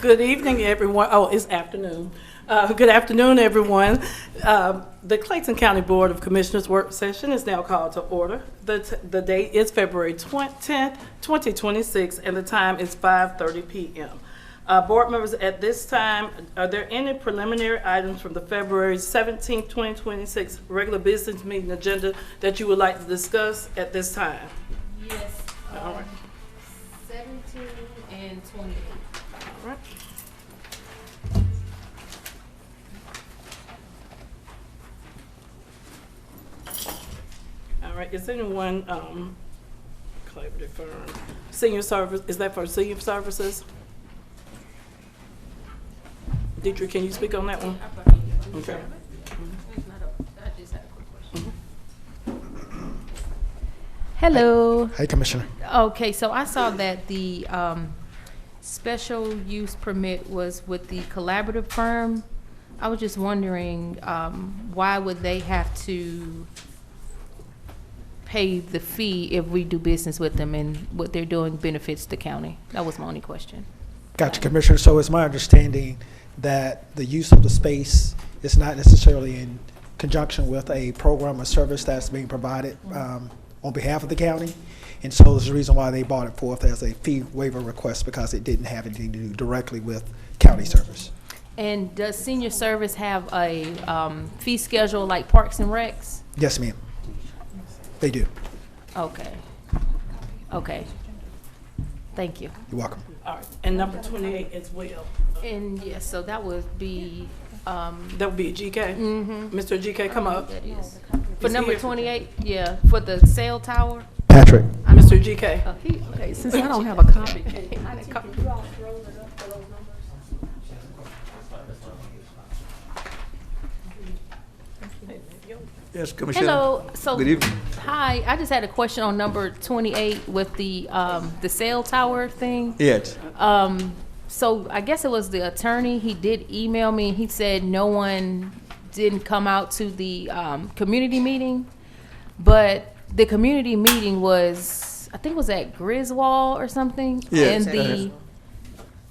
Good evening, everyone. Oh, it's afternoon. Good afternoon, everyone. The Clayton County Board of Commissioners work session is now called to order. The date is February 10th, 2026, and the time is 5:30 p.m. Board members, at this time, are there any preliminary items from the February 17th, 2026 regular business meeting agenda that you would like to discuss at this time? Yes. All right. 17 and 28. All right. All right, is anyone, collaborative firm, senior service, is that for senior services? Deidre, can you speak on that one? Okay. I just had a quick question. Hello. Hi, Commissioner. Okay, so I saw that the special use permit was with the collaborative firm. I was just wondering, why would they have to pay the fee if we do business with them and what they're doing benefits the county? That was my only question. Gotcha, Commissioner. So it's my understanding that the use of the space is not necessarily in conjunction with a program or service that's being provided on behalf of the county. And so there's a reason why they brought it forth as a fee waiver request, because it didn't have anything to do directly with county service. And does senior service have a fee schedule like Parks and Recs? Yes, ma'am. They do. Okay. Okay. Thank you. You're welcome. All right, and number 28 as well. And yes, so that would be, That would be GK. Mr. GK, come up. that is. For Is number he here? 28, yeah, for the cell tower. Patrick. Mr. GK. Okay, since I don't have a copy. Yes, Commissioner. Hello, so. Good evening. Hi, I just had a question on number 28 with the cell tower thing. Yes. So I guess it was the attorney, he did email me, and he said no one didn't come out to the community meeting, but the community meeting was, I think it was at Griswold or something. Yes. And the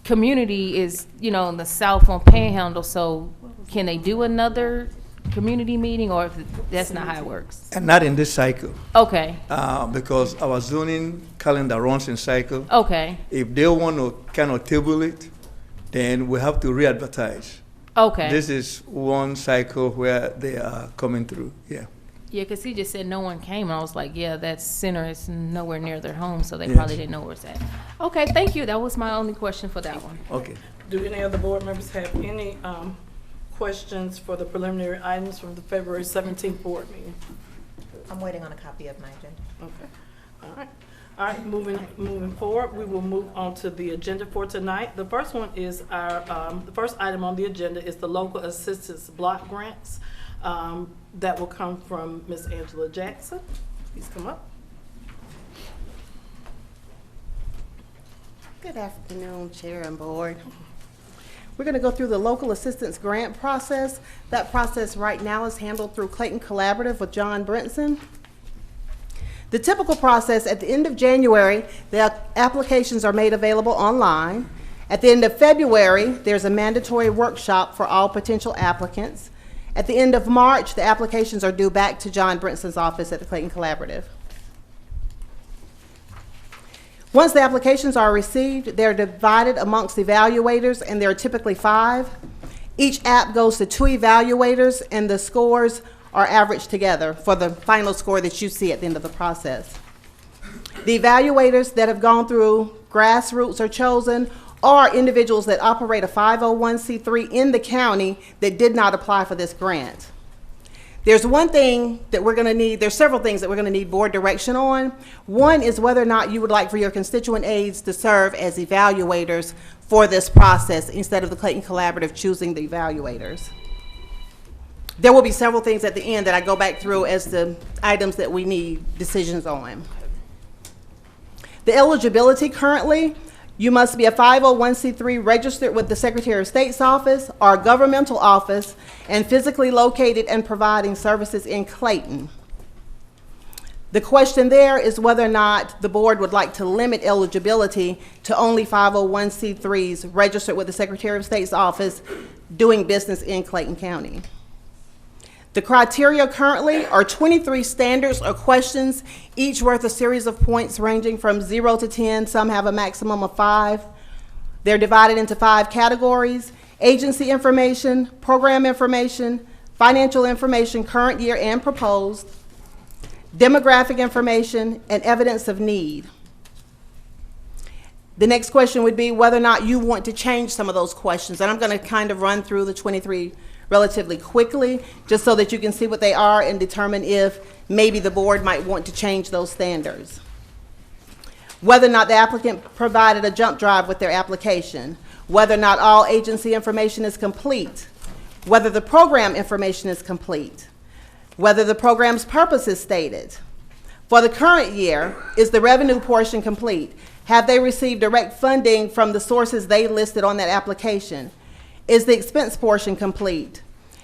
community is, in the south on Panhandle, so can they do another community meeting, or if that's not how it works? And not in this cycle, Okay, because our zoning calendar runs in cycle. okay, If they want to kind of table it, then we have to re-advertise. okay. This is one cycle where they are coming through, yeah. Yeah, because he just said no one came, and I was like, yeah, that center is nowhere near their home, so they Yes. probably didn't know where it's at. Okay, thank you. That was my only question for that one. Okay. Do any other board members have any questions for the preliminary items from the February 17th board meeting? I'm waiting on a copy of my agenda. Okay, all right. All right, moving forward, we will move on to the agenda for tonight. The first one is the first item on the agenda is the local assistance block grants. That will come from Ms. Angela Jackson. Please come up. Good afternoon, Chair and Board. We're going to go through the local assistance grant process. That process right now is handled through Clayton Collaborative with John Brinson. The typical process, at the end of January, the applications are made available online. At the end of February, there's a mandatory workshop for all potential applicants. At the end of March, the applications are due back to John Brinson's office at the Clayton Collaborative. Once the applications are received, they're divided amongst evaluators, and there are typically 5. Each app goes to 2 evaluators, and the scores are averaged together for the final score that you see at the end of the process. The evaluators that have gone through grassroots are chosen, or individuals that operate a 501c3 in the county that did not apply for this grant. There's one thing that we're going to need, there's several things that we're going to need board direction on. One is whether or not you would like for your constituent aides to serve as evaluators for this process instead of the Clayton Collaborative choosing the evaluators. There will be several things at the end that I go back through as the items that we need decisions on. The eligibility currently, you must be a 501c3 registered with the Secretary of State's office or a governmental office and physically located and providing services in Clayton. The question there is whether or not the board would like to limit eligibility to only 501c3s registered with the Secretary of State's office doing business in Clayton County. The criteria currently are 23 standards or questions, each worth a series of points ranging from 0 to 10. Some have a maximum of 5. They're divided into 5 categories: agency information, program information, financial information, current year and proposed, demographic information, and evidence of need. The next question would be whether or not you want to change some of those questions. And I'm going to kind of run through the 23 relatively quickly, just so that you can see what they are and determine if maybe the board might want to change those standards. Whether or not the applicant provided a jump drive with their application, whether or not all agency information is complete, whether the program information is complete, whether the program's purpose is stated. For the current year, is the revenue portion complete? Have they received direct funding from the sources they listed on that application? Is the expense portion complete?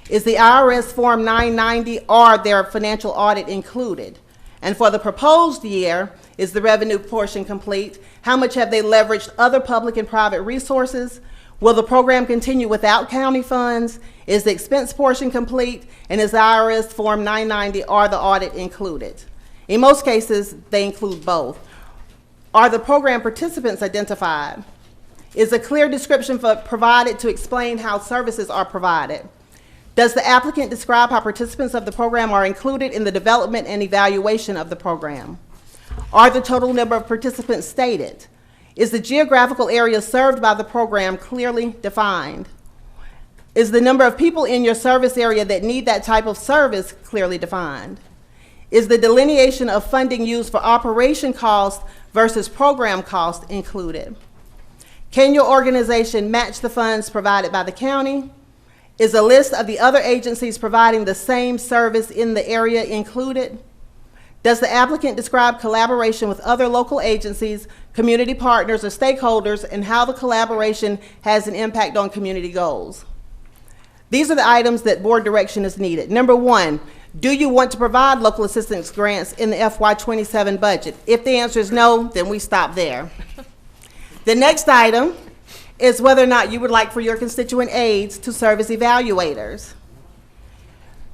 Is the IRS Form 990 or their financial audit included? And for the proposed year, is the revenue portion complete? How much have they leveraged other public and private resources? Will the program continue without county funds? Is the expense portion complete? And is the IRS Form 990 or the audit included? In most cases, they include both. Are the program participants identified? Is a clear description provided to explain how services are provided? Does the applicant describe how participants of the program are included in the development and evaluation of the program? Are the total number of participants stated? Is the geographical area served by the program clearly defined? Is the number of people in your service area that need that type of service clearly defined? Is the delineation of funding used for operation costs versus program costs included? Can your organization match the funds provided by the county? Is a list of the other agencies providing the same service in the area included? Does the applicant describe collaboration with other local agencies, community partners, or stakeholders, and how the collaboration has an impact on community goals? These are the items that board direction is needed. Number 1, do you want to provide local assistance grants in the FY27 budget? If the answer is no, then we stop there. The next item is whether or not you would like for your constituent aides to serve as evaluators.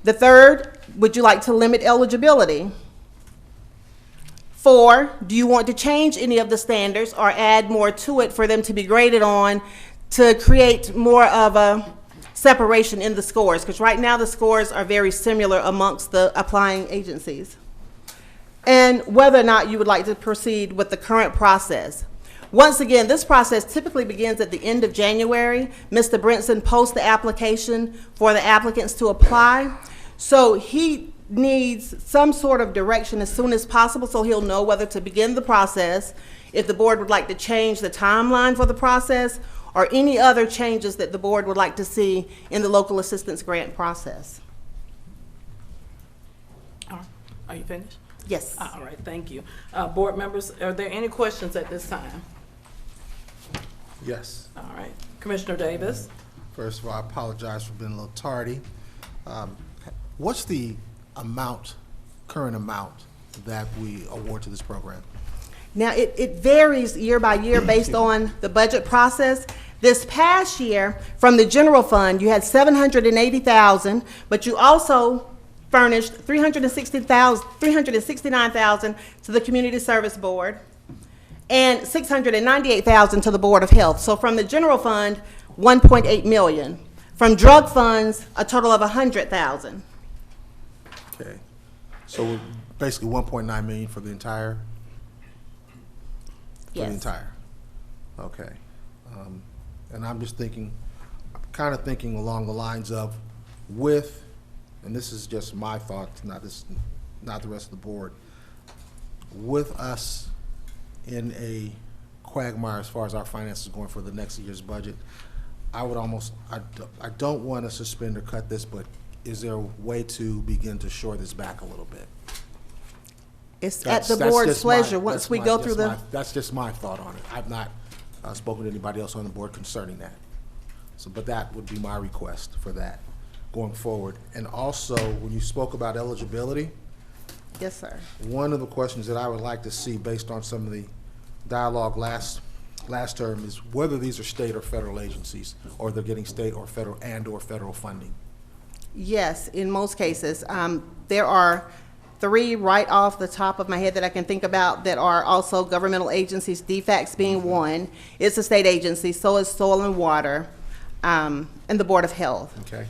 The third, would you like to limit eligibility? 4, do you want to change any of the standards or add more to it for them to be graded on to create more of a separation in the scores? Because right now the scores are very similar amongst the applying agencies. And whether or not you would like to proceed with the current process. Once again, this process typically begins at the end of January. Mr. Brinson posts the application for the applicants to apply. So he needs some sort of direction as soon as possible so he'll know whether to begin the process, if the board would like to change the timeline for the process, or any other changes that the board would like to see in the local assistance grant process. All right. Are you finished? Yes. All right, thank you. Board members, are there any questions at this time? Yes. All right. Commissioner Davis? First of all, I apologize for being a little tardy. What's the current amount that we award to this program? Now, it varies year by year based on the budget process. This past year, from the general fund, you had $780,000, but you also furnished $369,000 to the Community Service Board and $698,000 to the Board of Health. So from the general fund, $1.8 million. From drug funds, a total of $100,000. Okay. So basically 1.9 million for the entire? For Yes. the entire. Okay. And I'm just thinking, kind of thinking along the lines of with, and this is just my thoughts, not the rest of the board, with us in a quagmire as far as our finances going for the next year's budget, I would almost, I don't want to suspend or cut this, but is there a way to begin to shore this back a little bit? It's at the board's pleasure once we go through the. That's just my thought on it. I've not spoken to anybody else on the board concerning that. So, but that would be my request for that going forward. And also, when you spoke about eligibility, Yes, sir. One of the questions that I would like to see, based on some of the dialogue last term, is whether these are state or federal agencies, or they're getting state or federal funding. Yes, in most cases. There are 3 right off the top of my head that I can think about that are also governmental agencies, DFACS being one. It's a state agency, so is Soil and Water, and the Board of Health. Okay?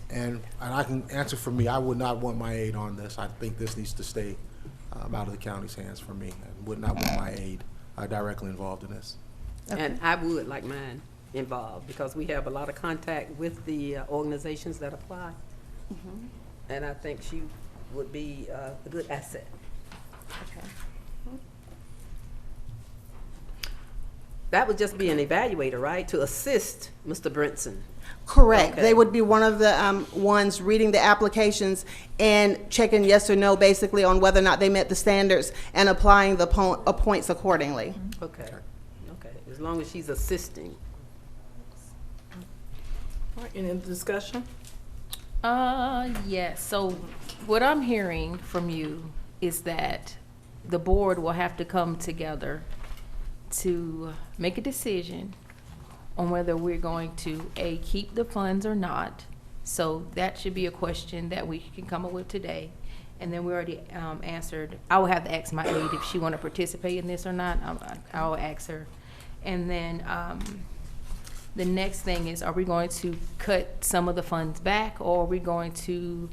And I can answer for me, I would not want my aid on this. I think this needs to stay out of the county's hands for me. I would not want my aid directly involved in this. And I would like mine involved, because we have a lot of contact with the organizations that apply. And I think she would be a good asset. Okay. That would just be an evaluator, right, to assist Mr. Brinson? Correct. Okay. They would be one of the ones reading the applications and checking yes or no, basically, on whether or not they met the standards and applying the points accordingly. Okay, okay, as long as she's assisting. All right, any discussion? Yes. So what I'm hearing from you is that the board will have to come together to make a decision on whether we're going to, A, keep the funds or not. So that should be a question that we can come up with today. And then we already answered, I will have to ask my aide if she want to participate in this or not. I'll ask her. And then the next thing is, are we going to cut some of the funds back, or are we going to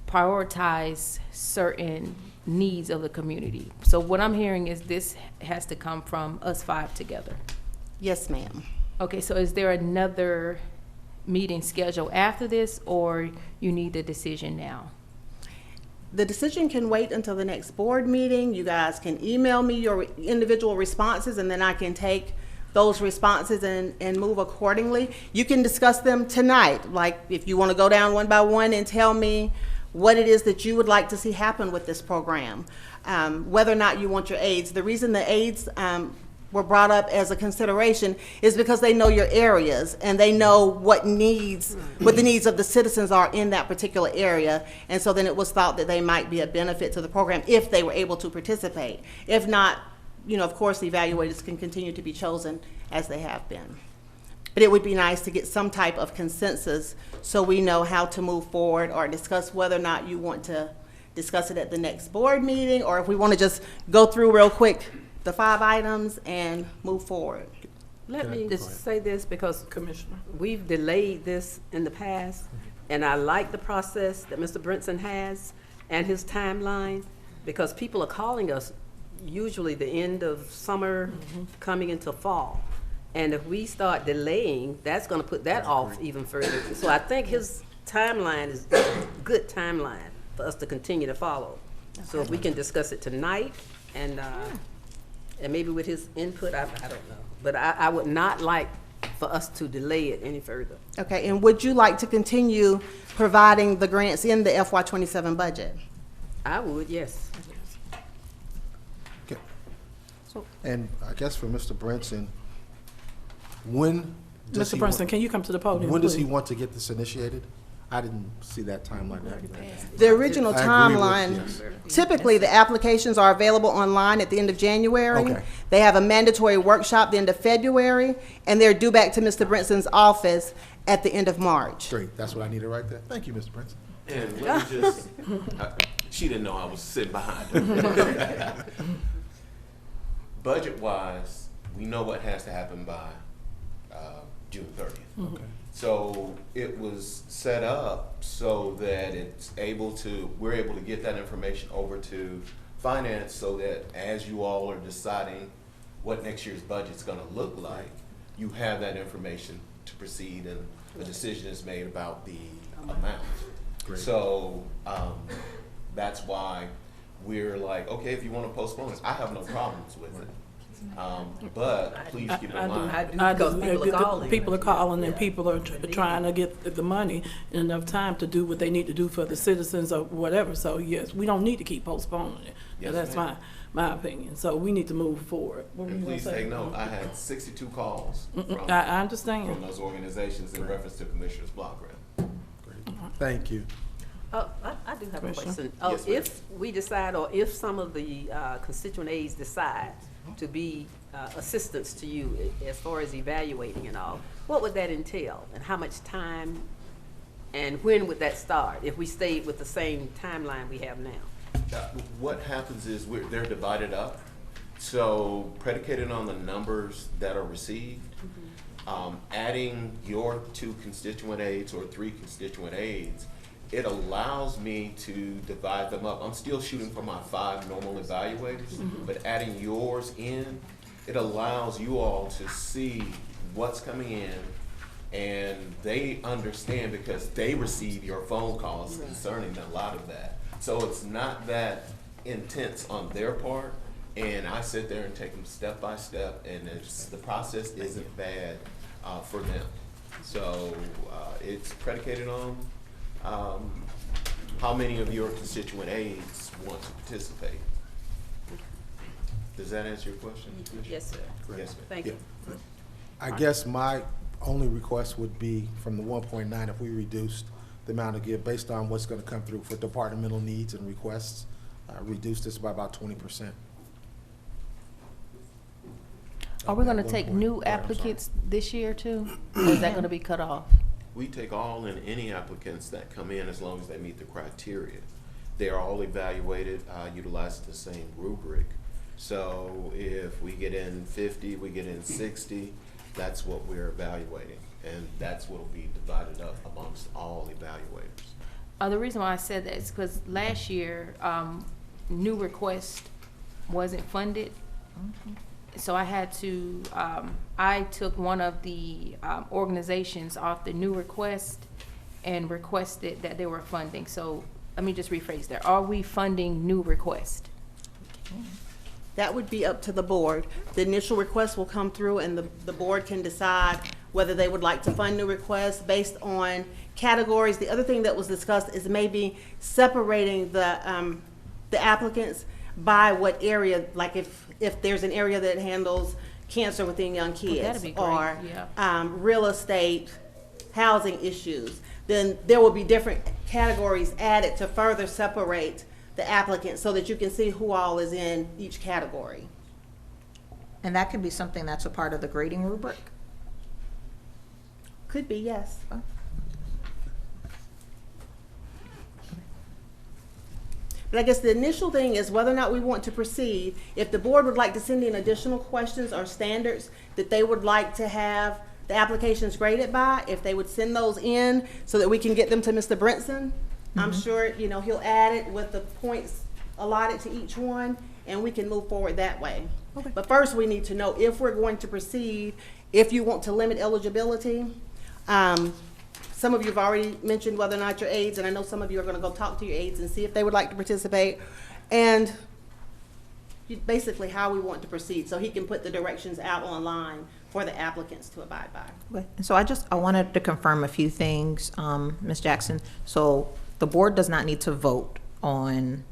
prioritize certain needs of the community? So what I'm hearing is this has to come from us 5 together. Yes, ma'am. Okay, so is there another meeting scheduled after this, or you need the decision now? The decision can wait until the next board meeting. You guys can email me your individual responses, and then I can take those responses and move accordingly. You can discuss them tonight, like if you want to go down one by one and tell me what it is that you would like to see happen with this program, whether or not you want your aides. The reason the aides were brought up as a consideration is because they know your areas and they know what the needs of the citizens are in that particular area. And so then it was thought that they might be a benefit to the program if they were able to participate. If not, you know, of course, the evaluators can continue to be chosen as they have been. But it would be nice to get some type of consensus so we know how to move forward, or discuss whether or not you want to discuss it at the next board meeting, or if we want to just go through real quick the 5 items and move forward. Let me just say this, because Commissioner. we've delayed this in the past, and I like the process that Mr. Brinson has and his timeline, because people are calling us usually the end of summer, coming into fall. And if we start delaying, that's gonna put that off even further. So I think his timeline is a good timeline for us to continue to follow. So if we can discuss it tonight, and maybe with his input, I don't know. But I would not like for us to delay it any further. Okay, and would you like to continue providing the grants in the FY27 budget? I would, yes. Okay. And I guess for Mr. Brinson, when does Mr. he Brinson, want- can you come to the podium, when does he please? want to get this initiated? I didn't see that timeline. The original I agree timeline, with- yes. typically the applications are available online at the end of January. Okay. They have a mandatory workshop the end of February, and they're due back to Mr. Brinson's office at the end of March. Great, that's what I needed right there. Thank you, Mr. Brinson. And let me just, she didn't know I was sitting behind her. Budget-wise, we know what has to happen by June 30th. Okay. So it was set up so that we're able to get that information over to finance, so that as you all are deciding what next year's budget's gonna look like, you have that information to proceed, and a decision is made about the amount. Great. So that's why we're like, okay, if you wanna postpone this, I have no problems with it. But please keep in mind. I do, I because do. people are calling. People are calling, and Yeah. people are trying to get the money in enough time to do what they need to do for the citizens or whatever. So yes, we don't need to keep postponing it. Yes, That's ma'am. my opinion. So we need to move forward. What were you And gonna please say? take note, I had 62 calls from I understand. those organizations in reference to Commissioner's block grant. Great. Thank you. Oh, I do have a Commissioner? question. Yes, ma'am. If we decide, or if some of the constituent aides decide to be assistance to you as far as evaluating and all, what would that entail? And how much time, and when would that start, if we stayed with the same timeline we have now? What happens is they're divided up. So predicated on the numbers that are received, adding your 2 constituent aides or 3 constituent aides, it allows me to divide them up. I'm still shooting for my 5 normal evaluators, but adding yours in, it allows you all to see what's coming in, and they understand because they receive your phone calls concerning a lot of that. So it's not that intense on their part, and I sit there and take them step by step, and the process isn't bad for them. So it's predicated on how many of your constituent aides want to participate. Does that answer your question? Yes, sir. Yes, ma'am. Thank you. I guess my only request would be from the 1.9, if we reduced the amount of give based on what's gonna come through for departmental needs and requests, reduce this by about 20%. Are we gonna At one take point. new Right, I'm sorry. applicants this year too? Or is that gonna be cut off? We take all and any applicants that come in as long as they meet the criteria. They are all evaluated, utilizing the same rubric. So if we get in 50, we get in 60, that's what we're evaluating. And that's what will be divided up amongst all evaluators. The reason why I said that is because last year, new request wasn't funded. So I had to, I took one of the organizations off the new request and requested that they were funding. So let me just rephrase that. Are we funding new request? That would be up to the board. The initial request will come through, and the board can decide whether they would like to fund new requests based on categories. The other thing that was discussed is maybe separating the applicants by what area, like if there's an area that handles cancer within young kids, that'd be great, or yeah. real estate, housing issues, then there will be different categories added to further separate the applicants so that you can see who all is in each category. And that could be something that's a part of the grading rubric? Could be, yes. But I guess the initial thing is whether or not we want to proceed. If the board would like to send in additional questions or standards that they would like to have the applications graded by, if they would send those in so that we can get them to Mr. Brinson, I'm sure, you know, he'll add it with the points allotted to each one, and we can move forward that way. Okay. But first, we need to know if we're going to proceed, if you want to limit eligibility. Some of you have already mentioned whether or not your aides, and I know some of you are going to go talk to your aides and see if they would like to participate, and basically how we want to proceed, so he can put the directions out online for the applicants to abide by. Okay. And so I wanted to confirm a few things, Ms. Jackson. So the board does not need to vote on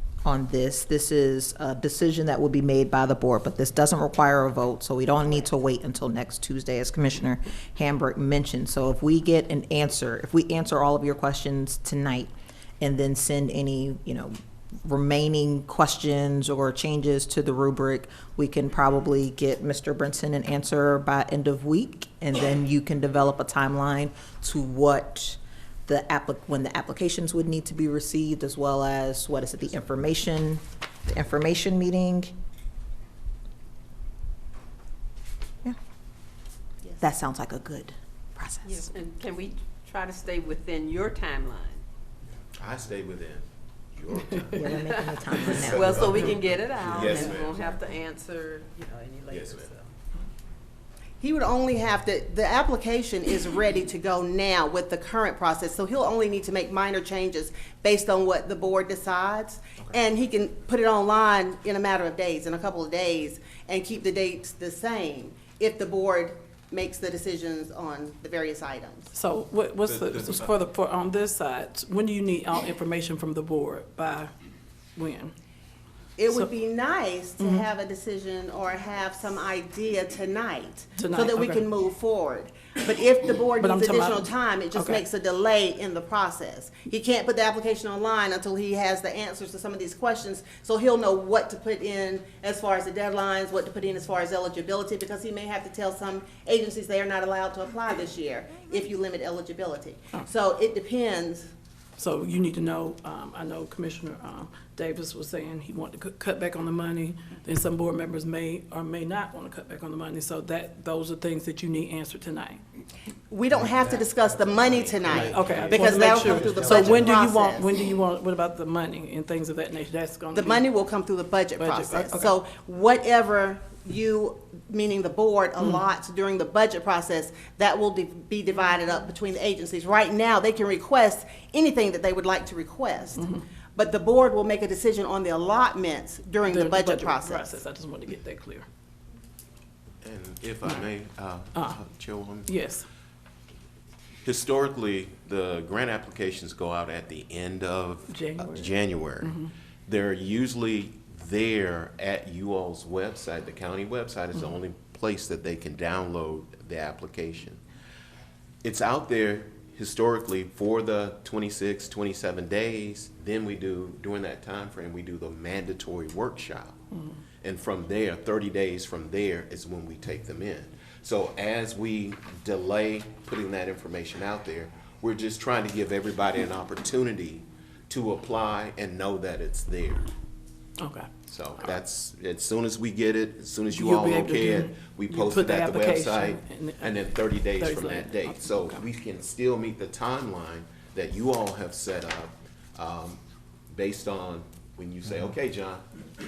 this. This is a decision that will be made by the board, but this doesn't require a vote, so we don't need to wait until next Tuesday, as Commissioner Hambrick mentioned. So if we get an answer, if we answer all of your questions tonight and then send any, you know, remaining questions or changes to the rubric, we can probably get Mr. Brinson an answer by end of week, and then you can develop a timeline to what when the applications would need to be received, as well as, what is it, the information meeting. Yeah. Yes. That sounds like a good process. Yes, and can we try to stay within your timeline? I stay within your time. Yeah, we're making the timeline now. Well, so we can get it out, Yes, and we ma'am. won't have to answer, you know, any later, Yes, ma'am. so. He would only have to, the application is ready to go now with the current process, so he'll only need to make minor changes based on what the board decides. And he can put it online in a matter of days, in a couple of days, and keep the dates the same if the board makes the decisions on the various items. So what's for on this side, when do you need all information from the board, by when? It So- would be nice to have a decision or have some idea tonight, so Tonight, that we okay. can move forward. But if the board But I'm needs talking additional about- time, it just okay. makes a delay in the process. He can't put the application online until he has the answers to some of these questions, so he'll know what to put in as far as the deadlines, what to put in as far as eligibility, because he may have to tell some agencies they are not allowed to apply this year if you limit eligibility. So it depends. So you need to know, I know Commissioner Davis was saying he wanted to cut back on the money, then some board members may or may not want to cut back on the money, so those are things that you need answered tonight. We don't have to discuss the money tonight. Okay, I just Because wanna make that'll sure. come through the So budget when do you want, process. what about the money and things of that nature? That's gonna be. The money will come through the budget Budget, process. okay. So whatever you, meaning the board, Mm-hmm. allots during the budget process, that will be divided up between the agencies. Right now, they can request anything that they would like to request. Mm-hmm. But the board will make a decision on the allotments during the budget process. I just wanted to get that clear. And if I may, Chairwoman, Yes, historically, the grant applications go out at the end of January. January. They're usually there at you all's website. The county website is the only place that they can download the application. It's out there historically for the 26, 27 days. Then we do, during that time frame, we do the mandatory workshop. And from there, 30 days from there is when we take them in. So as we delay putting that information out there, we're just trying to give everybody an opportunity to apply and know that it's there. okay. So that's, as soon as we get it, as soon as you You'll all be able to okay do- it, we you post put it the at the application website, and- and then 30 days days from later. that date. So Okay. we can still meet the timeline that you all have set up, based on when you say, okay, John,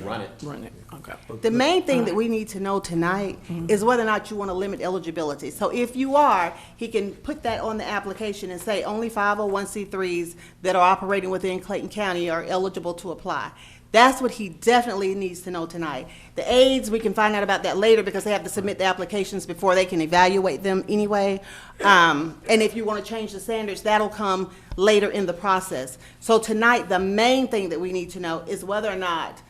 run it. Run it, okay. The main thing that we need to know tonight is whether or not you want to limit eligibility. So if you are, he can put that on the application and say only 501c3s that are operating within Clayton County are eligible to apply. That's what he definitely needs to know tonight. The aides, we can find out about that later because they have to submit the applications before they can evaluate them anyway. And if you want to change the standards, that'll come later in the process. So tonight, the main thing that we need to know is whether or not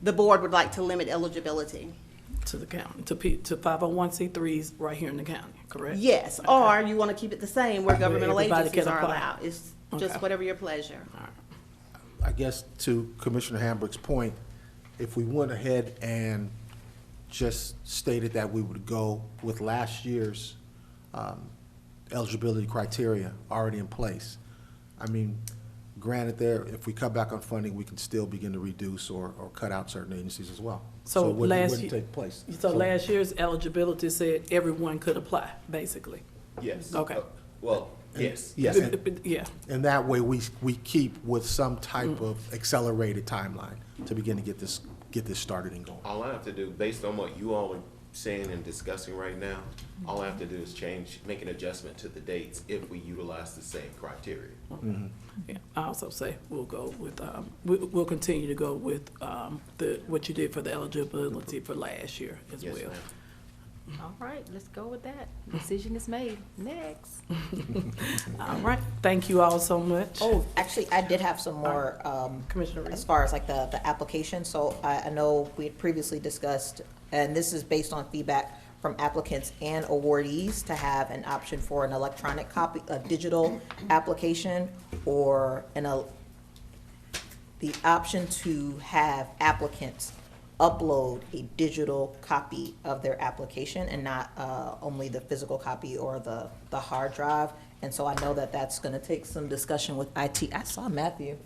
the board would like to limit eligibility. To the county, to 501c3s right here in the county, correct? Yes, or you want to keep it the same where governmental everybody agencies can are apply. allowed. It's just Okay. whatever your pleasure. I guess to Commissioner Hambrick's point, if we went ahead and just stated that we would go with last year's eligibility criteria already in place, I mean, granted there, if we cut back on funding, we can still begin to reduce or cut out certain agencies as well. So it wouldn't last take place. So last year's eligibility said everyone could apply, basically. Yes. Okay. Well, yes. Yes, Yeah, and that way we keep with some type of accelerated timeline to begin to get this started and going. All I have to do, based on what you all are saying and discussing right now, all I have to do is make an adjustment to the dates if we utilize the same criteria. yeah. I also say we'll go with, we'll continue to go with, what you did for the eligibility for last year as Yes, well. ma'am. All right, let's go with that. Decision is made. Next. All right, thank you all so much. Oh, actually, I did have some more, Commissioner Reed. as far as like the application. So I know we had previously discussed, and this is based on feedback from applicants and awardees, to have an option for an electronic copy, a digital application, or the option to have applicants upload a digital copy of their application and not only the physical copy or the hard drive. And so I know that that's going to take some discussion with IT. I saw Matthew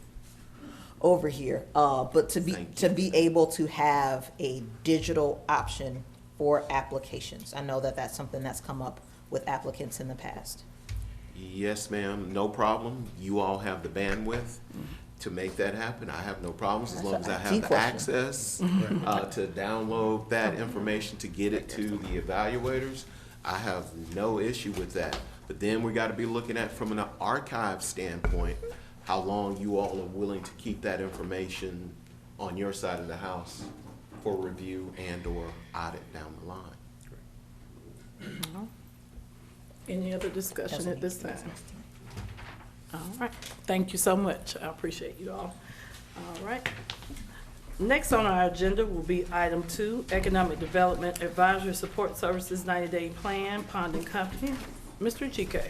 over here, but to be able to have a digital option for applications. I know that that's something that's come up with applicants in the past. Yes, ma'am, no problem. You all have the bandwidth to make that happen. I have no problems as long as I have That's the an IT access to download that information to get it to the evaluators. I have no issue with that. But then we got to be looking at, from an archive standpoint, how long you all are willing to keep that information on your side of the house for review and/or audit down the line. Any other discussion at this time? All right, thank you so much. I appreciate you all. All right. Next on our agenda will be item 2, Economic Development Advisory Support Services 90-Day Plan, Pond and Company. Mr. GK.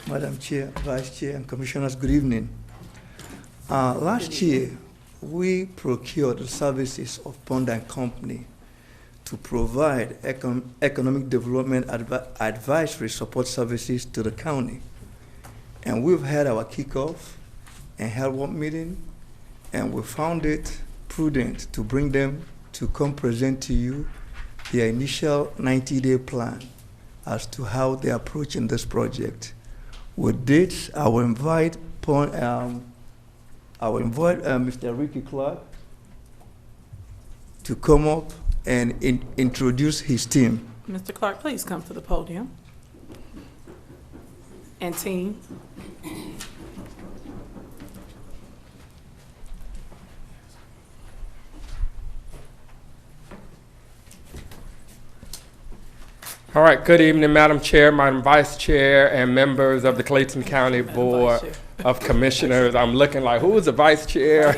Madam Chair, Vice Chair, and Commissioners, good evening. Last year, we procured the services of Pond and Company to provide economic development advisory support services to the county. And we've had our kickoff and held one meeting, and we found it prudent to bring them to come present to you their initial 90-day plan as to how they're approaching this project. With this, I will invite Mr. Ricky Clark to come up and introduce his team. Mr. Clark, please come to the podium. And team. All right, good evening, Madam Chair, Madam Vice Chair, and members of the Clayton County Board of Commissioners. I'm looking like, who is the Vice Chair?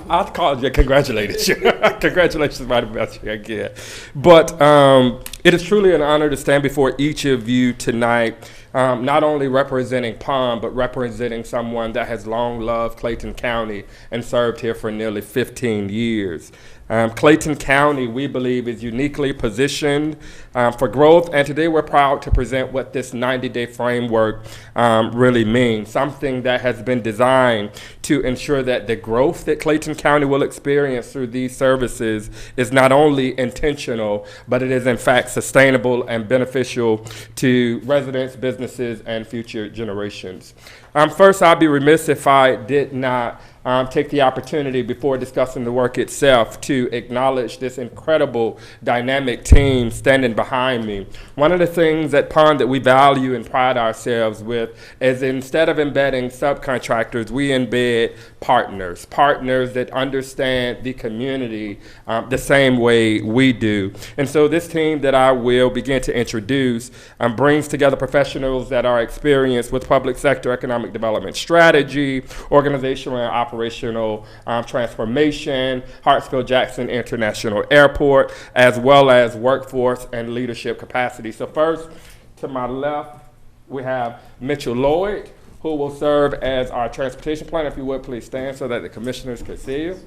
I'll call you, congratulations. Congratulations, Madam Vice Chair, again. But it is truly an honor to stand before each of you tonight, not only representing POM, but representing someone that has long loved Clayton County and served here for nearly 15 years. Clayton County, we believe, is uniquely positioned for growth, and today we're proud to present what this 90-day framework really means, something that has been designed to ensure that the growth that Clayton County will experience through these services is not only intentional, but it is in fact sustainable and beneficial to residents, businesses, and future generations. First, I'd be remiss if I did not take the opportunity before discussing the work itself to acknowledge this incredible dynamic team standing behind me. One of the things at PON that we value and pride ourselves with is instead of embedding subcontractors, we embed partners that understand the community the same way we do. And so this team that I will begin to introduce brings together professionals that are experienced with public sector economic development strategy, organizational and operational transformation, Hartsfield-Jackson International Airport, as well as workforce and leadership capacity. So first, to my left, we have Mitchell Lloyd, who will serve as our transportation planner. If you would, please stand so that the commissioners can see you.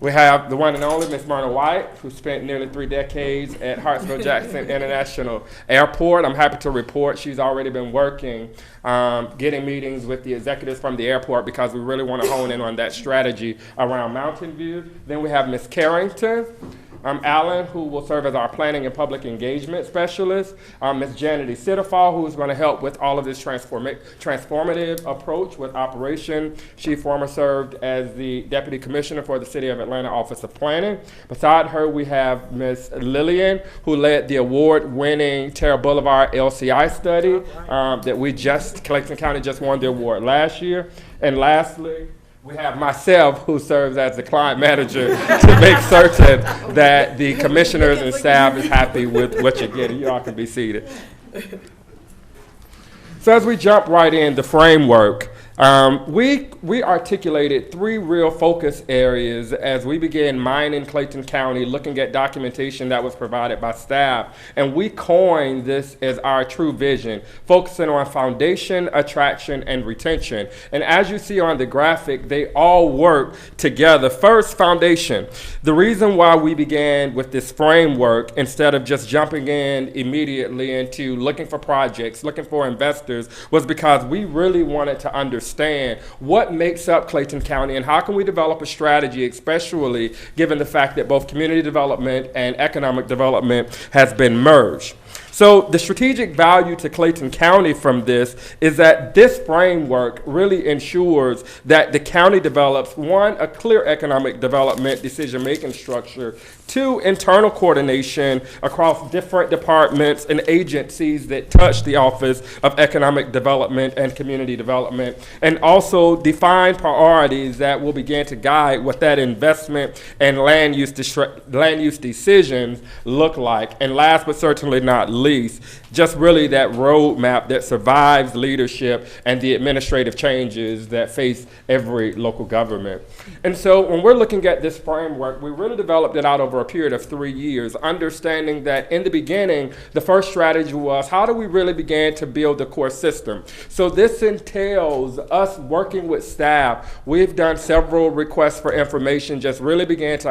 We have the one and only Ms. Myrna White, who spent nearly 3 decades at Hartsfield-Jackson International Airport. I'm happy to report she's already been working, getting meetings with the executives from the airport because we really want to hone in on that strategy around Mountain View. Then we have Ms. Carrington Allen, who will serve as our planning and public engagement specialist. Ms. Janity Sitterfall, who's going to help with all of this transformative approach with operation. She formerly served as the Deputy Commissioner for the City of Atlanta Office of Planning. Beside her, we have Ms. Lillian, who led the award-winning Terra Boulevard LCI study that Clayton County just won the award last year. And lastly, we have myself, who serves as the client manager to make certain that the commissioners and staff is happy with what you're getting. You all can be seated. So as we jump right in the framework, we articulated 3 real focus areas as we began mining Clayton County, looking at documentation that was provided by staff. And we coined this as our true vision, focusing on foundation, attraction, and retention. And as you see on the graphic, they all work together. First, foundation. The reason why we began with this framework, instead of just jumping in immediately into looking for projects, looking for investors, was because we really wanted to understand what makes up Clayton County and how can we develop a strategy, especially given the fact that both community development and economic development has been merged. So the strategic value to Clayton County from this is that this framework really ensures that the county develops, 1, a clear economic development decision-making structure, 2, internal coordination across different departments and agencies that touch the Office of Economic Development and Community Development, and also define priorities that will begin to guide what that investment and land use decisions look like. And last but certainly not least, least, just really that roadmap that survives leadership and the administrative changes that face every local government. And so when we're looking at this framework, we really developed it out over a period of 3 years, understanding that in the beginning, the first strategy was how do we really begin to build the core system? So this entails us working with staff. We've done several requests for information, just really began to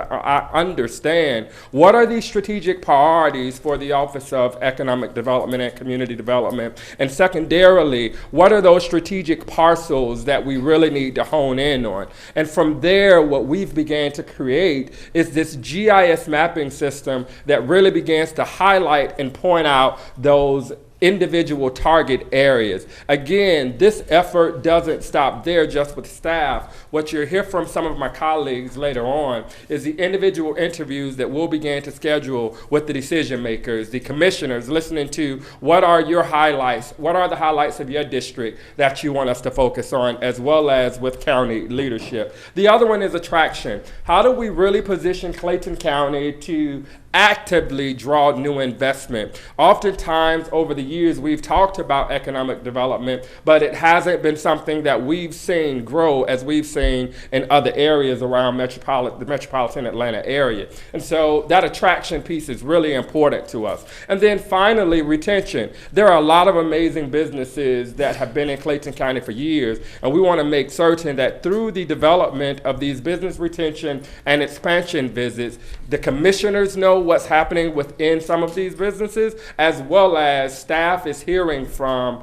understand what are these strategic priorities for the Office of Economic Development and Community Development, and secondarily, what are those strategic parcels that we really need to hone in on? And from there, what we've began to create is this GIS mapping system that really begins to highlight and point out those individual target areas. Again, this effort doesn't stop there just with staff. What you'll hear from some of my colleagues later on is the individual interviews that we'll begin to schedule with the decision makers, the commissioners, listening to what are your highlights, what are the highlights of your district that you want us to focus on, as well as with county leadership. The other one is attraction. How do we really position Clayton County to actively draw new investment? Oftentimes over the years we've talked about economic development, but it hasn't been something that we've seen grow as we've seen in other areas around the metropolitan Atlanta area. And so that attraction piece is really important to us. And then finally, retention. There are a lot of amazing businesses that have been in Clayton County for years, and we want to make certain that through the development of these business retention and expansion visits, the commissioners know what's happening within some of these businesses, as well as staff is hearing from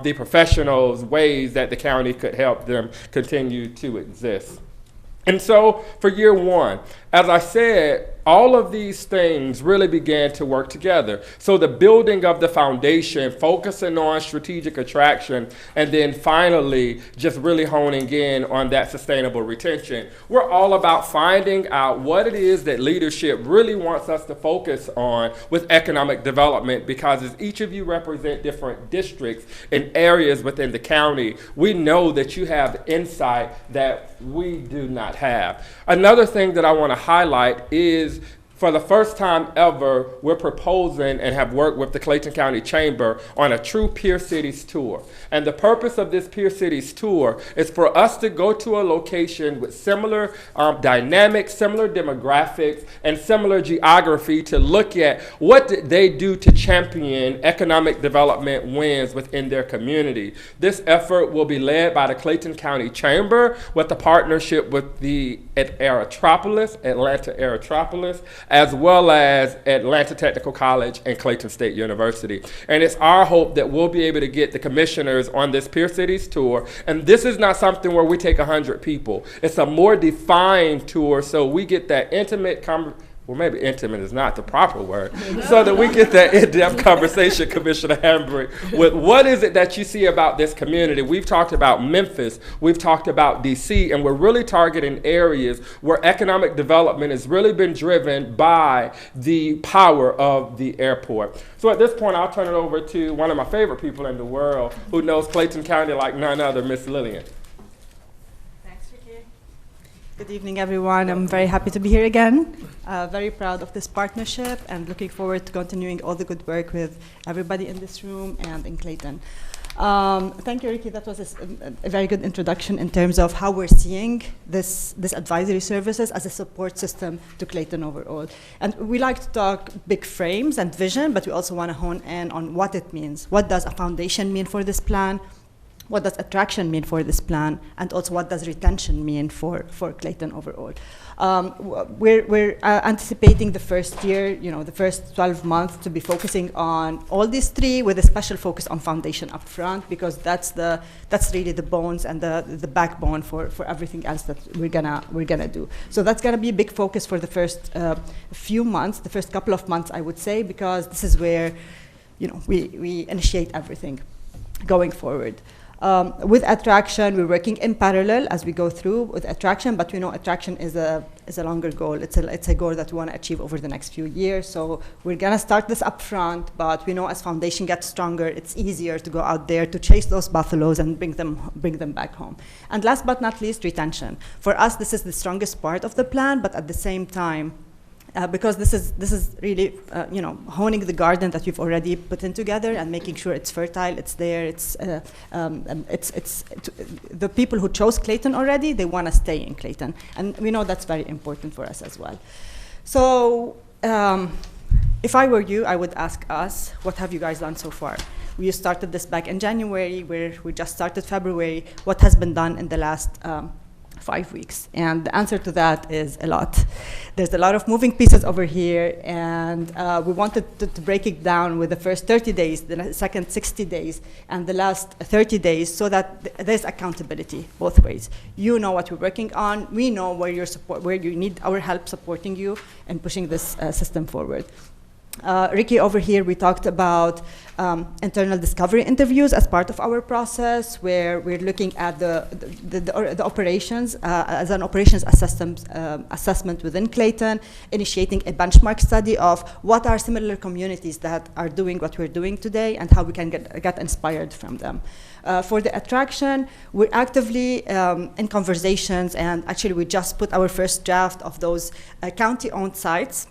the professionals ways that the county could help them continue to exist. And so for year one, as I said, all of these things really began to work together. So the building of the foundation, focusing on strategic attraction, and then finally just really honing in on that sustainable retention. We're all about finding out what it is that leadership really wants us to focus on with economic development, because as each of you represent different districts and areas within the county, we know that you have insight that we do not have. Another thing that I want to highlight is, for the first time ever, we're proposing and have worked with the Clayton County Chamber on a true Peer Cities tour. And the purpose of this Peer Cities tour is for us to go to a location with similar dynamics, similar demographics, and similar geography to look at what did they do to champion economic development wins within their community. This effort will be led by the Clayton County Chamber with a partnership with the Atlanta Aerotropolis, as well as Atlanta Technical College and Clayton State University. And it's our hope that we'll be able to get the commissioners on this Peer Cities tour. And this is not something where we take 100 people. It's a more defined tour, so we get that intimate well, maybe intimate is not the proper word, so that we get that in-depth conversation, Commissioner Hambrick, with what is it that you see about this community. We've talked about Memphis, we've talked about DC, and we're really targeting areas where economic development has really been driven by the power of the airport. So at this point, I'll turn it over to one of my favorite people in the world who knows Clayton County like none other, Miss Lillian. Good evening, everyone. I'm very happy to be here again. Very proud of this partnership and looking forward to continuing all the good work with everybody in this room and in Clayton. Thank you, Ricky. That was a very good introduction in terms of how we're seeing this advisory services as a support system to Clayton overall. And we like to talk big frames and vision, but we also want to hone in on what it means. What does a foundation mean for this plan? What does attraction mean for this plan? And also what does retention mean for Clayton overall? We're anticipating the first year, the first 12 months to be focusing on all these three with a special focus on foundation up front, because that's really the bones and the backbone for everything else that we're gonna do. So that's gonna be a big focus for the first few months, the first couple of months, I would say, because this is where we initiate everything going forward. With attraction, we're working in parallel as we go through with attraction, but we know attraction is a longer goal. It's a goal that we want to achieve over the next few years. So we're gonna start this up front, but we know as foundation gets stronger, it's easier to go out there to chase those buffaloes and bring them back home. And last but not least, retention. For us, this is the strongest part of the plan, but at the same time, because this is really honing the garden that we've already put in together and making sure it's fertile, it's there, it's the people who chose Clayton already, they want to stay in Clayton, and we know that's very important for us as well. So if I were you, I would ask us, what have you guys done so far? We started this back in January, where we just started February. What has been done in the last 5 weeks? And the answer to that is a lot. There's a lot of moving pieces over here, and we wanted to break it down with the first 30 days, the second 60 days, and the last 30 days, so that there's accountability both ways. You know what we're working on. We know where you need our help supporting you and pushing this system forward. Ricky over here, we talked about internal discovery interviews as part of our process, where we're looking at the operations as an operations assessment within Clayton, initiating a benchmark study of what are similar communities that are doing what we're doing today and how we can get inspired from them. For the attraction, we're actively in conversations, and actually we just put our first draft of those county-owned sites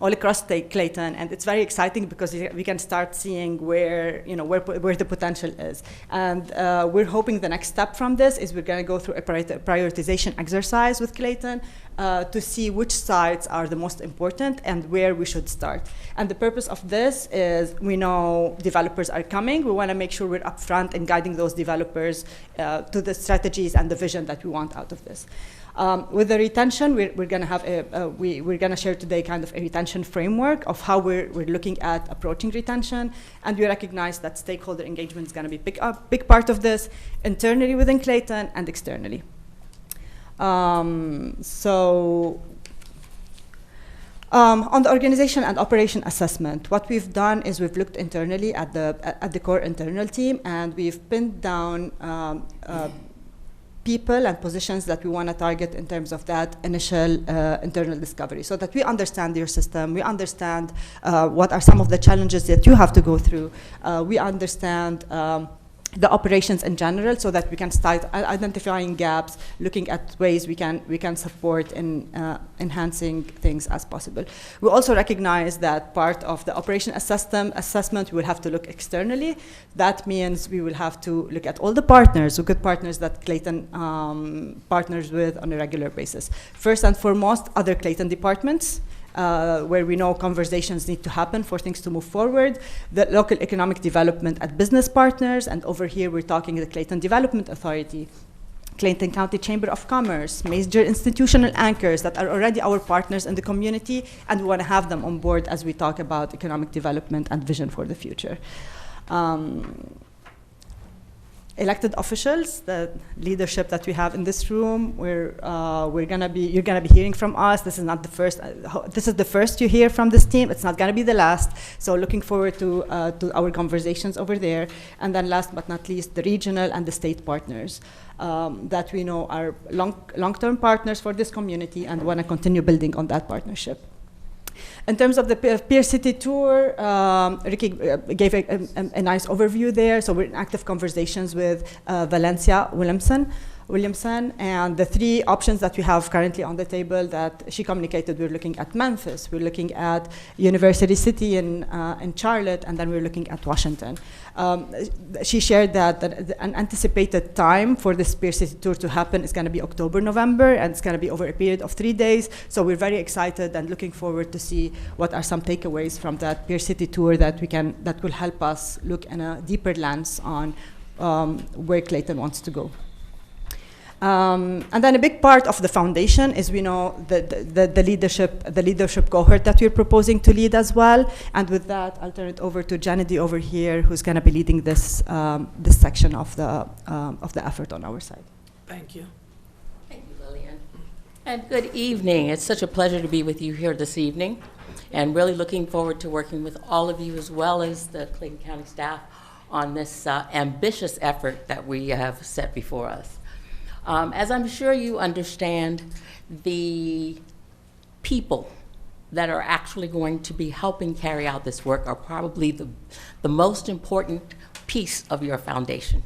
all across Clayton, and it's very exciting because we can start seeing where the potential is. And we're hoping the next step from this is we're going to go through a prioritization exercise with Clayton to see which sites are the most important and where we should start. And the purpose of this is, we know developers are coming. We want to make sure we're upfront in guiding those developers to the strategies and the vision that we want out of this. With the retention, we're going to have we're going to share today kind of a retention framework of how we're looking at approaching retention, and we recognize that stakeholder engagement is going to be a big part of this, internally within Clayton and externally. On the organization and operation assessment, what we've done is we've looked internally at the core internal team, and we've pinned down people and positions that we want to target in terms of that initial internal discovery, so that we understand your system, we understand what are some of the challenges that you have to go through, we understand the operations in general, so that we can start identifying gaps, looking at ways we can support in enhancing things as possible. We also recognize that part of the operation assessment, we will have to look externally. That means we will have to look at all the partners, the good partners that Clayton partners with on a regular basis. First and foremost, other Clayton departments, where we know conversations need to happen for things to move forward, the local economic development at business partners, and over here we're talking the Clayton Development Authority, Clayton County Chamber of Commerce, major institutional anchors that are already our partners in the community, and we want to have them on board as we talk about economic development and vision for the future. Elected officials, the leadership that we have in this room, you're gonna be hearing from us. This is not the first. This is the first you hear from this team. It's not gonna be the last. So looking forward to our conversations over there. And then last but not least, the regional and the state partners that we know are long-term partners for this community and want to continue building on that partnership. In terms of the Peer City Tour, Ricky gave a nice overview there. So we're in active conversations with Valencia Williamson, and the three options that we have currently on the table that she communicated, we're looking at Memphis, we're looking at University City in Charlotte, and then we're looking at Washington. She shared that an anticipated time for this Peer City Tour to happen is going to be October, November, and it's going to be over a period of 3 days. So we're very excited and looking forward to see what are some takeaways from that Peer City Tour that will help us look in a deeper lens on where Clayton wants to go. And then a big part of the foundation is, we know, the leadership cohort that we're proposing to lead as well. And with that, I'll turn it over to Janedy over here, who's going to be leading this section of the effort on our side. Thank you. Thank you, Lillian. And good evening. It's such a pleasure to be with you here this evening, and really looking forward to working with all of you as well as the Clayton County staff on this ambitious effort that we have set before us. As I'm sure you understand, the people that are actually going to be helping carry out this work are probably the most important piece of your foundation.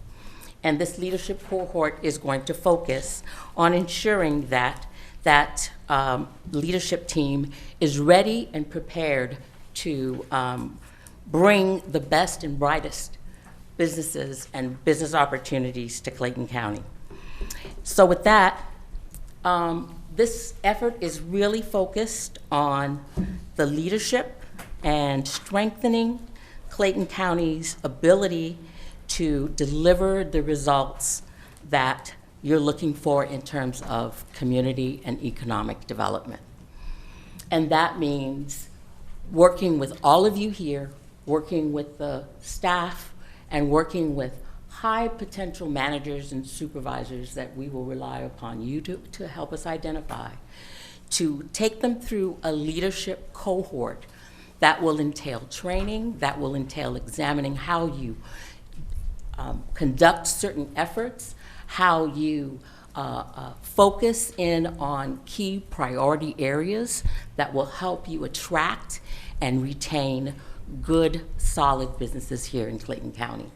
And this leadership cohort is going to focus on ensuring that that leadership team is ready and prepared to bring the best and brightest businesses and business opportunities to Clayton County. So with that, this effort is really focused on the leadership and strengthening Clayton County's ability to deliver the results that you're looking for in terms of community and economic development. And that means working with all of you here, working with the staff, and working with high potential managers and supervisors that we will rely upon you to help us identify, to take them through a leadership cohort that will entail training, that will entail examining how you conduct certain efforts, how you focus in on key priority areas that will help you attract and retain good, solid businesses here in Clayton County.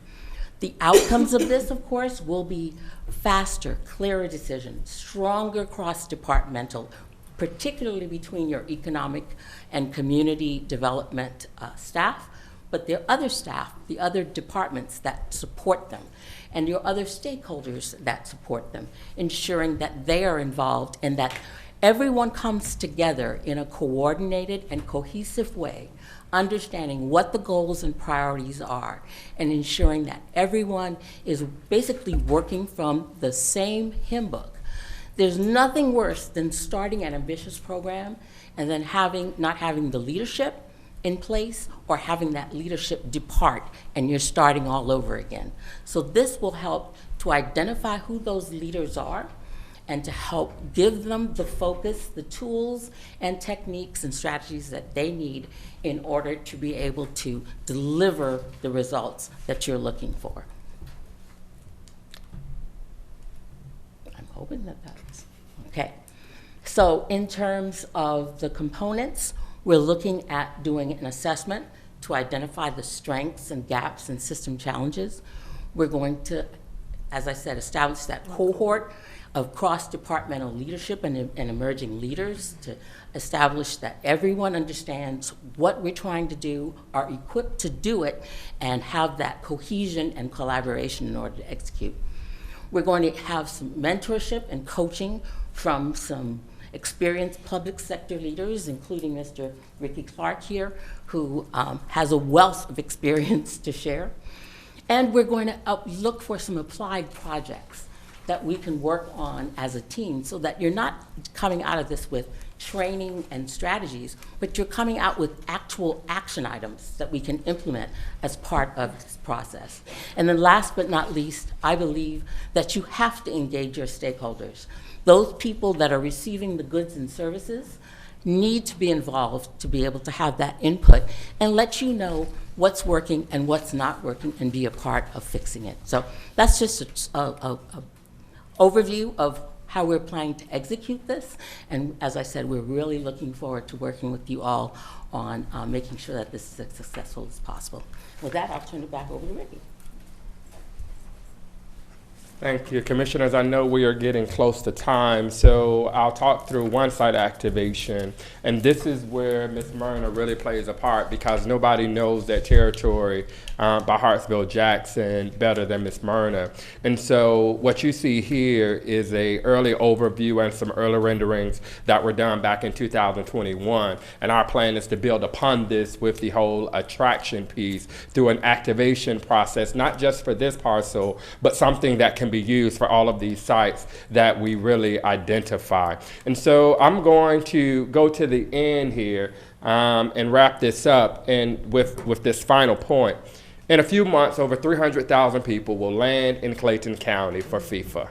The outcomes of this, of course, will be faster, clearer decisions, stronger cross-departmental, particularly between your economic and community development staff, but their other staff, the other departments that support them, and your other stakeholders that support them, ensuring that they are involved and that everyone comes together in a coordinated and cohesive way, understanding what the goals and priorities are, and ensuring that everyone is basically working from the same hymn book. There's nothing worse than starting an ambitious program and then not having the leadership in place, or having that leadership depart and you're starting all over again. So this will help to identify who those leaders are and to help give them the focus, the tools and techniques and strategies that they need in order to be able to deliver the results that you're looking for. I'm hoping that that's okay. So in terms of the components, we're looking at doing an assessment to identify the strengths and gaps and system challenges. We're going to, as I said, establish that cohort of cross-departmental leadership and emerging leaders to establish that everyone understands what we're trying to do, are equipped to do it, and have that cohesion and collaboration in order to execute. We're going to have some mentorship and coaching from some experienced public sector leaders, including Mr. Ricky Clark here, who has a wealth of experience to share. And we're going to look for some applied projects that we can work on as a team so that you're not coming out of this with training and strategies, but you're coming out with actual action items that we can implement as part of this process. And then last but not least, I believe that you have to engage your stakeholders. Those people that are receiving the goods and services need to be involved to be able to have that input and let you know what's working and what's not working and be a part of fixing it. So that's just a overview of how we're planning to execute this. And as I said, we're really looking forward to working with you all on making sure that this is as successful as possible. With that, I'll turn it back over to Ricky. Thank you, Commissioners. I know we are getting close to time, so I'll talk through one site activation. And this is where Ms. Myrna really plays a part, because nobody knows that territory by Hartsville-Jackson better than Ms. Myrna. And so what you see here is a early overview and some early renderings that were done back in 2021. And our plan is to build upon this with the whole attraction piece through an activation process, not just for this parcel, but something that can be used for all of these sites that we really identify. And so I'm going to go to the end here and wrap this up and with this final point. In a few months, over 300,000 people will land in Clayton County for FIFA.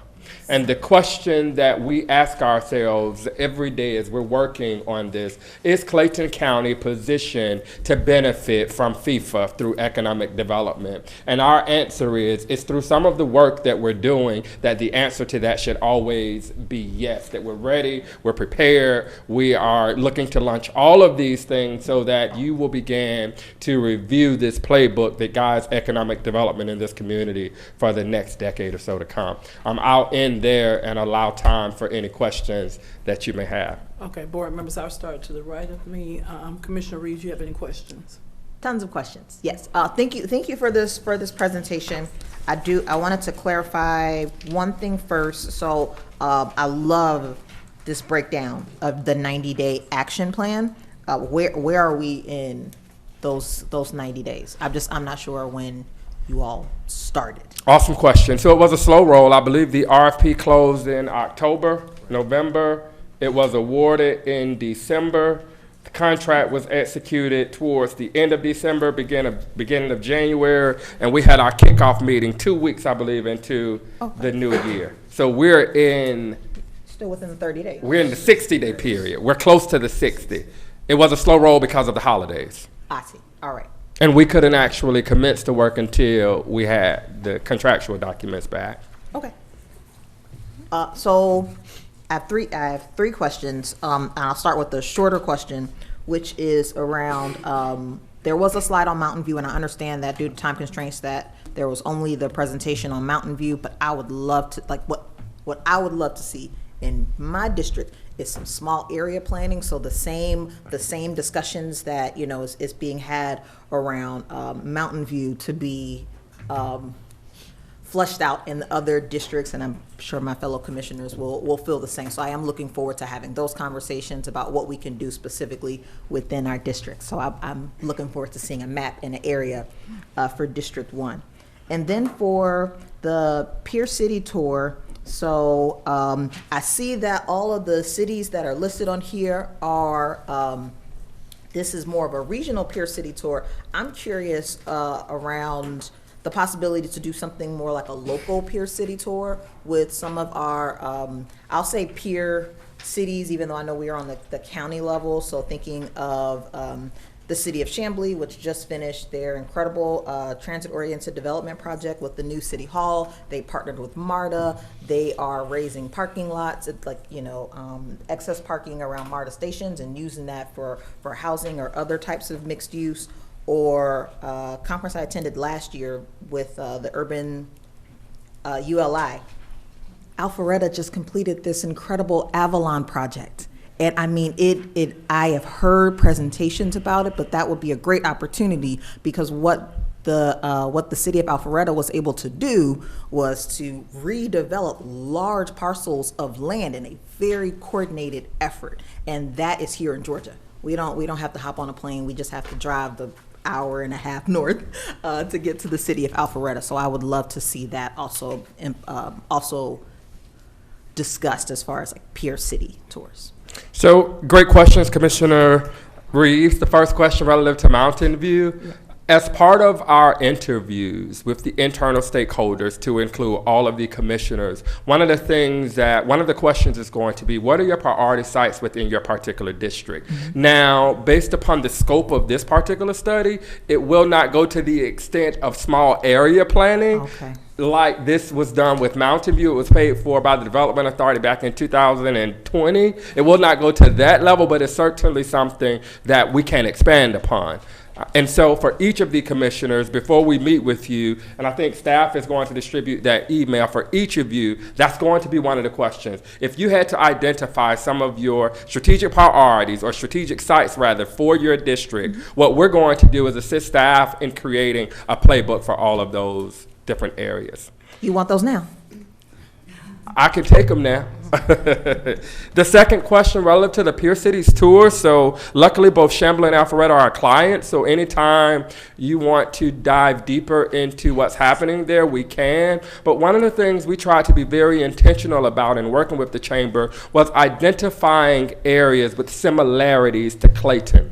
And the question that we ask ourselves every day as we're working on this, is Clayton County positioned to benefit from FIFA through economic development? And our answer is, it's through some of the work that we're doing that the answer to that should always be yes, that we're ready, we're prepared, we are looking to launch all of these things so that you will begin to review this playbook that guides economic development in this community for the next decade or so to come. I'll in there and allow time for any questions that you may have. Okay, board members, I'll start to the right of me. Commissioner Reeves, you have any questions? Tons of questions. Yes. Thank you for this presentation. I wanted to clarify one thing first. So I love this breakdown of the 90-day action plan. Where are we in those 90 days? I'm not sure when you all started. Awesome question. So it was a slow roll. I believe the RFP closed in October, November. It was awarded in December. The contract was executed towards the end of December, beginning of January, and we had our kickoff meeting 2 weeks, I believe, into the new year. So we're Still within the 30 days. We're in the 60-day period. We're close to the 60. It was a slow roll because of the holidays. I see. All right. And we couldn't actually commence to work until we had the contractual documents back. Okay. So I have three questions. And I'll start with the shorter question, which is around, there was a slide on Mountain View, and I understand that due to time constraints that there was only the presentation on Mountain View, but I would love to, what I would love to see in my district is some small area planning. So the same discussions that, is being had around Mountain View to be fleshed out in the other districts, and I'm sure my fellow commissioners will feel the same. So I am looking forward to having those conversations about what we can do specifically within our district. So I'm looking forward to seeing a map and an area for District 1. And then for the Pier City tour, so I see that all of the cities that are listed on here are, this is more of a regional Pier City tour. I'm curious around the possibility to do something more like a local Pier City tour with some of our, I'll say peer cities, even though I know we are on the county level. So thinking of the city of Chamblee, which just finished their incredible transit-oriented development project with the new city hall. They partnered with MARTA. They are raising parking lots, excess parking around MARTA stations and using that for housing or other types of mixed use. Or conference I attended last year with the urban ULI. Alpharetta just completed this incredible Avalon project. And I mean, I have heard presentations about it, but that would be a great opportunity, because what the city of Alpharetta was able to do was to redevelop large parcels of land in a very coordinated effort. And that is here in Georgia. We don't have to hop on a plane. We just have to drive the hour and a half north to get to the city of Alpharetta. So I would love to see that also discussed as far as like peer city tours. So great questions, Commissioner Reeves. The first question relative to Mountain View. Yeah. As part of our interviews with the internal stakeholders, to include all of the commissioners, one of the questions is going to be, what are your priority sites within your particular district? Mm-hmm. Now, based upon the scope of this particular study, it will not go to the extent of small area planning. Okay. Like this was done with Mountain View. It was paid for by the Development Authority back in 2020. It will not go to that level, but it's certainly something that we can expand upon. And so for each of the commissioners, before we meet with you, and I think staff is going to distribute that email for each of you, that's going to be one of the questions. If you had to identify some of your strategic priorities, or strategic sites rather, for your district, what we're going to do is assist staff in creating a playbook for all of those different areas. You want those now? I can take them now. The second question relative to the Pier Cities tour. So luckily both Chamblee and Alpharetta are our clients. So anytime you want to dive deeper into what's happening there, we can. But one of the things we tried to be very intentional about in working with the chamber was identifying areas with similarities to Clayton.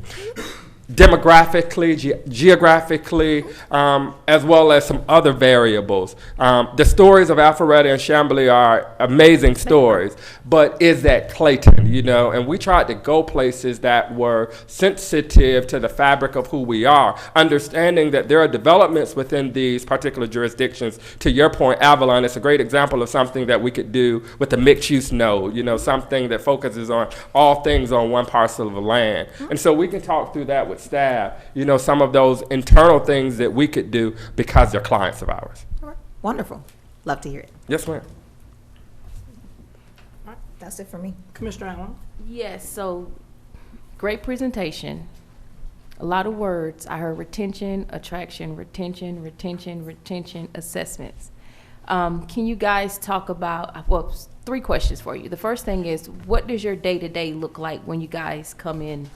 Demographically, geographically, as well as some other variables. The stories of Alpharetta and Chamblee are amazing stories, but is that Clayton, and we tried to go places that were sensitive to the fabric of who we are, understanding that there are developments within these particular jurisdictions. To your point, Avalon is a great example of something that we could do with the mixed-use node, something that focuses on all things on one parcel of land. And so we can talk through that with staff, some of those internal things that we could do because they're clients of ours. All right. Wonderful. Love to hear it. Yes, ma'am. That's it for me. Commissioner Allen? Yes, so great presentation. A lot of words. I heard retention, attraction, retention, assessments. Can you guys talk about, well, 3 questions for you. The first thing is, what does your day-to-day look like when you guys come in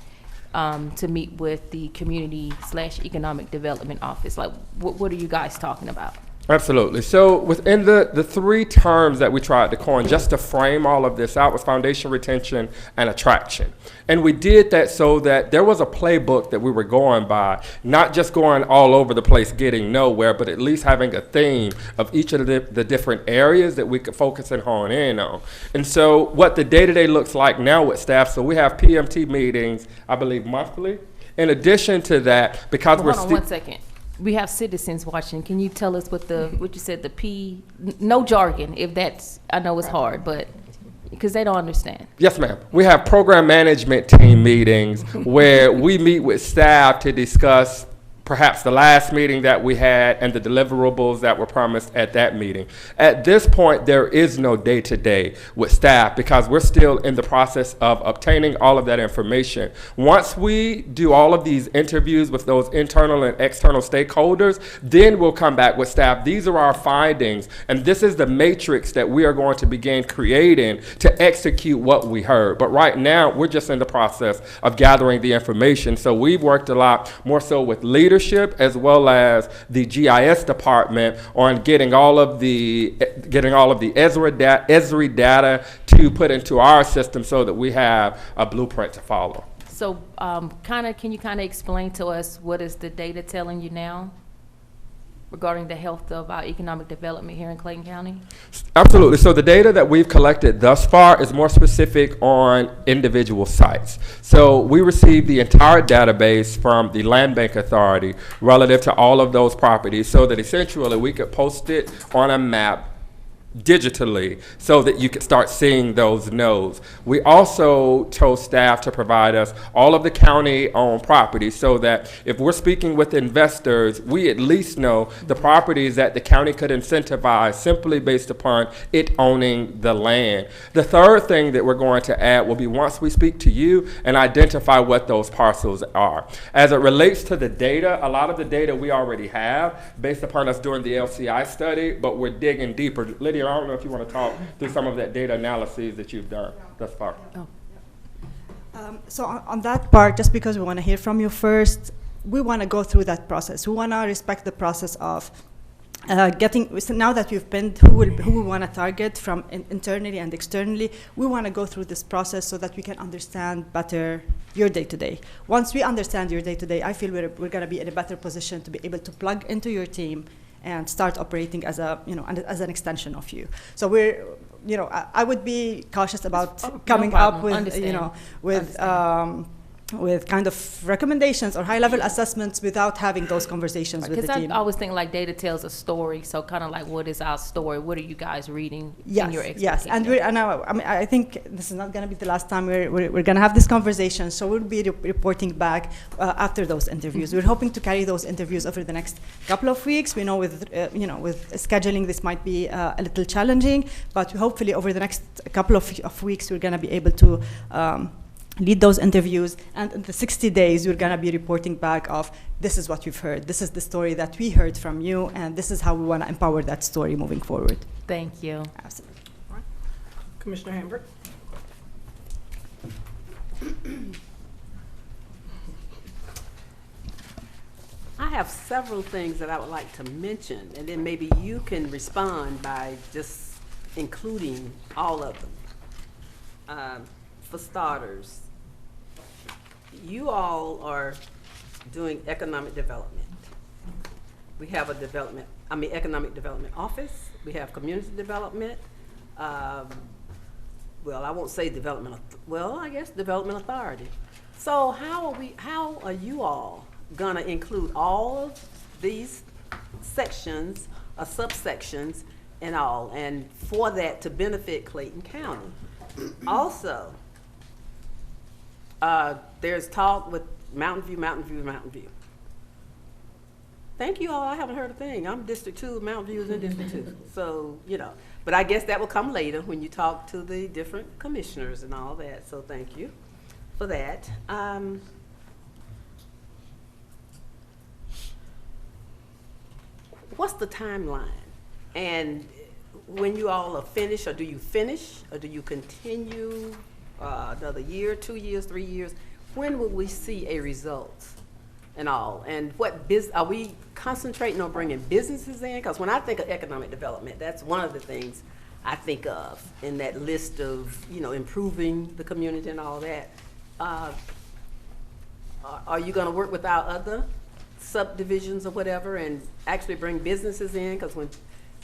to meet with the community/economic development office? Like, what are you guys talking about? Absolutely. So within the 3 terms that we tried to coin, just to frame all of this out, was foundation, retention, and attraction. And we did that so that there was a playbook that we were going by, not just going all over the place getting nowhere, but at least having a theme of each of the different areas that we could focus and hone in on. And so what the day-to-day looks like now with staff, so we have PMT meetings, I believe monthly. In addition to that, because Hold on 1 second. We have citizens watching. Can you tell us what you said, the P, no jargon, if that's, I know it's hard, but, because they don't understand. Yes, ma'am. We have program management team meetings where we meet with staff to discuss perhaps the last meeting that we had and the deliverables that were promised at that meeting. At this point, there is no day-to-day with staff because we're still in the process of obtaining all of that information. Once we do all of these interviews with those internal and external stakeholders, then we'll come back with staff. These are our findings, and this is the matrix that we are going to begin creating to execute what we heard. But right now, we're just in the process of gathering the information. So we've worked a lot more so with leaders as well as the GIS department on getting all of the Esri data to put into our system so that we have a blueprint to follow. So can you explain to us what is the data telling you now regarding the health of our economic development here in Clayton County? Absolutely. So the data that we've collected thus far is more specific on individual sites. So we received the entire database from the Land Bank Authority relative to all of those properties so that essentially we could post it on a map digitally so that you could start seeing those nodes. We also told staff to provide us all of the county-owned properties so that if we're speaking with investors, we at least know the properties that the county could incentivize simply based upon it owning the land. The third thing that we're going to add will be once we speak to you and identify what those parcels are. As it relates to the data, a lot of the data we already have based upon us doing the LCI study, but we're digging deeper. Lydia, I don't know if you want to talk through some of that data analysis that you've done thus far. So on that part, just because we want to hear from you first, we want to go through that process. We want to respect the process of so now that we've pinned who we want to target from internally and externally, we want to go through this process so that we can understand better your day-to-day. Once we understand your day-to-day, I feel we're going to be in a better position to be able to plug into your team and start operating as as an extension of you. So we're, I would be cautious about coming up with, with kind of recommendations or high-level assessments without having those conversations with the team. Because I always think like data tells a story, so kind of like, what is our story? What are you guys reading in your expertise? Yes, and I think this is not going to be the last time we're going to have this conversation, so we'll be reporting back after those interviews. We're hoping to carry those interviews over the next couple of weeks. We know with scheduling this might be a little challenging, but hopefully over the next couple of weeks we're going to be able to lead those interviews, and in the 60 days we're going to be reporting back of this is what we've heard, this is the story that we heard from you, and this is how we want to empower that story moving forward. Thank you. Absolutely. All right. Commissioner Hamburg. I have several things that I would like to mention, and then maybe you can respond by just including all of them. For starters, you all are doing economic development. We have economic development office. We have community development. Well, I won't say development. I guess development authority. So how are you all gonna include all of these sections or subsections and all, and for that to benefit Clayton County? Also, there's talk with Mountain View. Thank you all. I haven't heard a thing. I'm District 2, Mount View is in District 2. So, but I guess that will come later when you talk to the different commissioners and all that. So thank you for that. What's the timeline? And when you all are finished, or do you finish, or do you continue another year, 2 years, 3 years? When will we see a result and all? And are we concentrating on bringing businesses in? Because when I think of economic development, that's one of the things I think of in that list of, improving the community and all that. Are you going to work with our other subdivisions or whatever and actually bring businesses in? Because when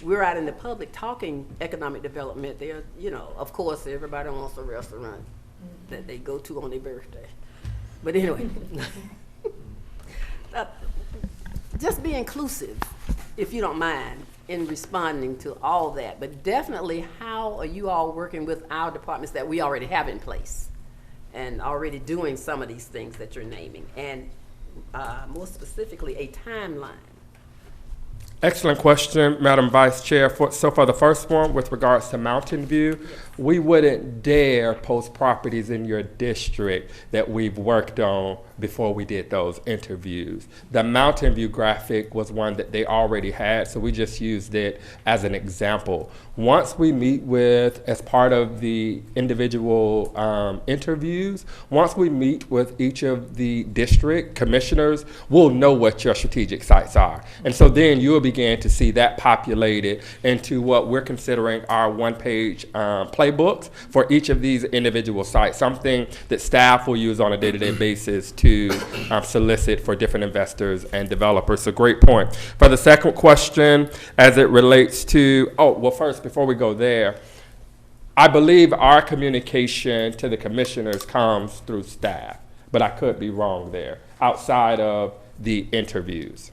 we're out in the public talking economic development, of course, everybody wants a restaurant that they go to on their birthday. But anyway, just be inclusive, if you don't mind, in responding to all that. But definitely, how are you all working with our departments that we already have in place and already doing some of these things that you're naming? And more specifically, a timeline. Excellent question, Madam Vice Chair. So for the first one, with regards to Mountain View, we wouldn't dare post properties in your district that we've worked on before we did those interviews. The Mountain View graphic was one that they already had, so we just used it as an example. Once we meet with, as part of the individual interviews, once we meet with each of the district commissioners, we'll know what your strategic sites are. And so then you'll begin to see that populated into what we're considering our one-page playbooks for each of these individual sites, something that staff will use on a day-to-day basis to solicit for different investors and developers. So great point. For the second question, as it relates to, first, before we go there, I believe our communication to the commissioners comes through staff, but I could be wrong there, outside of the interviews.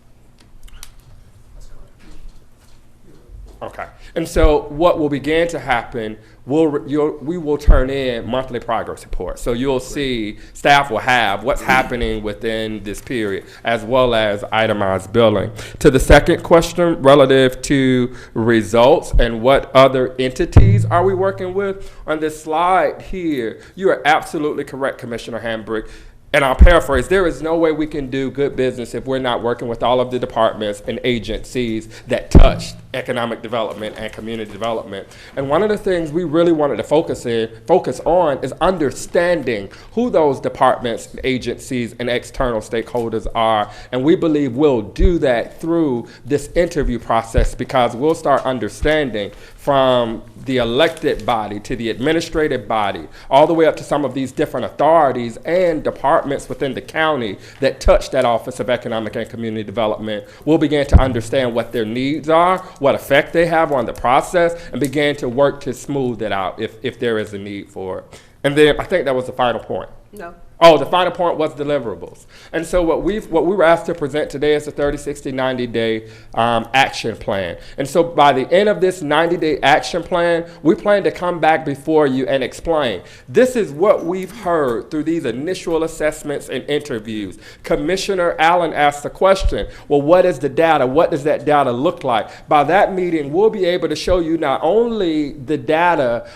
Okay, and so what will begin to happen, we will turn in monthly progress reports. So you'll see, staff will have what's happening within this period, as well as itemized billing. To the second question, relative to results and what other entities are we working with, on this slide here, you are absolutely correct, Commissioner Hambrick. And I'll paraphrase, there is no way we can do good business if we're not working with all of the departments and agencies that touch economic development and community development. And one of the things we really wanted to focus on is understanding who those departments, agencies, and external stakeholders are. And we believe we'll do that through this interview process, because we'll start understanding from the elected body to the administrative body, all the way up to some of these different authorities and departments within the county that touch that Office of Economic and Community Development. We'll begin to understand what their needs are, what effect they have on the process, and begin to work to smooth it out if there is a need for it. And then I think that was the final point. No. Oh, the final point was deliverables. And so what we were asked to present today is a 30, 60, 90-day action plan. And so by the end of this 90-day action plan, we plan to come back before you and explain, this is what we've heard through these initial assessments and interviews. Commissioner Allen asked the question, well, what is the data? What does that data look like? By that meeting, we'll be able to show you not only the data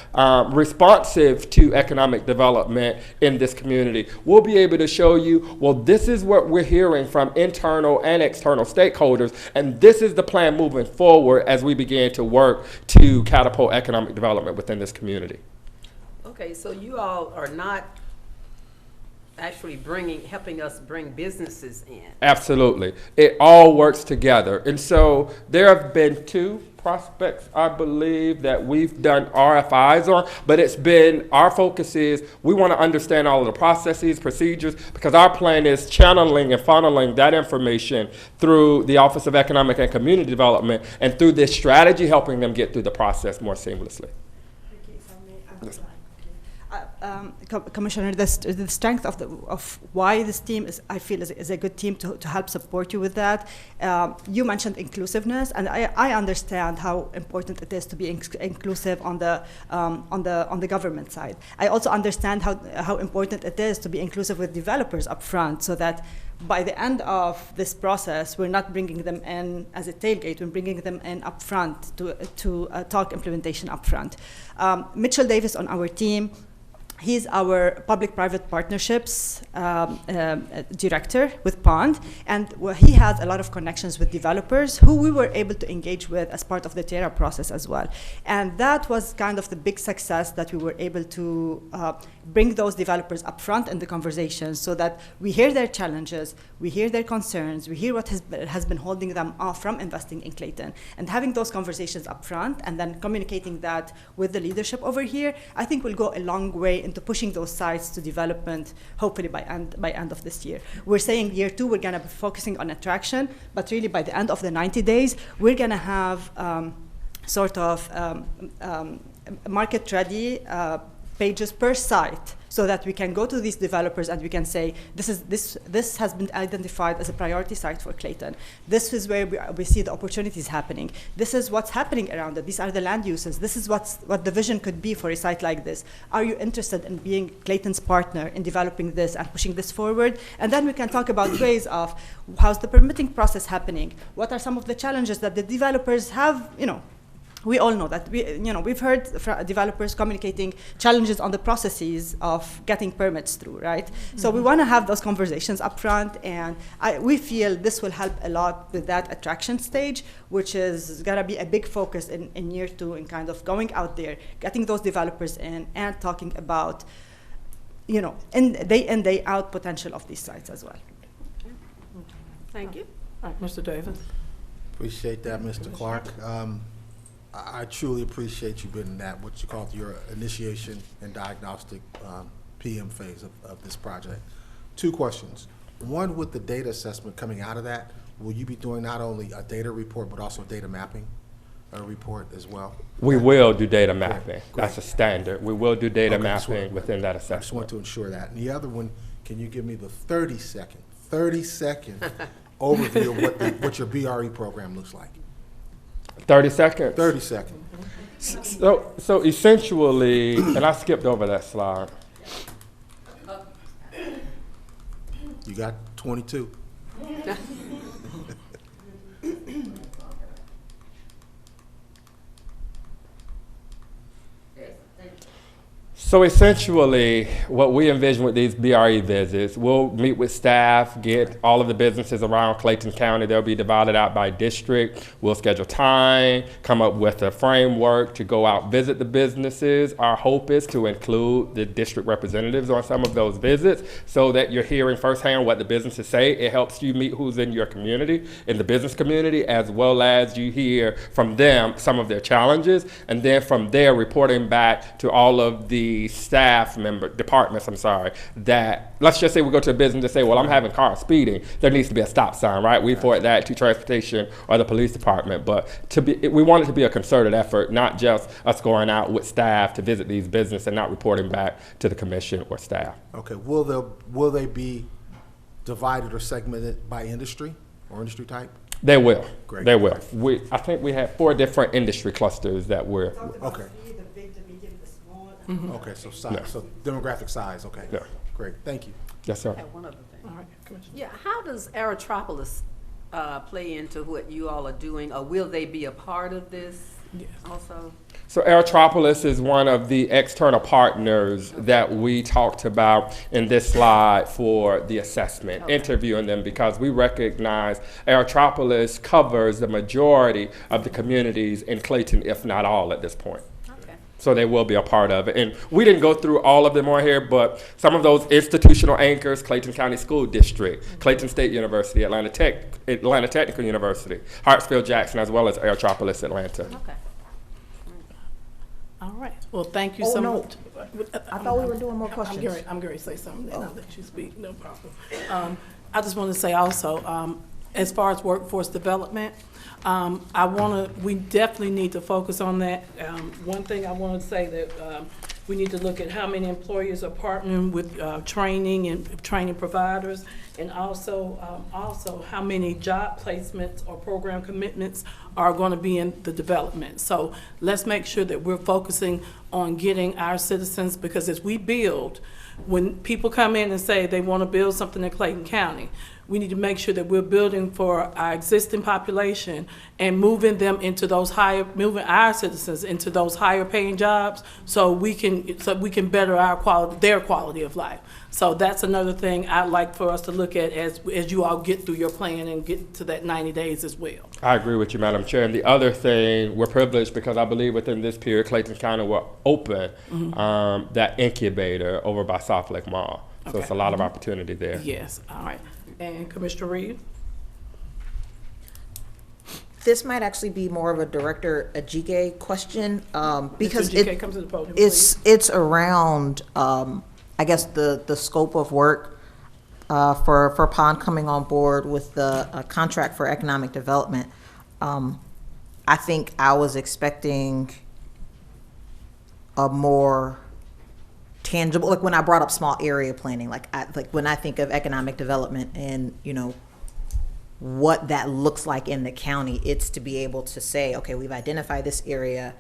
responsive to economic development in this community, we'll be able to show you, well, this is what we're hearing from internal and external stakeholders, and this is the plan moving forward as we begin to work to catapult economic development within this community. Okay, so you all are not actually helping us bring businesses in. Absolutely. It all works together. And so there have been 2 prospects, I believe, that we've done RFIs on, but it's been, our focus is, we want to understand all of the processes, procedures, because our plan is channeling and funneling that information through the Office of Economic and Community Development, and through this strategy, helping them get through the process more seamlessly. Commissioner, the strength of why this team I feel is a good team to help support you with that. You mentioned inclusiveness, and I understand how important it is to be inclusive on the government side. I also understand how important it is to be inclusive with developers up front, so that by the end of this process, we're not bringing them in as a tailgate, we're bringing them in up front to talk implementation up front. Mitchell Davis on our team, he's our public-private partnerships director with Pond, and he has a lot of connections with developers who we were able to engage with as part of the TERA process as well. And that was kind of the big success, that we were able to bring those developers up front in the conversations so that we hear their challenges, we hear their concerns, we hear what has been holding them off from investing in Clayton. And having those conversations up front and then communicating that with the leadership over here, I think will go a long way into pushing those sites to development, hopefully by end of this year. We're saying year 2, we're gonna be focusing on attraction, but really by the end of the 90 days, we're gonna have market-ready pages per site, so that we can go to these developers and we can say, this has been identified as a priority site for Clayton. This is where we see the opportunities happening. This is what's happening around it. These are the land uses. This is what the vision could be for a site like this. Are you interested in being Clayton's partner in developing this and pushing this forward? And then we can talk about ways of how's the permitting process happening? What are some of the challenges that the developers have, we all know that we've heard developers communicating challenges on the processes of getting permits through, right? Mm-hmm. So we want to have those conversations up front, and we feel this will help a lot with that attraction stage, which is gonna be a big focus in year 2, in kind of going out there, getting those developers in, and talking about, in day out potential of these sites as well. Thank you. All right, Mr. Davis. Appreciate that, Mr. Clark. I truly appreciate you being in that, what you call your initiation and diagnostic PM phase of this project. 2 questions. One, with the data assessment coming out of that, will you be doing not only a data report, but also data mapping report as well? We will do data mapping. Great. That's a standard. We will do data mapping within that assessment. I just want to ensure that. And the other one, can you give me the 30-second overview of what your BRE program looks like? 30 seconds? 30 seconds. So essentially, and I skipped over that slide. You got 22. So essentially, what we envision with these BRE visits, we'll meet with staff, get all of the businesses around Clayton County. They'll be divided out by district. We'll schedule time, come up with a framework to go out, visit the businesses. Our hope is to include the district representatives on some of those visits so that you're hearing firsthand what the businesses say. It helps you meet who's in your community, in the business community, as well as you hear from them some of their challenges. And then from there, reporting back to all of the departments, that, let's just say we go to a business and say, well, I'm having cars speeding. There needs to be a stop sign, right? We forward that to transportation or the police department. But we want it to be a concerted effort, not just us going out with staff to visit these businesses and not reporting back to the commission or staff. Okay, will they be divided or segmented by industry or industry type? They will. Great. They will. I think we have 4 different industry clusters that we're. Okay. Mm-hmm. Okay, so size, so demographic size, okay. Yeah. Great, thank you. Yes, sir. I have one other thing. All right, Commissioner. Yeah, how does Aerotropolis play into what you all are doing, or will they be a part of this also? So Aerotropolis is one of the external partners that we talked about in this slide for the assessment, interviewing them, because we recognize Aerotropolis covers the majority of the communities in Clayton, if not all at this point. So they will be a part of it. And we didn't go through all of them on here, but some of those institutional anchors: Clayton County School District, Clayton State University, Atlanta Technical University, Hartsfield-Jackson, as well as Aerotropolis, Atlanta. Okay. All right. Well, thank you so much. I thought we were doing more questions. I'm going to say something, and I'll let you speak. No problem. I just want to say also, as far as workforce development, we definitely need to focus on that. One thing I want to say that we need to look at how many employers are partnering with training and training providers, and also how many job placements or program commitments are going to be in the development. So let's make sure that we're focusing on getting our citizens, because as we build, when people come in and say they want to build something in Clayton County, we need to make sure that we're building for our existing population and moving them into those moving our citizens into those higher paying jobs, so we can better their quality of life. So that's another thing I'd like for us to look at as you all get through your plan and get to that 90 days as well. I agree with you, Madam Chair. And the other thing, we're privileged because I believe within this period, Clayton County will open that incubator over by South Lake Mall. So Okay. it's a lot of opportunity there. Yes, all right. And Commissioner Reed? This might actually be more of a Director Ajike question, because Mr. GK, come to the podium, it's around, I guess, the scope of work for Pond coming on board with the contract for economic development. I think I was expecting a more tangible, like when I brought up small area planning, like when I think of economic development and, you know, what that looks like in the county, it's to be able to say, okay, we've identified this area.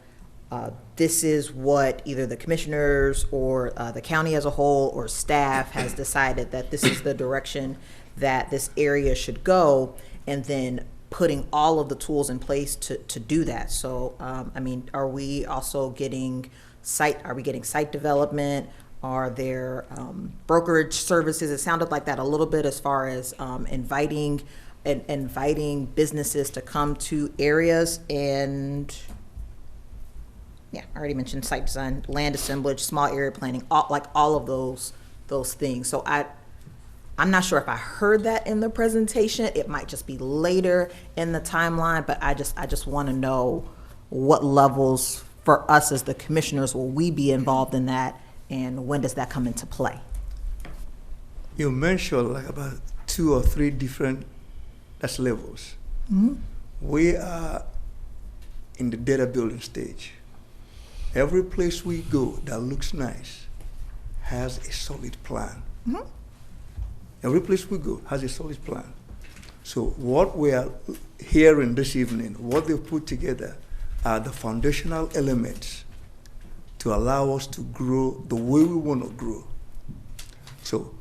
This is what either the commissioners or the county as a whole or staff has decided that this is the direction that this area should go, and then putting all of the tools in place to do that. So, I mean, are we also getting site development? Are there brokerage services? It sounded like that a little bit as far as inviting businesses to come to areas. And yeah, I already mentioned site design, land assemblage, small area planning, all of those things. So I'm not sure if I heard that in the presentation. It might just be later in the timeline, but I just want to know what levels for us as the commissioners will we be involved in that, and when does that come into play? You mentioned like about 2 or 3 different levels. We are in the data building stage. Every place we go that looks nice has a solid plan. Every place we go has a solid plan. So what we are hearing this evening, what they've put together are the foundational elements to allow us to grow the way we want to grow. So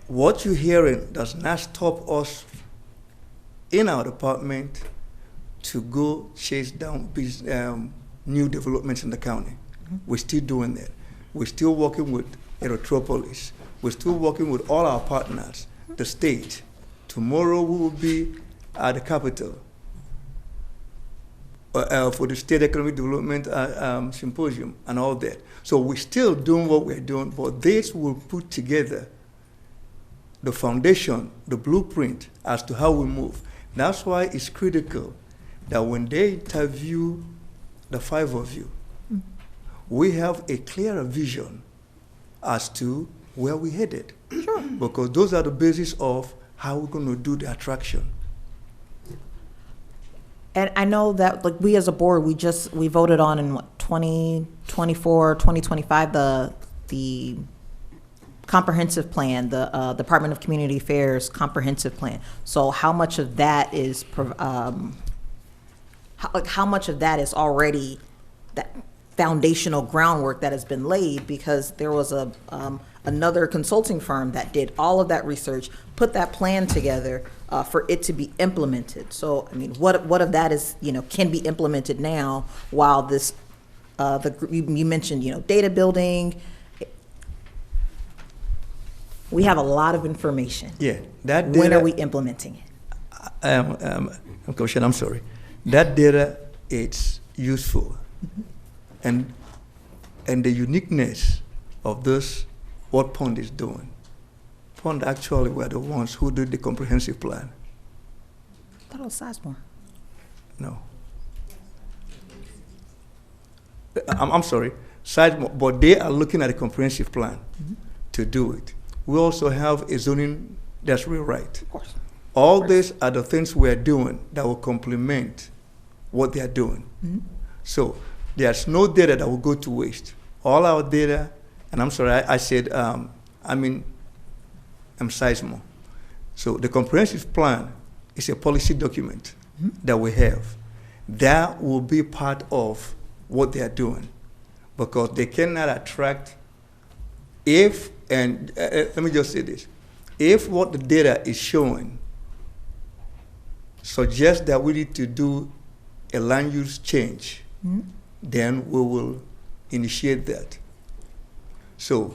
what you're hearing does not stop us in our department to go chase down new developments in the county. We're still doing that. We're still working with Erythropolis. We're still working with all our partners, the state. Tomorrow we will be at the capital for the State Economic Development Symposium and all that. So we're still doing what we're doing, but this will put together the foundation, the blueprint as to how we move. That's why it's critical that when they interview the 5 of you, we have a clearer vision as to where we're headed. Sure. Because those are the basis of how we're going to do the attraction. And I know that, like, we as a board, we voted on in 2024, 2025, the comprehensive plan, the Department of Community Affairs comprehensive plan. So how much of that is, how much of that is already that foundational groundwork that has been laid? Because there was another consulting firm that did all of that research, put that plan together for it to be implemented. So, I mean, what of that is, can be implemented now while this, you mentioned, data building. We have a lot of information. Yeah, that data. When are we implementing it? Commissioner, I'm sorry. That data, it's useful. And the uniqueness of this, what Pond is doing. Pond actually were the ones who did the comprehensive plan. I thought it was Sizemore. No. I'm sorry, Sizemore, but they are looking at a comprehensive plan to do it. We also have a zoning that's rewrite. Of course. All these are the things we are doing that will complement what they are doing. So there's no data that will go to waste. All our data, and I'm sorry, I said, I'm Sizemore. So the comprehensive plan is a policy document that we have. That will be part of what they are doing, because they cannot attract if, and let me just say this, if what the data is showing suggests that we need to do a land use change, then we will initiate that. So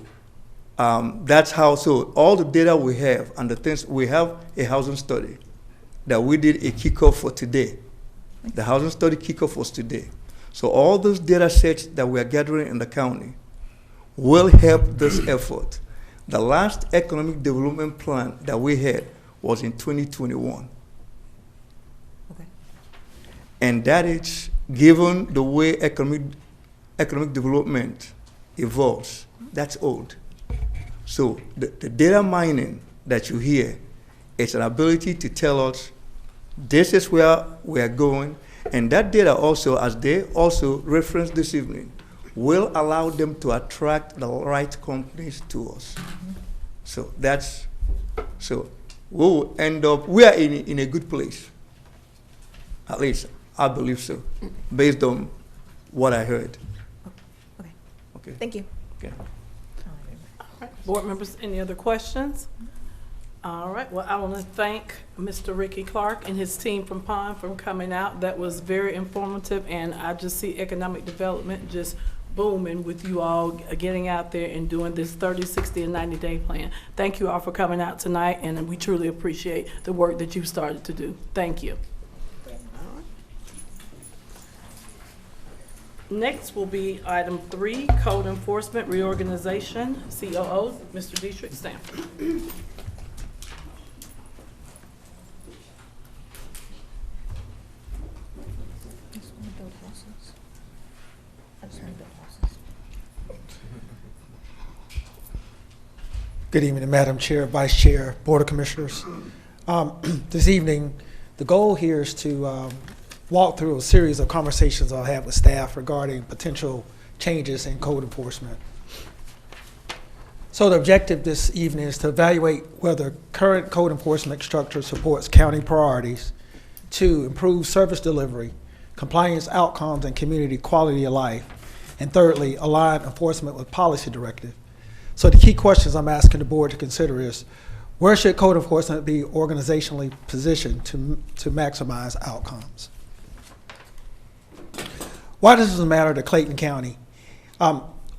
that's how, so all the data we have and the things, we have a housing study that we did a kickoff for today. The housing study kickoff was today. So all those data sets that we are gathering in the county will help this effort. The last economic development plan that we had was in 2021. Okay. And that is, given the way economic development evolves, that's old. So the data mining that you hear is an ability to tell us this is where we are going, and that data also, as they also referenced this evening, will allow them to attract the right companies to us. So that's, so we'll end up, we are in a good place. At least I believe so, based on what I heard. Okay. Okay. Thank you. Okay. Board members, any other questions? All right, well, I want to thank Mr. Ricky Clark and his team from Pond for coming out. That was very informative, and I just see economic development just booming with you all getting out there and doing this 30, 60, and 90-day plan. Thank you all for coming out tonight, and we truly appreciate the work that you've started to do. Thank you. Next will be item 3, code enforcement reorganization, COO, Mr. Dietrich Stanford. Good evening, Madam Chair, Vice Chair, Board of Commissioners. This evening, the goal here is to walk through a series of conversations I'll have with staff regarding potential changes in code enforcement. So the objective this evening is to evaluate whether current code enforcement structure supports county priorities to improve service delivery, compliance outcomes, and community quality of life, and thirdly, align enforcement with policy directive. So the key questions I'm asking the board to consider is, where should code enforcement be organizationally positioned to maximize outcomes? Why does this matter to Clayton County?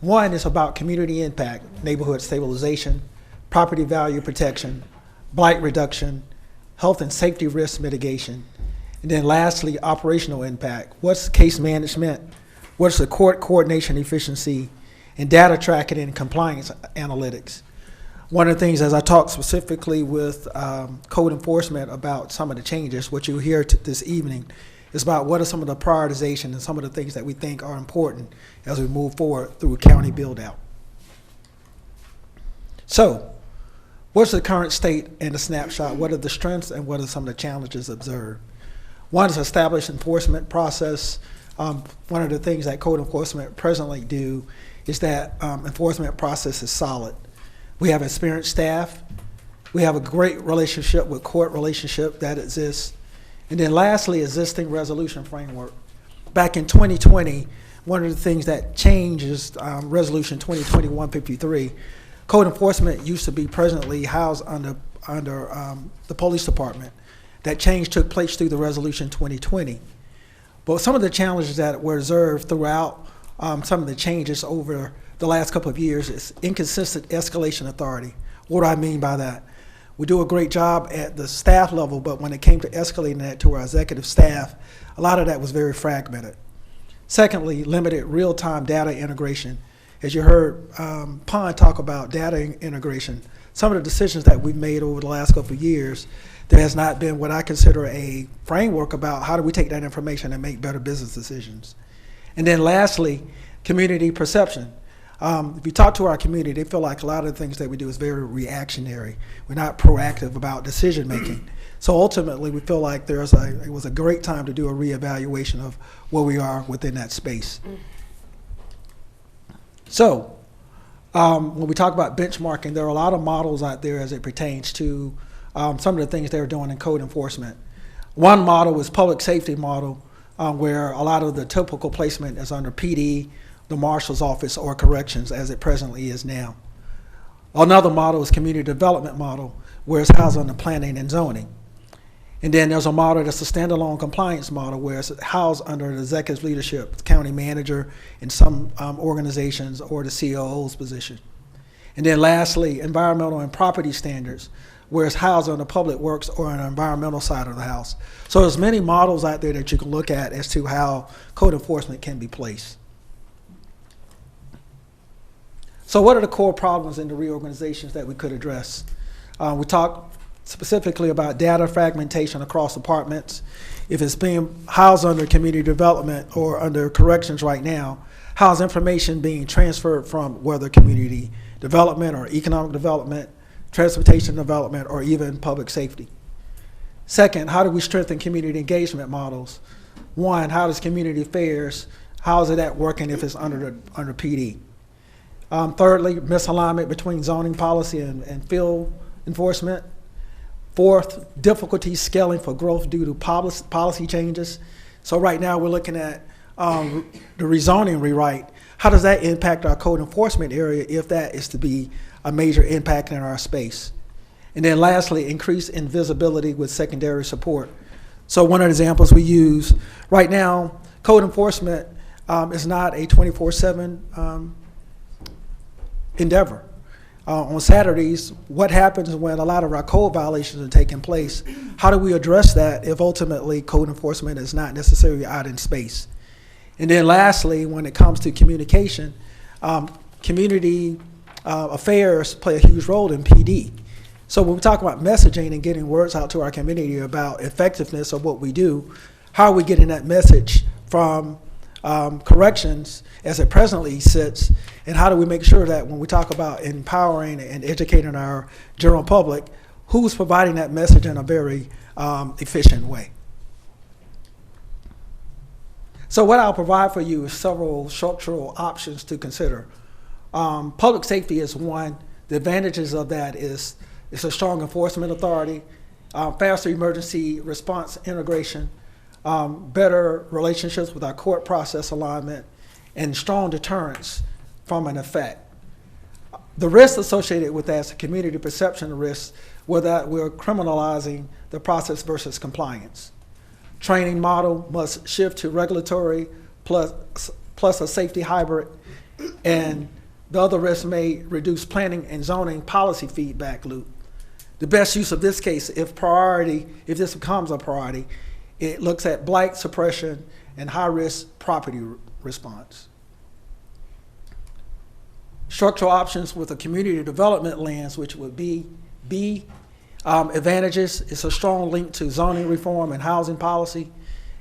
One is about community impact, neighborhood stabilization, property value protection, blight reduction, health and safety risk mitigation, and then lastly, operational impact. What's case management? What's the court coordination efficiency, and data tracking and compliance analytics? One of the things, as I talk specifically with code enforcement about some of the changes, what you'll hear this evening is about what are some of the prioritization and some of the things that we think are important as we move forward through county build out. So, what's the current state and the snapshot? What are the strengths and what are some of the challenges observed? One is established enforcement process. One of the things that code enforcement presently do is that enforcement process is solid. We have experienced staff. We have a great relationship with court relationship that exists. And then lastly, existing resolution framework. Back in 2020, one of the things that changed is Resolution 2020-153. Code enforcement used to be presently housed under the police department. That change took place through the Resolution 2020. But some of the challenges that were observed throughout some of the changes over the last couple of years is inconsistent escalation authority. What do I mean by that? We do a great job at the staff level, but when it came to escalating that to our executive staff, a lot of that was very fragmented. Secondly, limited real-time data integration. As you heard Pond talk about data integration, some of the decisions that we've made over the last couple of years, there has not been what I consider a framework about how do we take that information and make better business decisions. And then lastly, community perception. If you talk to our community, they feel like a lot of the things that we do is very reactionary. We're not proactive about decision making. So ultimately, we feel like it was a great time to do a reevaluation of where we are within that space. So when we talk about benchmarking, there are a lot of models out there as it pertains to some of the things they're doing in code enforcement. One model is public safety model. where a lot of the typical placement is under PD, the marshal's office, or corrections, as it presently is now. Another model is community development model, where it's housed under planning and zoning. And then there's a model that's a standalone compliance model, where it's housed under the executive leadership, the county manager, in some organizations, or the COO's position. And then lastly, environmental and property standards, where it's housed on the public works or on the environmental side of the house. So there's many models out there that you can look at as to how code enforcement can be placed. So what are the core problems in the reorganizations that we could address? We talked specifically about data fragmentation across departments. If it's being housed under community development or under corrections right now, how's information being transferred from whether community development or economic development, transportation development, or even public safety? Second, how do we strengthen community engagement models? One, how does community affairs, how is it at working if it's under PD? Thirdly, misalignment between zoning policy and field enforcement. Fourth, difficulty scaling for growth due to policy changes. So right now we're looking at the rezoning rewrite. How does that impact our code enforcement area if that is to be a major impact in our space? And then lastly, increase in visibility with secondary support. So one of the examples we use right now, code enforcement is not a 24/7 endeavor. On Saturdays, what happens when a lot of our code violations are taking place? How do we address that if ultimately code enforcement is not necessarily out in space? And then lastly, when it comes to communication, community affairs play a huge role in PD. So when we talk about messaging and getting words out to our community about effectiveness of what we do, how are we getting that message from corrections as it presently sits, and how do we make sure that when we talk about empowering and educating our general public, who's providing that message in a very efficient way? So what I'll provide for you is several structural options to consider. Public safety is one. The advantages of that is it's a strong enforcement authority, faster emergency response integration, better relationships with our court process alignment, and strong deterrence from an effect. The risks associated with that is the community perception risk, where that we're criminalizing the process versus compliance. Training model must shift to regulatory plus a safety hybrid, and the other risks may reduce planning and zoning policy feedback loop. The best use of this case, if this becomes a priority, it looks at blight suppression and high-risk property response. Structural options with a community development lens, which would be advantages. It's a strong link to zoning reform and housing policy.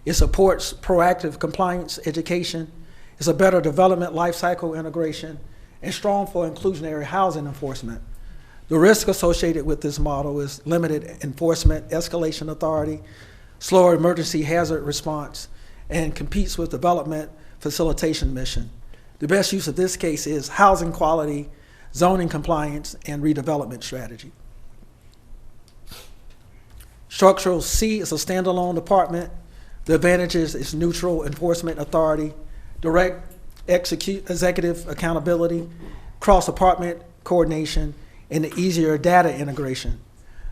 It supports proactive compliance education. It's a better development life cycle integration, and strong for inclusionary housing enforcement. The risk associated with this model is limited enforcement, escalation authority, slower emergency hazard response, and competes with development facilitation mission. The best use of this case is housing quality, zoning compliance, and redevelopment strategy. Structural C is a standalone department. The advantages is neutral enforcement authority, direct executive accountability, cross-department coordination, and the easier data integration.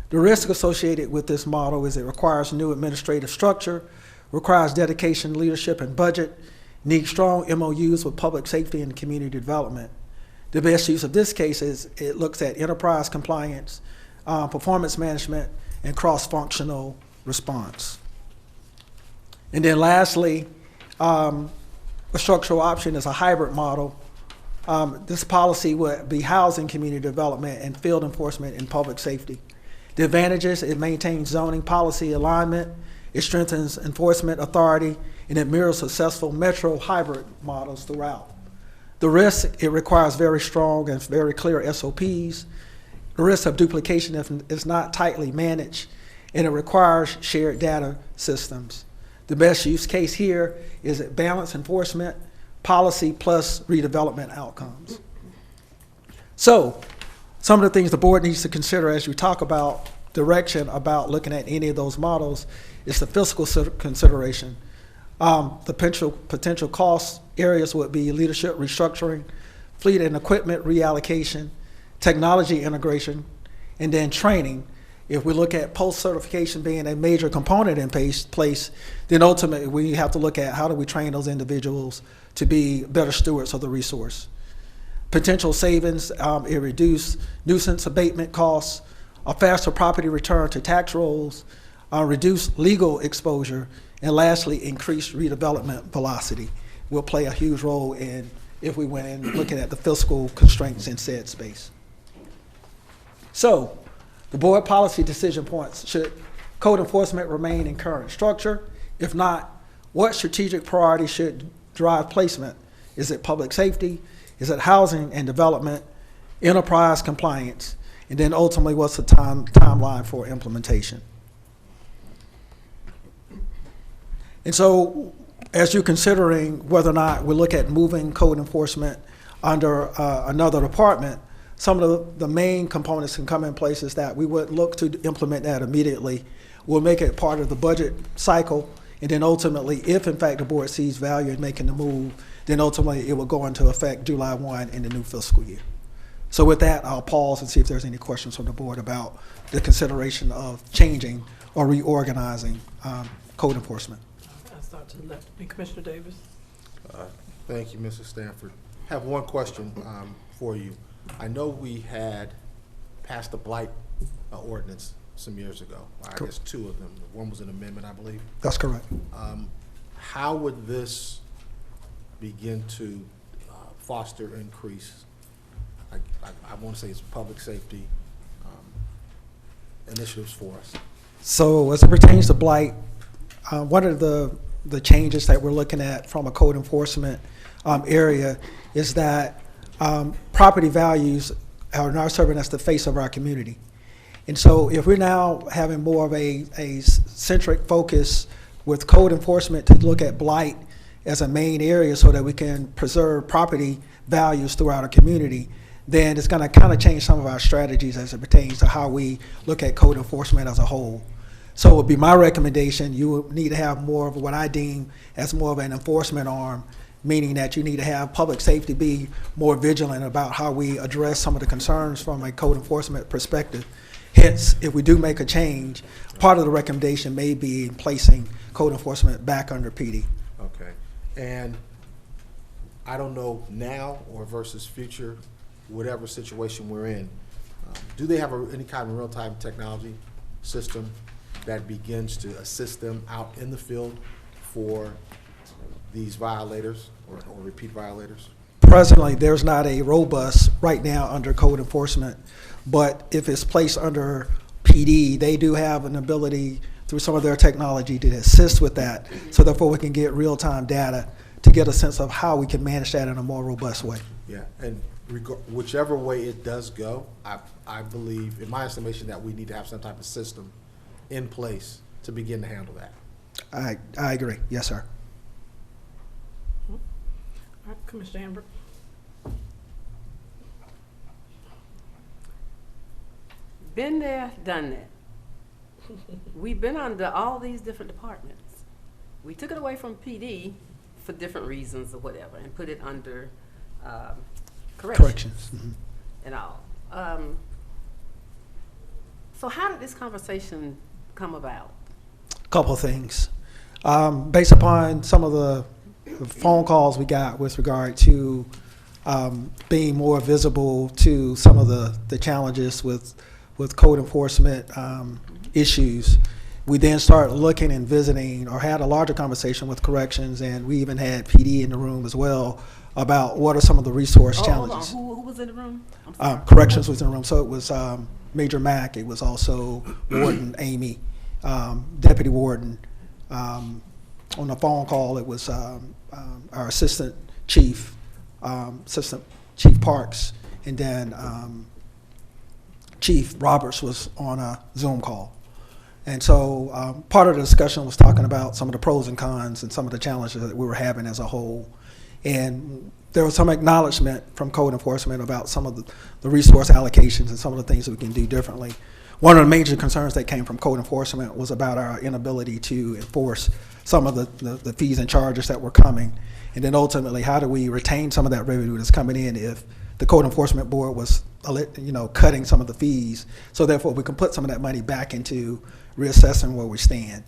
The risk associated with this model is it requires new administrative structure, requires dedication, leadership, and budget, needs strong MOUs with public safety and community development. The best use of this case is it looks at enterprise compliance, performance management, and cross-functional response. And then lastly, a structural option is a hybrid model. This policy would be housing, community development, and field enforcement and public safety. The advantages, it maintains zoning policy alignment, it strengthens enforcement authority, and it mirrors successful metro hybrid models throughout. The risk, it requires very strong and very clear SOPs. The risk of duplication if it's not tightly managed, and it requires shared data systems. The best use case here is balanced enforcement, policy plus redevelopment outcomes. So, some of the things the board needs to consider as you talk about direction about looking at any of those models is the fiscal consideration. The potential cost areas would be leadership restructuring, fleet and equipment reallocation, technology integration, and then training. If we look at post-certification being a major component in place, then ultimately we have to look at how do we train those individuals to be better stewards of the resource. Potential savings, it reduce nuisance abatement costs, a faster property return to tax rolls, reduce legal exposure, and lastly, increased redevelopment velocity will play a huge role in if we went in looking at the fiscal constraints in said space. So, the board policy decision points: should code enforcement remain in current structure? If not, what strategic priority should drive placement? Is it public safety? Is it housing and development, enterprise compliance? And then ultimately, what's the timeline for implementation? And so, as you're considering whether or not we look at moving code enforcement under another department, some of the main components can come in places that we would look to implement that immediately. We'll make it part of the budget cycle, and then ultimately, if in fact the board sees value in making the move, then ultimately it will go into effect July 1 in the new fiscal year. So with that, I'll pause and see if there's any questions from the board about the consideration of changing or reorganizing code enforcement. I'll start to the left. Commissioner Davis. Thank you, Mrs. Stanford. I have one question for you. I know we had passed the blight ordinance some years ago. I guess two of them. One was an amendment, I believe. That's correct. How would this begin to foster increase, I want to say it's public safety initiatives for us? So as it pertains to blight, one of the changes that we're looking at from a code enforcement area is that property values are now serving as the face of our community. And so if we're now having more of a centric focus with code enforcement to look at blight as a main area so that we can preserve property values throughout our community, then it's going to kind of change some of our strategies as it pertains to how we look at code enforcement as a whole. So it would be my recommendation, you would need to have more of what I deem as more of an enforcement arm, meaning that you need to have public safety be more vigilant about how we address some of the concerns from a code enforcement perspective. Hence, if we do make a change, part of the recommendation may be placing code enforcement back under PD. Okay. And I don't know now or versus future, whatever situation we're in, do they have any kind of real-time technology system that begins to assist them out in the field for these violators or repeat violators? Presently, there's not a robust right now under code enforcement, but if it's placed under PD, they do have an ability through some of their technology to assist with that, so therefore we can get real-time data to get a sense of how we can manage that in a more robust way. Yeah, and whichever way it does go, I believe, in my estimation, that we need to have some type of system in place to begin to handle that. I agree. Yes, sir. All right, Commissioner Amber. Been there, done that. We've been under all these different departments. We took it away from PD for different reasons or whatever and put it under corrections. Mm-hmm. And all. So how did this conversation come about? A couple of things. Based upon some of the phone calls we got with regard to being more visible to some of the challenges with code enforcement issues, we then started looking and visiting, or had a larger conversation with corrections, and we even had PD in the room as well about what are some of the resource challenges. Hold on. Who was in the room? Corrections was in the room, so it was Major Mack, it was also Warden Amy, Deputy Warden. On the phone call, it was our Assistant Chief Parks, and then Chief Roberts was on a Zoom call. And so part of the discussion was talking about some of the pros and cons and some of the challenges that we were having as a whole. And there was some acknowledgement from code enforcement about some of the resource allocations and some of the things that we can do differently. one of the major concerns that came from code enforcement was about our inability to enforce some of the fees and charges that were coming. And then ultimately, how do we retain some of that revenue that's coming in if the code enforcement board was, cutting some of the fees? So therefore, we can put some of that money back into reassessing where we stand.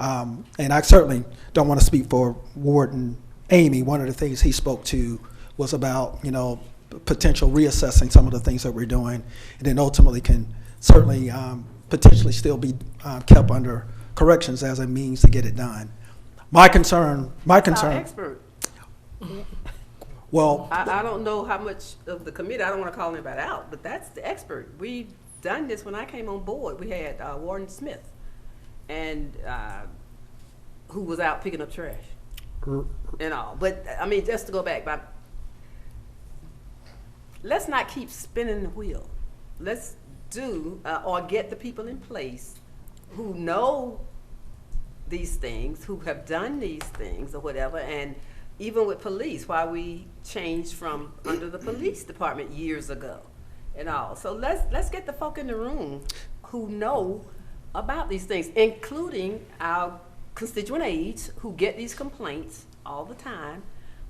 And I certainly don't want to speak for Warden Amy. One of the things he spoke to was about, potential reassessing some of the things that we're doing, and then ultimately can certainly potentially still be kept under corrections as a means to get it done. My concern. Our expert. Well, I don't know how much of the committee, I don't want to call anybody out, but that's the expert. We've done this when I came on board. We had Warden Smith, and who was out picking up trash and all. But I mean, just to go back, let's not keep spinning the wheel. Let's do or get the people in place who know these things, who have done these things or whatever. And even with police, why we changed from under the police department years ago and all. So let's get the folk in the room who know about these things, including our constituent aides who get these complaints all the time.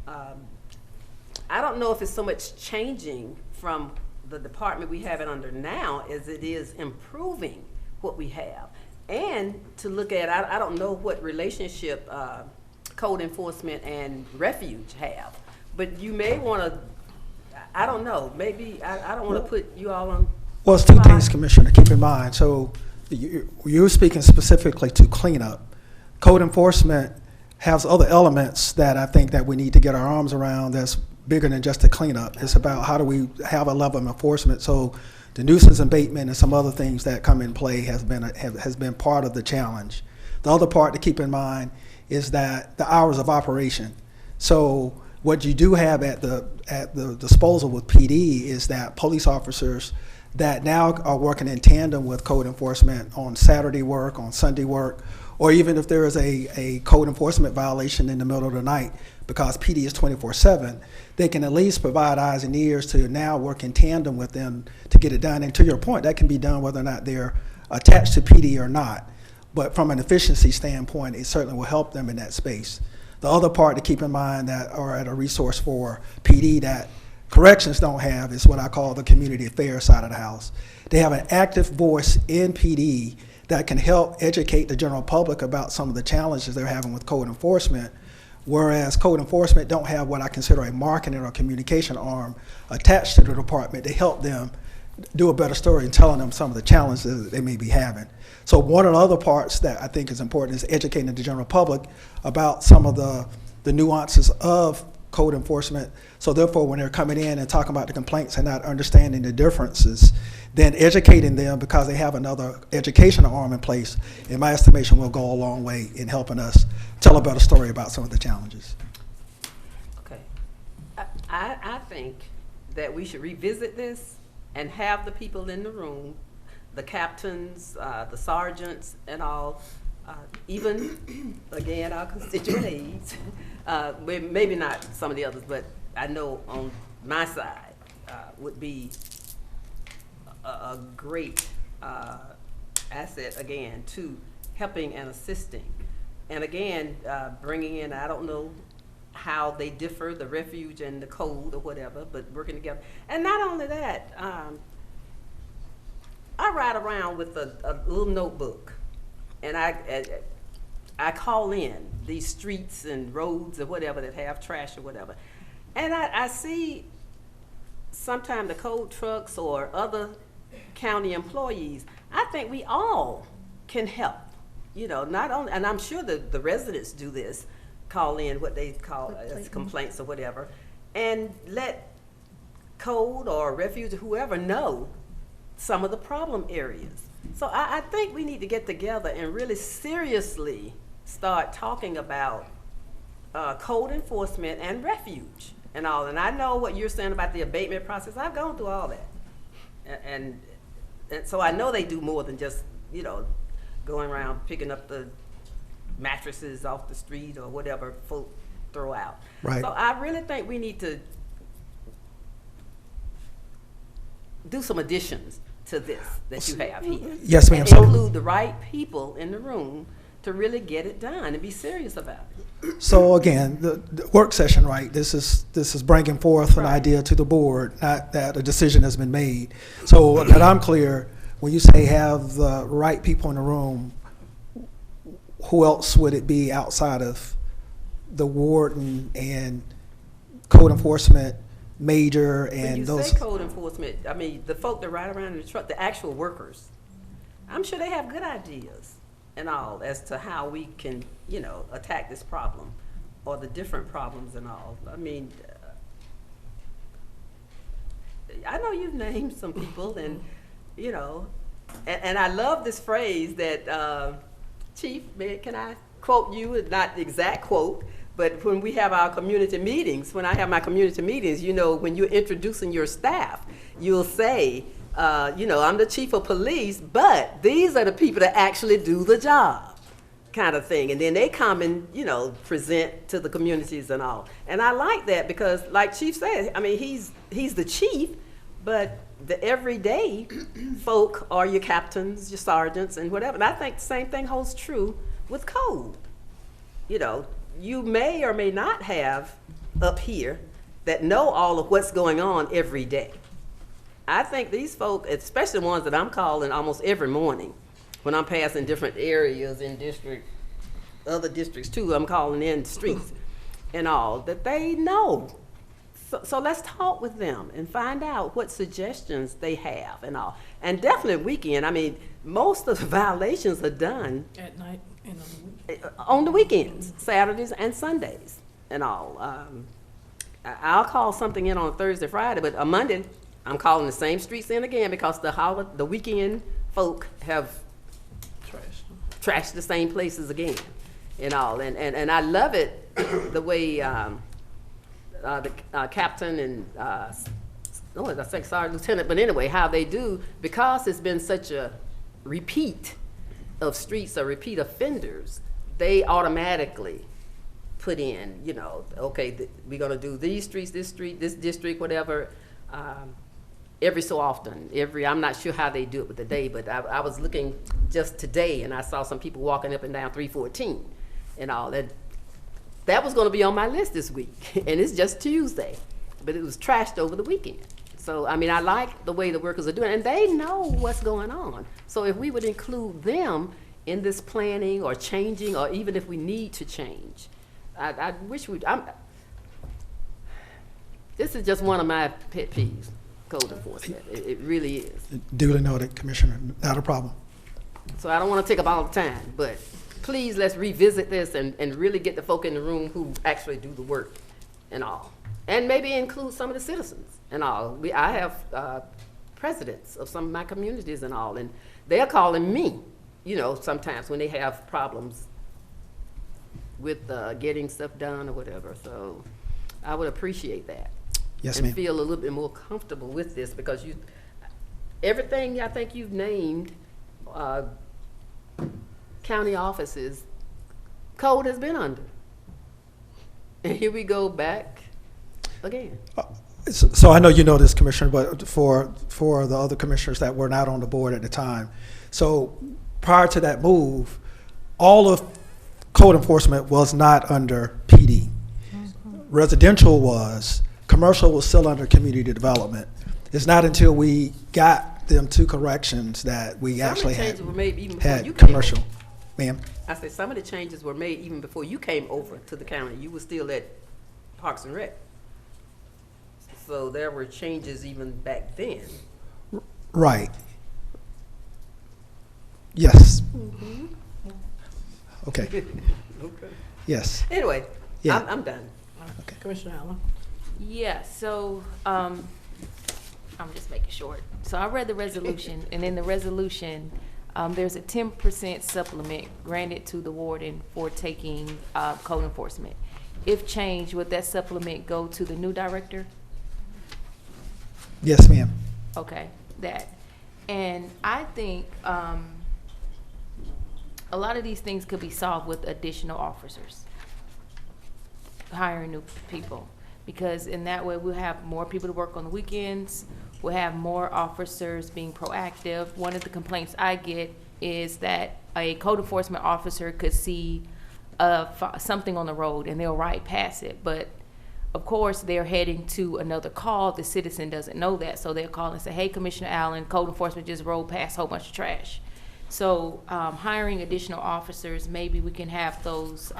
I don't know if it's so much changing from the department we have it under now as it is improving what we have. And to look at, I don't know what relationship code enforcement and refuge have, but you may want to, I don't know, maybe, I don't want to put you all on. Well, it's two things, Commissioner, to keep in mind. So you're speaking specifically to cleanup. Code enforcement has other elements that I think that we need to get our arms around that's bigger than just the cleanup. It's about how do we have a level of enforcement. So the nuisance abatement and some other things that come in play has been part of the challenge. The other part to keep in mind is that the hours of operation. So what you do have at the disposal with PD is that police officers that now are working in tandem with code enforcement on Saturday work, on Sunday work, or even if there is a code enforcement violation in the middle of the night, because PD is 24/7, they can at least provide eyes and ears to now work in tandem with them to get it done. And to your point, that can be done whether or not they're attached to PD or not. But from an efficiency standpoint, it certainly will help them in that space. The other part to keep in mind that are at a resource for PD that corrections don't have is what I call the community affairs side of the house. They have an active voice in PD that can help educate the general public about some of the challenges they're having with code enforcement, whereas code enforcement don't have what I consider a marketing or communication arm attached to the department to help them do a better story in telling them some of the challenges that they may be having. So one of the other parts that I think is important is educating the general public about some of the nuances of code enforcement. So therefore, when they're coming in and talking about the complaints and not understanding the differences, then educating them because they have another educational arm in place, in my estimation, will go a long way in helping us tell a better story about some of the challenges. Okay. I think that we should revisit this and have the people in the room, the captains, the sergeants, and all, even, again, our constituent aides, maybe not some of the others, but I know on my side would be a great asset, again, to helping and assisting. And again, bringing in, I don't know how they differ, the refuge and the code or whatever, but working together. And not only that, I ride around with a little notebook, and I call in these streets and roads or whatever that have trash or whatever. And I see sometimes the code trucks or other county employees. I think we all can help, not only, and I'm sure the residents do this, call in what they call as complaints or whatever, and let code or refuge or whoever know some of the problem areas. So I think we need to get together and really seriously start talking about code enforcement and refuge and all. And I know what you're saying about the abatement process. I've gone through all that. And so I know they do more than just, going around picking up the mattresses off the street or whatever folk throw out. Right. So I really think we need to do some additions to this that you have here. Yes, ma'am. And So- include the right people in the room to really get it done and be serious about it. So again, the work session, right, this is bringing forth an Right. idea to the board, not that a decision has been made. So that I'm clear, when you say have the right people in the room, who else would it be outside of the warden and code enforcement major When and you those? say code enforcement, I mean, the folk that ride around in the truck, the actual workers, I'm sure they have good ideas and all as to how we can, you know, attack this problem or the different problems and all. I mean, I know you've named some people and, you know, and I love this phrase that, Chief, can I quote you, not the exact quote, but when we have our community meetings, when I have my community meetings, you know, when you're introducing your staff, you'll say, you know, I'm the chief of police, but these are the people that actually do the job, kind of thing. And then they come and, you know, present to the communities and all. And I like that because, like Chief said, I mean, he's the chief, but the everyday folk are your captains, your sergeants, and whatever. And I think the same thing holds true with code. You know, you may or may not have up here that know all of what's going on every day. I think these folk, especially the ones that I'm calling almost every morning, when I'm passing different areas in other districts too, I'm calling in streets and all, that they know. So let's talk with them and find out what suggestions they have and all. And definitely weekend, I mean, most of the violations are done At night and on the weekend. on the weekends, Saturdays and Sundays and all. I'll call something in on a Thursday, Friday, but a Monday, I'm calling the same streets in again because the weekend folk have trashed the same places again and all. And I love it the way the captain and I say sergeant, lieutenant, but anyway, how they do, because it's been such a repeat of streets or repeat offenders, they automatically put in, you know, okay, we're gonna do these streets, this street, this district, whatever, every so often. I'm not sure how they do it with the day, but I was looking just today and I saw some people walking up and down 314 and all that. That was gonna be on my list this week, and it's just Tuesday, but it was trashed over the weekend. So, I mean, I like the way the workers are doing it, and they know what's going on. So if we would include them in this planning or changing, or even if we need to change, I wish this is just one of my pet peeves, code enforcement. It really is. Duly noted, Commissioner, not a problem. So I don't want to take up all the time, but please let's revisit this and really get the folk in the room who actually do the work and all. And maybe include some of the citizens and all. I have presidents of some of my communities and all, and they're calling me, you know, sometimes when they have problems with getting stuff done or whatever. So I would appreciate that. Yes, and ma'am. feel a little bit more comfortable with this because everything I think you've named, county offices, code has been under. And here we go back again. So I know you know this, Commissioner, but for the other commissioners that were not on the board at the time. So prior to that move, all of code enforcement was not under PD. Residential was, commercial was still under community development. It's not until we got them to corrections that we actually Some of the had, changes were made even before you came commercial. over. Ma'am? I said some of the changes were made even before you came over to the county. You were still at Parks and Rec. So there were changes even back then. Right. Yes. Okay. Okay. Yes. Anyway, Yeah. I'm done. Okay. Commissioner Allen? Yeah, so, I'm just making short. So I read the resolution, and in the resolution, there's a 10% supplement granted to the warden for taking, code enforcement. If changed, would that supplement go to the new director? Yes, ma'am. Okay, that. And I think, a lot of these things could be solved with additional officers, hiring new people, because in that way we'll have more people to work on the weekends. we'll have more officers being proactive. One of the complaints I get is that a code enforcement officer could see something on the road and they'll ride past it, but of course they're heading to another call. The citizen doesn't know that, so they'll call and say, hey, Commissioner Allen, code enforcement just rolled past a whole bunch of trash. So hiring additional officers, maybe we can have those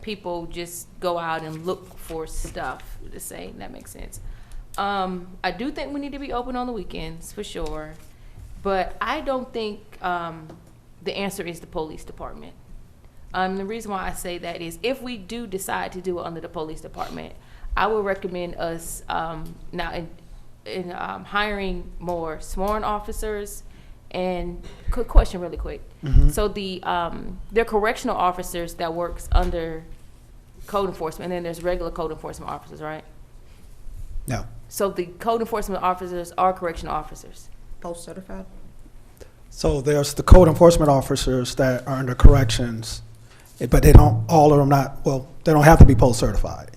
people just go out and look for stuff. The same, that makes sense. I do think we need to be open on the weekends for sure, but I don't think the answer is the police department. The reason why I say that is if we do decide to do it under the police department, I would recommend us now in hiring more sworn officers. And quick question really quick. So there are correctional officers that works under code enforcement, and then there's regular code enforcement officers, right? No. So the code enforcement officers are correctional officers. Post-certified? So there's the code enforcement officers that are under corrections, but they don't, all of them they don't have to be post-certified.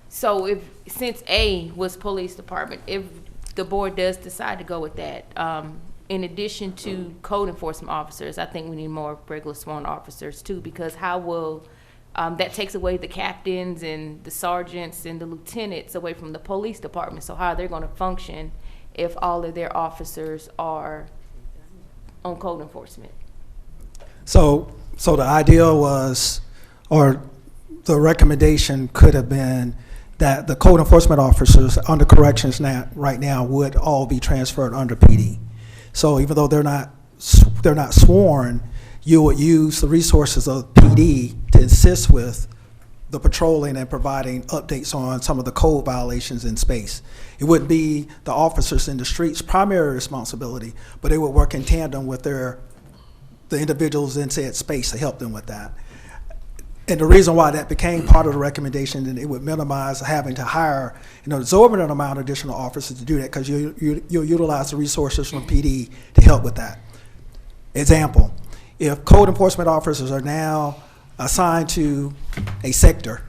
So since A was police department, if the board does decide to go with that, in addition to code enforcement officers, I think we need more regular sworn officers too, because how will, that takes away the captains and the sergeants and the lieutenants away from the police department. So how are they gonna function if all of their officers are on code enforcement? So the idea was, or the recommendation could have been that the code enforcement officers under corrections right now would all be transferred under PD. So even though they're not sworn, you would use the resources of PD to assist with the patrolling and providing updates on some of the code violations in space. It wouldn't be the officers in the streets' primary responsibility, but they would work in tandem with the individuals in said space to help them with that. And the reason why that became part of the recommendation, and it would minimize having to hire an exorbitant amount of additional officers to do that, because you'll utilize the resources from PD to help with that. Example, if code enforcement officers are now assigned to a sector,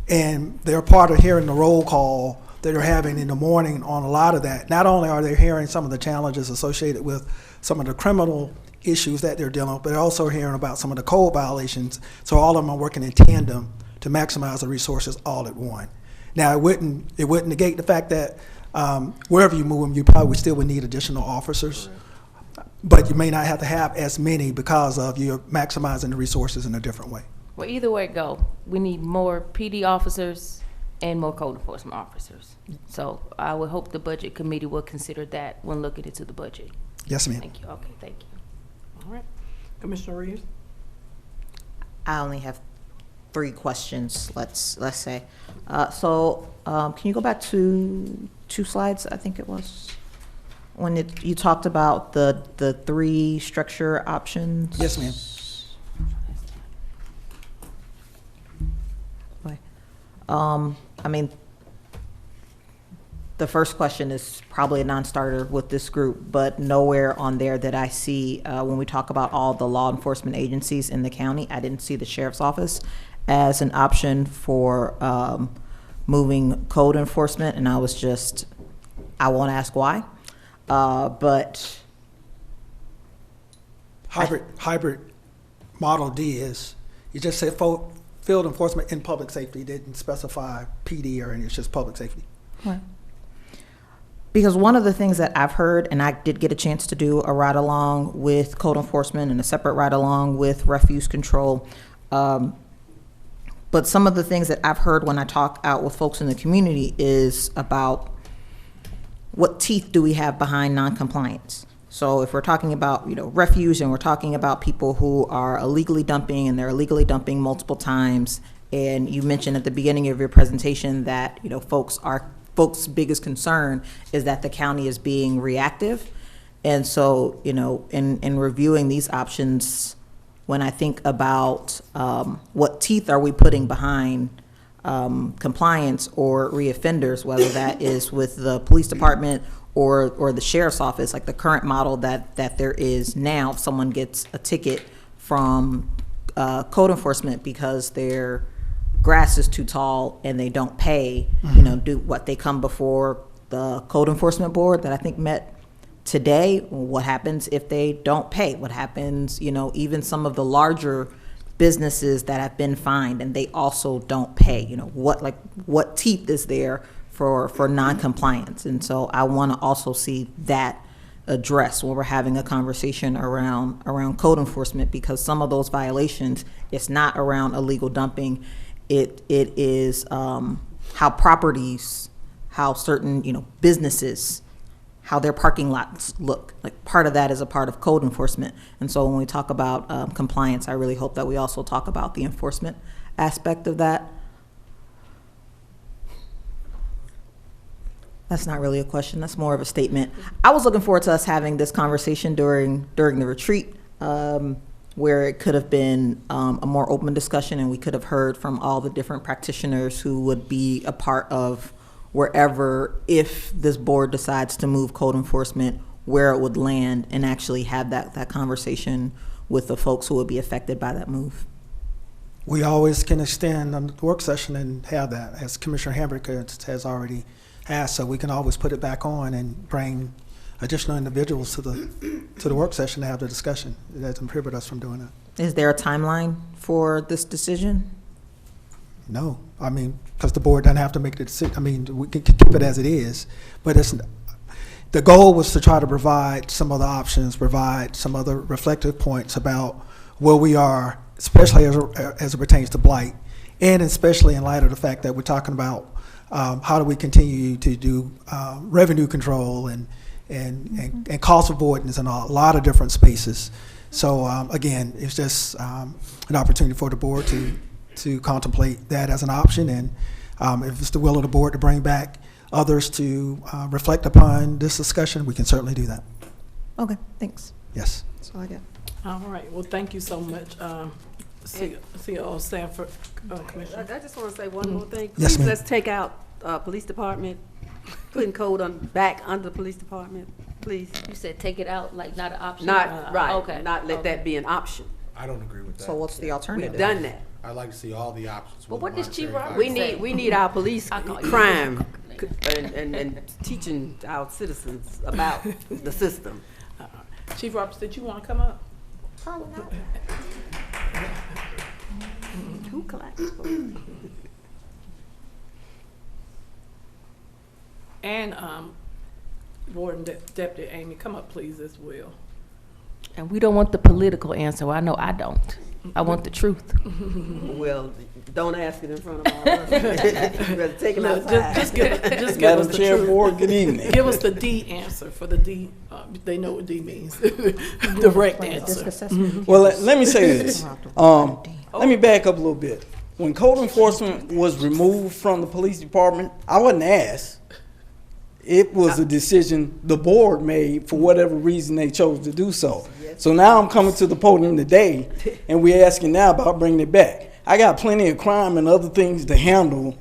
and they're part of hearing the roll call that they're having in the morning on a lot of that, not only are they hearing some of the challenges associated with some of the criminal issues that they're dealing with, but they're also hearing about some of the code violations. So all of them are working in tandem to maximize the resources all at one. Now, it wouldn't negate the fact that wherever you move them, you probably still would need additional officers, but you may not have to have as many because of you're maximizing the resources in a different way. Well, either way it go, we need more PD officers and more code enforcement officers. So I would hope the budget committee will consider that when looking into the budget. Yes, ma'am. Thank you. Okay, thank you. All right. Commissioner Reeves? I only have 3 questions, let's say. Can you go back to 2 slides, I think it was? When you talked about the 3 structure options? Yes, ma'am. I mean, the first question is probably a non-starter with this group, but nowhere on there that I see, when we talk about all the law enforcement agencies in the county, I didn't see the sheriff's office as an option for moving code enforcement, and I won't ask why, but. Hybrid model D is, you just say field enforcement in public safety, didn't specify PD or anything, it's just public safety. Right. Because one of the things that I've heard, and I did get a chance to do a ride along with code enforcement and a separate ride along with refuse control, but some of the things that I've heard when I talk out with folks in the community is about what teeth do we have behind non-compliance. So if we're talking about, refuse, and we're talking about people who are illegally dumping, and they're illegally dumping multiple times, and you mentioned at the beginning of your presentation that, folks' biggest concern is that the county is being reactive. And so, in reviewing these options, when I think about what teeth are we putting behind compliance or reoffenders, whether that is with the police department or the sheriff's office, like the current model that there is now, if someone gets a ticket from code enforcement because they're grass is too tall and they don't pay, you know, they come before the code enforcement board that I think met today. What happens if they don't pay? What happens, you know, even some of the larger businesses that have been fined and they also don't pay, you know, what teeth is there for non-compliance? And so I want to also see that addressed when we're having a conversation around code enforcement, because some of those violations, it's not around illegal dumping. It is how properties, how certain, you know, businesses, how their parking lots look. Like, part of that is a part of code enforcement. And so when we talk about compliance, I really hope that we also talk about the enforcement aspect of that. That's not really a question, that's more of a statement. I was looking forward to us having this conversation during the retreat, where it could have been a more open discussion and we could have heard from all the different practitioners who would be a part of wherever, if this board decides to move code enforcement, where it would land, and actually have that conversation with the folks who would be affected by that move. We always can extend on the work session and have that, as Commissioner Hamburger has already asked, so we can always put it back on and bring additional individuals to the work session to have the discussion. It doesn't prohibit us from doing that. Is there a timeline for this decision? No, I mean, because the board doesn't have to make the decision. I mean, we can keep it as it is, but the goal was to try to provide some other options, provide some other reflective points about where we are, especially as it pertains to blight, and especially in light of the fact that we're talking about how do we continue to do revenue control and cost avoidance in a lot of different spaces. So again, it's just an opportunity for the board to contemplate that as an option, and if it's the will of the board to bring back others to reflect upon this discussion, we can certainly do that. Okay, thanks. Yes. That's all I got. All right, well, thank you so much, CEO Sanford, Commissioner. I just want to say one more thing. Yes, Please, ma'am. let's take out police department, putting code back under the police department, please. You said take it out, like not an option? Not, right, Okay. not let that be an option. I don't agree with that. So what's the alternative? We've done that. I'd like to see all the options. But with what does Chief monetary Roberts value. We need our police I call you. crime and teaching our citizens about the system. Chief Roberts, did you want to come up? Who clapped? And Warden Deputy Amy, come up, please, as well. And we don't want the political answer. I know I don't. I want the truth. Well, don't ask it in front of all of us. You better take it Look, outside. just give us Madam the Chair, truth. Board, good evening. Give us the D answer for the D. They know what D means. Direct answer. Well, let me say this. Let me back up a little bit. When code enforcement was removed from the police department, I wasn't asked. It was a decision the board made for whatever reason they chose to do so. So now I'm coming to the podium today, and we're asking now about bringing it back. I got plenty of crime and other things to handle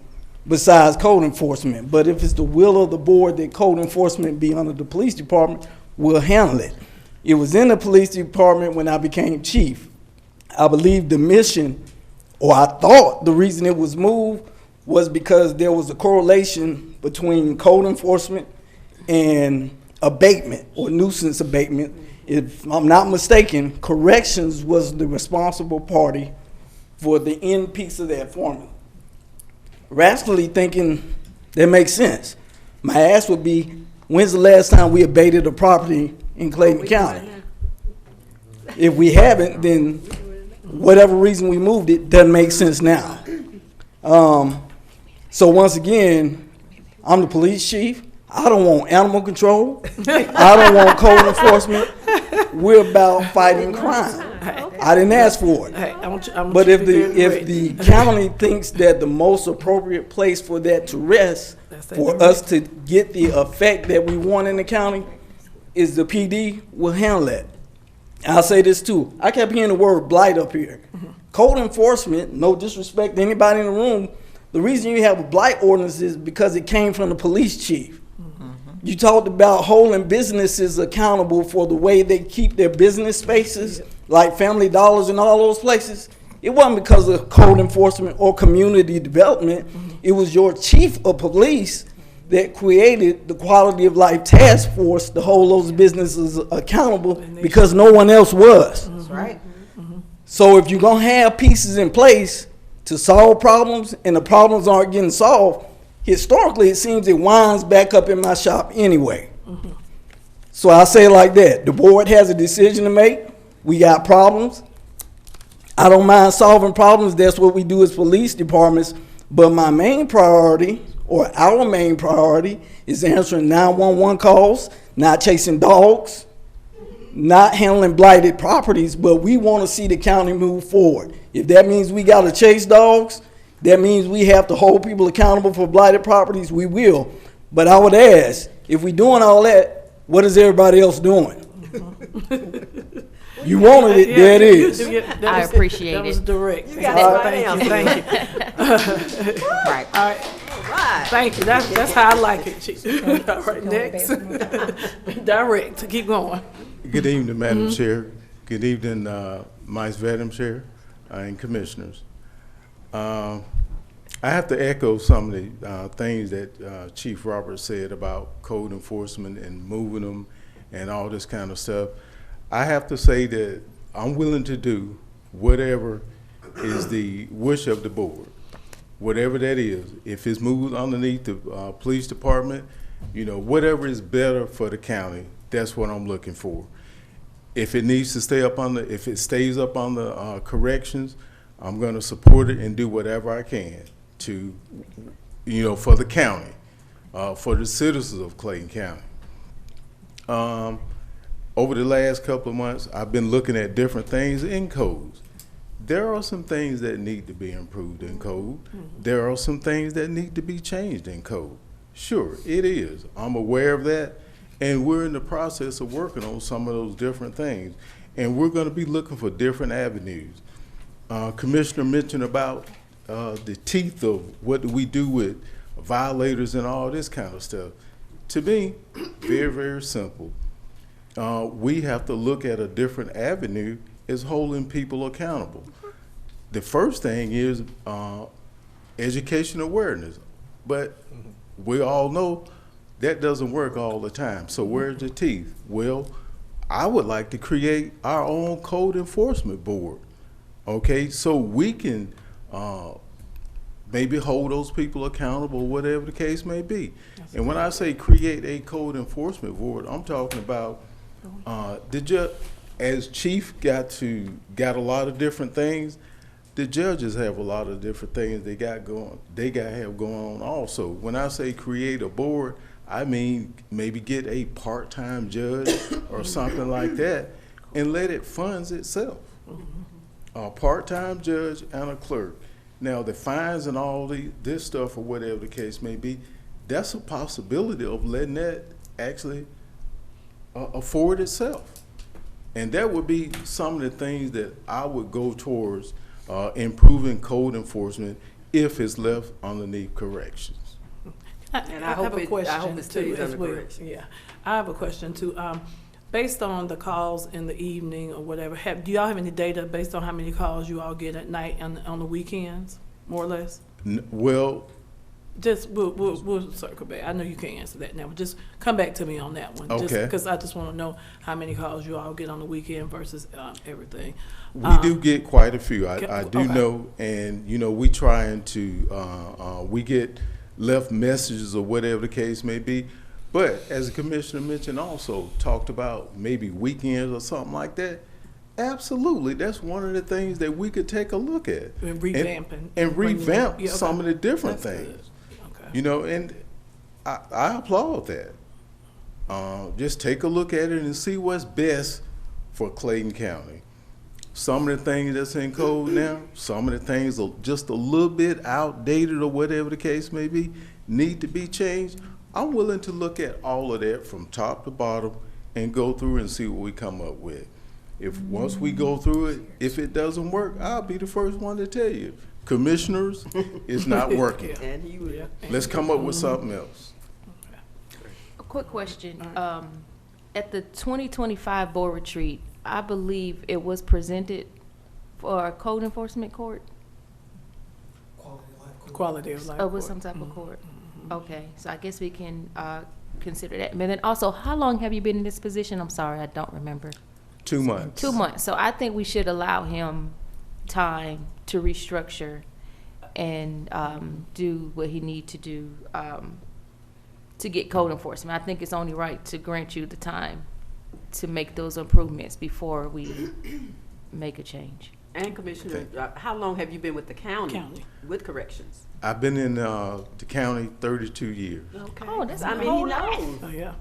besides code enforcement. But if it's the will of the board that code enforcement be under the police department, we'll handle it. It was in the police department when I became chief. I believe the mission, or I thought the reason it was moved, was because there was a correlation between code enforcement and abatement or nuisance abatement. If I'm not mistaken, corrections was the responsible party for the end piece of that formula. Rationally thinking, that makes sense. My ask would be, when's the last time we abated a property in Clayton County? If we haven't, then whatever reason we moved it doesn't make sense now. So once again, I'm the police chief. I don't want animal control. I don't want code enforcement. We're about fighting crime. I didn't ask for it. Hey, I want you But to if be very the correct. county thinks that the most appropriate place for that to rest, That's it. for us to get the effect that we want in the county, is the PD, will handle that. I'll say this too. I kept hearing the word blight up here. Code enforcement, no disrespect to anybody in the room, the reason you have a blight ordinance is because it came from the police chief. You talked about holding businesses accountable for the way they keep their business spaces, like Family Dollars and all those places. it wasn't because of code enforcement or community development. It was your chief of police that created the quality of life task force to hold those businesses accountable because no one else was. That's right. So if you're gonna have pieces in place to solve problems and the problems aren't getting solved, historically it seems it winds back up in my shop anyway. So I say it like that. The board has a decision to make. We got problems. I don't mind solving problems. That's what we do as police departments. But my main priority, or our main priority, is answering 911 calls, not chasing dogs, not handling blighted properties, but we want to see the county move forward. If that means we got to chase dogs, that means we have to hold people accountable for blighted properties, we will. But I would ask, if we're doing all that, what is everybody else doing? You wanted it, there it is. I appreciate That was it. direct. You got everybody else. Thank you. Right. All right. Right. Thank you. That's how I like it, Chief. All right, next. Direct. Keep going. Good evening, Madam Chair. Good evening, Madam Chair and Commissioners. I have to echo some of the things that Chief Roberts said about code enforcement and moving them and all this kind of stuff. I have to say that I'm willing to do whatever is the wish of the board, whatever that is. If it's moved underneath the police department, you know, whatever is better for the county, that's what I'm looking for. If it needs to stay up on the, if it stays up on the corrections, I'm going to support it and do whatever I can to, you know, for the county, for the citizens of Clayton County. Over the last couple of months, I've been looking at different things in codes. There are some things that need to be improved in code. There are some things that need to be changed in code. Sure, it is. I'm aware of that. And we're in the process of working on some of those different things. And we're going to be looking for different avenues. Commissioner mentioned about the teeth of what do we do with violators and all this kind of stuff. To me, very, very simple. We have to look at a different avenue as holding people accountable. The first thing is education awareness. But we all know that doesn't work all the time. So where's the teeth? Well, I would like to create our own code enforcement board, okay? So we can maybe hold those people accountable, whatever the case may be. And when I say create a code enforcement board, I'm talking about as chief got a lot of different things, the judges have a lot of different things they got to have going on also. When I say create a board, I mean maybe get a part-time judge or something like that and let it fund itself. A part-time judge and a clerk. Now the fines and all this stuff or whatever the case may be, that's a possibility of letting that actually afford itself. And that would be some of the things that I would go towards improving code enforcement if it's left underneath corrections. And I have hope a question I hope it too stays as under well. correction. Yeah, I have a question too. Based on the calls in the evening or whatever, do y'all have any data based on how many calls you all get at night and on the weekends, more or less? Well, Just we'll circle back. I know you can't answer that now, but just come back to me on that one. Okay. Because I just want to know how many calls you all get on the weekend versus everything. we do get quite a few. I do okay. know, and you know, we trying to we get left messages or whatever the case may be. But as the commissioner mentioned, also talked about maybe weekends or something like that. Absolutely, that's one of the things that we could take a look at And revamping. and revamp Yeah, okay. some of the different That's things. good. Okay. You know, and I applaud that. Just take a look at it and see what's best for Clayton County. Some of the things that's in code now, some of the things are just a little bit outdated or whatever the case may be, need to be changed. I'm willing to look at all of that from top to bottom and go through and see what we come up with. If once we go through it, if it doesn't work, I'll be the first one to tell you, commissioners, it's not working. And you, Yeah. Let's come up with something else. A quick question. At the 2025 board retreat, I believe it was presented for code enforcement court? Quality of life. Oh, with court. some type of court. Okay, so I guess we can consider that. But then also, how long have you been in this position? I'm sorry, I don't remember. 2 months. 2 months. So I think we should allow him time to restructure and do what he need to do to get code enforcement. I think it's only right to grant you the time to make those improvements before we make a change. And Commissioner, how long have you been with the county? County. With corrections? I've been in the county 32 years. Okay. Oh, that's I a mean, whole he lot. knows. Oh, yeah.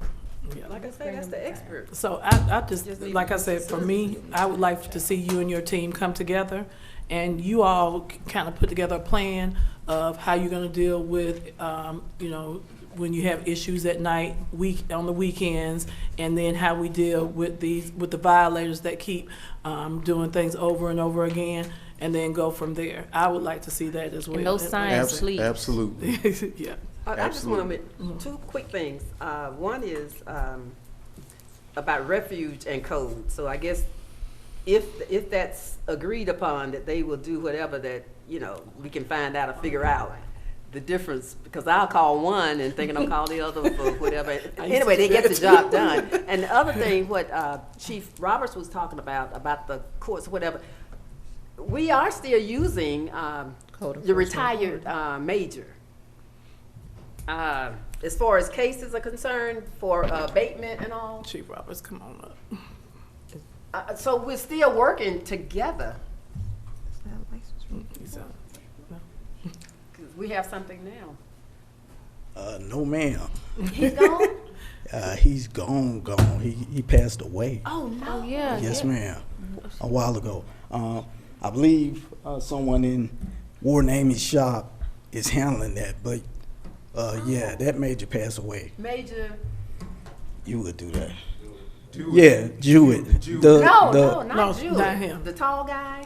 Like I said, that's the expert. So I just, like I said, for me, I would like to see you and your team come together and you all kind of put together a plan of how you're going to deal with, you know, when you have issues at night, on the weekends, and then how we deal with the violators that keep doing things over and over again, and then go from there. I would like to see that as well. And those signs sleep. Absolutely. Yeah. I just want to make two quick things. One is about refuge and code. So I guess if that's agreed upon, that they will do whatever that, you know, we can find out or figure out the difference, because I'll call one and thinking I'll call the other for whatever. Anyway, they get the job done. And the other thing, what Chief Roberts was talking about the courts, whatever, we are still using the retired major. As far as cases are concerned, for abatement and all. Chief Roberts, come on up. So we're still working together. We have something now. No, ma'am. He's gone? He's gone. He passed away. Oh, no. Oh, yeah. Yes, ma'am. A while ago. I believe someone in Warden Amy's shop is handling that, but yeah, that major passed away. Major. You would do that. Yeah, Jewett. No, not No, Jewett. not him. The tall guy.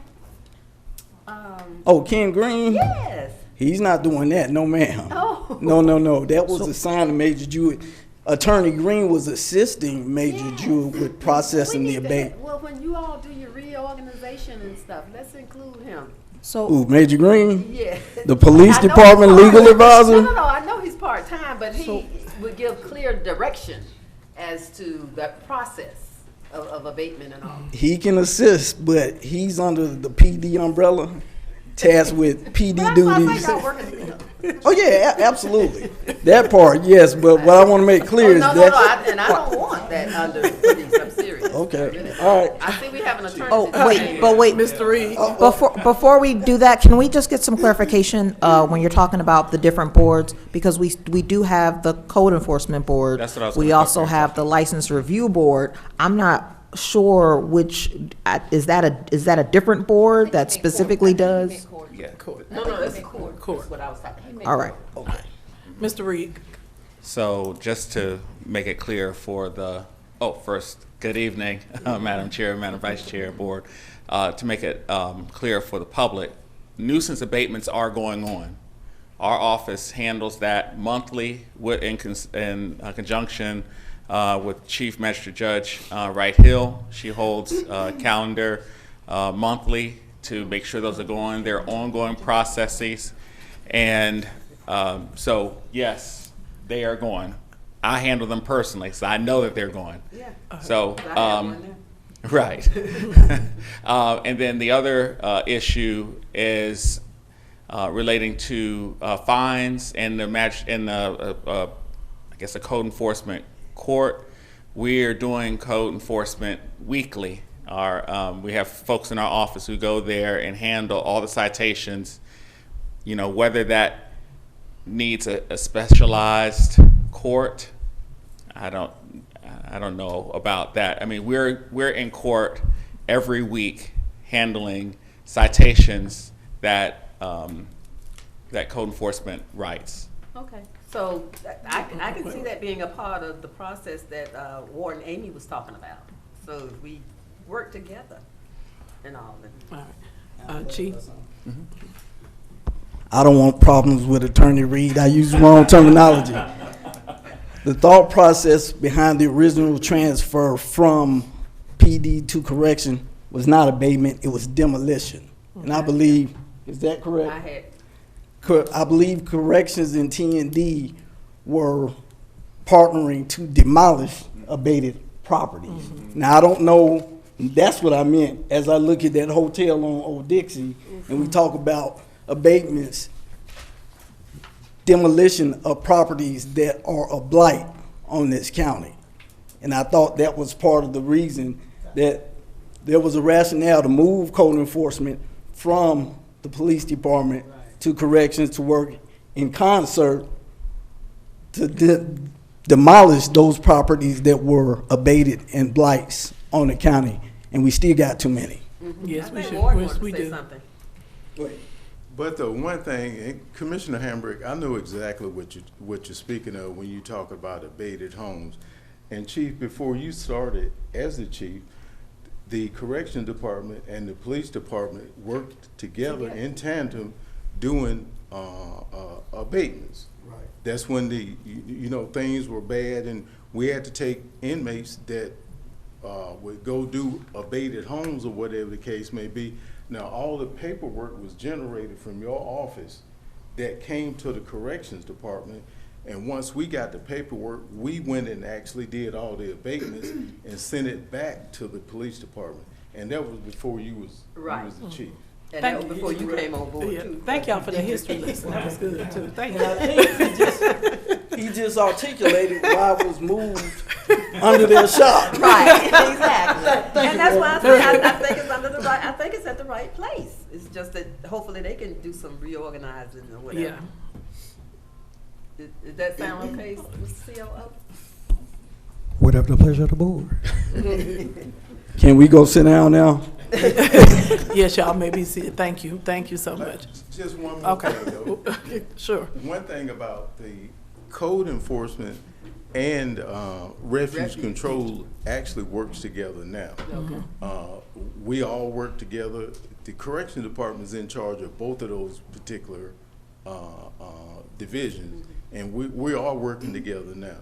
Oh, Ken Green? Yes. He's not doing that, no ma'am. Oh. No. That was assigned to Major Jewett. Attorney Green was assisting Major Jewett with processing the abatement. Well, when you all do your reorganization and stuff, let's include him. So Ooh, Major Green? Yeah. The police I know department he's legal part-time. advisor? No, I know he's part-time, but he would give clear direction as to the process of abatement and all. He can assist, but he's under the PD umbrella, tasked with PD But duties. y'all working together. Oh, yeah, absolutely. That part, yes, but what I want to make clear is No, that. and I don't want that under police, I'm serious. Okay, I really don't. all right. I see we have an attorney. Oh, that's wait, but wait. Mr. Reed. Before we do that, can we just get some clarification when you're talking about the different boards? Because we do have the code enforcement board. That's what I was We gonna also talk about. have the license review board. I'm not sure which, is that a different board that specifically does? Yeah. No, that's court. That's what I was talking about. All right. Mr. Reed. So just to make it clear for the, first, good evening, Madam Chair, Madam Vice Chair, Board. To make it clear for the public, nuisance abatements are going on. Our office handles that monthly in conjunction with Chief Magistrate Judge Wright Hill. She holds a calendar monthly to make sure those are going. They're ongoing processes. And so, yes, they are going. I handle them personally, so I know that they're going. Yeah. So, I have one now. right. And then the other issue is relating to fines and I guess a code enforcement court. We're doing code enforcement weekly. We have folks in our office who go there and handle all the citations. You know, whether that needs a specialized court, I don't know about that. I mean, we're in court every week handling citations that that code enforcement writes. Okay, so I can see that being a part of the process that Warden Amy was talking about. So we work together and all that. All right. Chief. I don't want problems with Attorney Reed. I use the wrong terminology. The thought process behind the original transfer from PD to correction was not abatement, it was demolition. And I believe, is that correct? I had, I believe corrections and T&D were partnering to demolish abated properties. Now, I don't know, that's what I meant as I look at that hotel on Old Dixie and we talk about abatements, demolition of properties that are a blight on this county. And I thought that was part of the reason that there was a rationale to move code enforcement from the police department to corrections to work in concert to demolish those properties that were abated and blights on the county, and we still got too many. Yes, we I think should. Ward Yes, wanted we to say do. something. But the one thing, and Commissioner Hambrick, I know exactly what you're speaking of when you talk about abated homes. And Chief, before you started as the chief, the correction department and the police department worked together in tandem doing abatements. Right. That's when the things were bad, and we had to take inmates that would go do abated homes or whatever the case may be. Now, all the paperwork was generated from your office that came to the corrections department, and once we got the paperwork, we went and actually did all the abatements and sent it back to the police department. And that was before you was the chief. And that was before you came on board, Yeah, too. thank y'all for the history lesson. That was good, too. Thank you. He just articulated why it was moved under their shop. Right, exactly. And that's why I think I think it's under the right, I think it's at the right place. It's just that hopefully they can do some reorganizing or whatever. Yeah. Does that sound okay, Mr. COO? Whatever the pleasure of the board. Can we go sit down now? Yes, y'all may be seated. Thank you. Thank you so much. Just one more Okay. thing, though. Sure. One thing about the code enforcement and refuge control actually works together now. We all work together. The correction department is in charge of both of those particular divisions, and we're all working together now.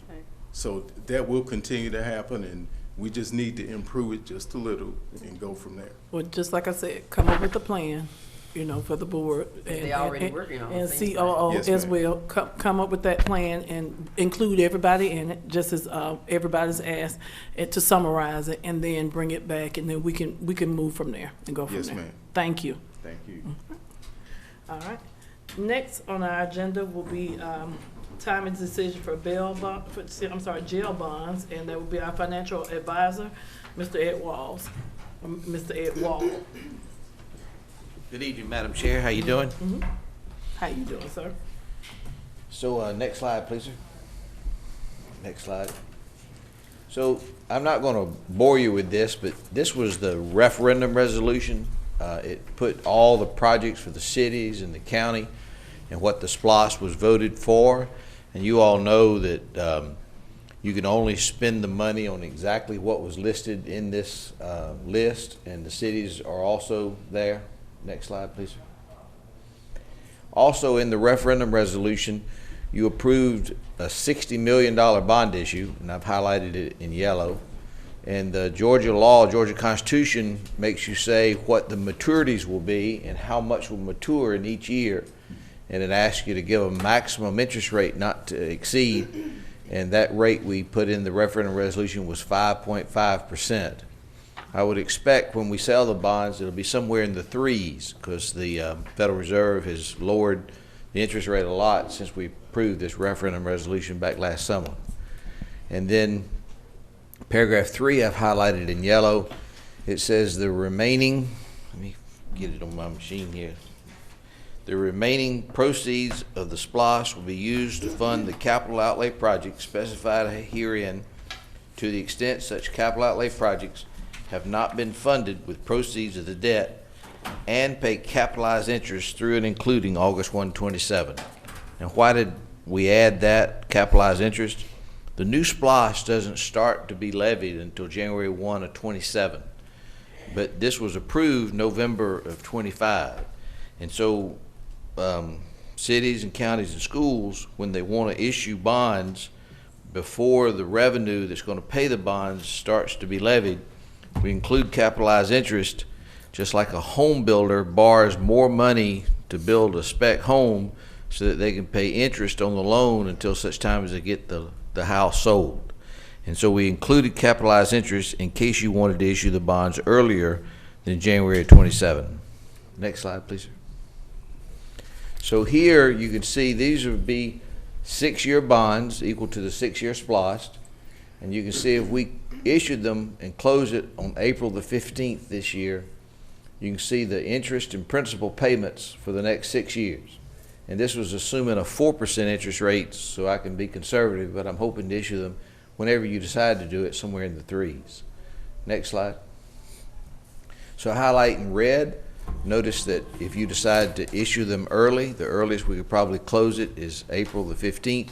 Okay. So that will continue to happen, and we just need to improve it just a little and go from there. Well, just like I said, come up with a plan, for the board. They already working on And things, COO Yes, as ma'am. well, come up with that plan and include everybody in it, just as everybody's asked, and to summarize it, and then bring it back, and then we can move from there and go from Yes, there. ma'am. Thank you. Thank you. All right. Next on our agenda will be time and decision for jail bonds, and that will be our financial advisor, Mr. Ed Walls. Mr. Ed Wall. Good evening, Madam Chair. How you doing? How you doing, sir? So, next slide, please, sir. Next slide. So, I'm not going to bore you with this, but this was the referendum resolution. It put all the projects for the cities and the county and what the SPLOST was voted for. And you all know that you can only spend the money on exactly what was listed in this list, and the cities are also there. Next slide, please. Also, in the referendum resolution, you approved a $60 million bond issue, and I've highlighted it in yellow. And the Georgia law, Georgia Constitution, makes you say what the maturities will be and how much will mature in each year. And it asks you to give a maximum interest rate not to exceed. And that rate we put in the referendum resolution was 5.5%. I would expect when we sell the bonds, it'll be somewhere in the threes, because the Federal Reserve has lowered the interest rate a lot since we approved this referendum resolution back last summer. And then paragraph 3 I've highlighted in yellow. It says the remaining, let me get it on my machine here. The remaining proceeds of the SPLOST will be used to fund the capital outlay projects specified herein to the extent such capital outlay projects have not been funded with proceeds of the debt and pay capitalized interest through and including August 1, 27. Now, why did we add that capitalized interest? The new SPLOST doesn't start to be levied until January 1 of 27, but this was approved November of 25. And so cities and counties and schools, when they want to issue bonds before the revenue that's going to pay the bonds starts to be levied, We include capitalized interest, just like a home builder borrows more money to build a spec home so that they can pay interest on the loan until such time as they get the house sold. And so we included capitalized interest in case you wanted to issue the bonds earlier than January of 27. Next slide, please, sir. So here you can see these would be 6-year bonds equal to the 6-year SPLOST. And you can see if we issued them and closed it on April the 15th this year, you can see the interest and principal payments for the next 6 years. And this was assuming a 4% interest rate, so I can be conservative, but I'm hoping to issue them whenever you decide to do it, somewhere in the 3s. Next slide. So I highlight in red, notice that if you decide to issue them early, the earliest we could probably close it is April the 15th.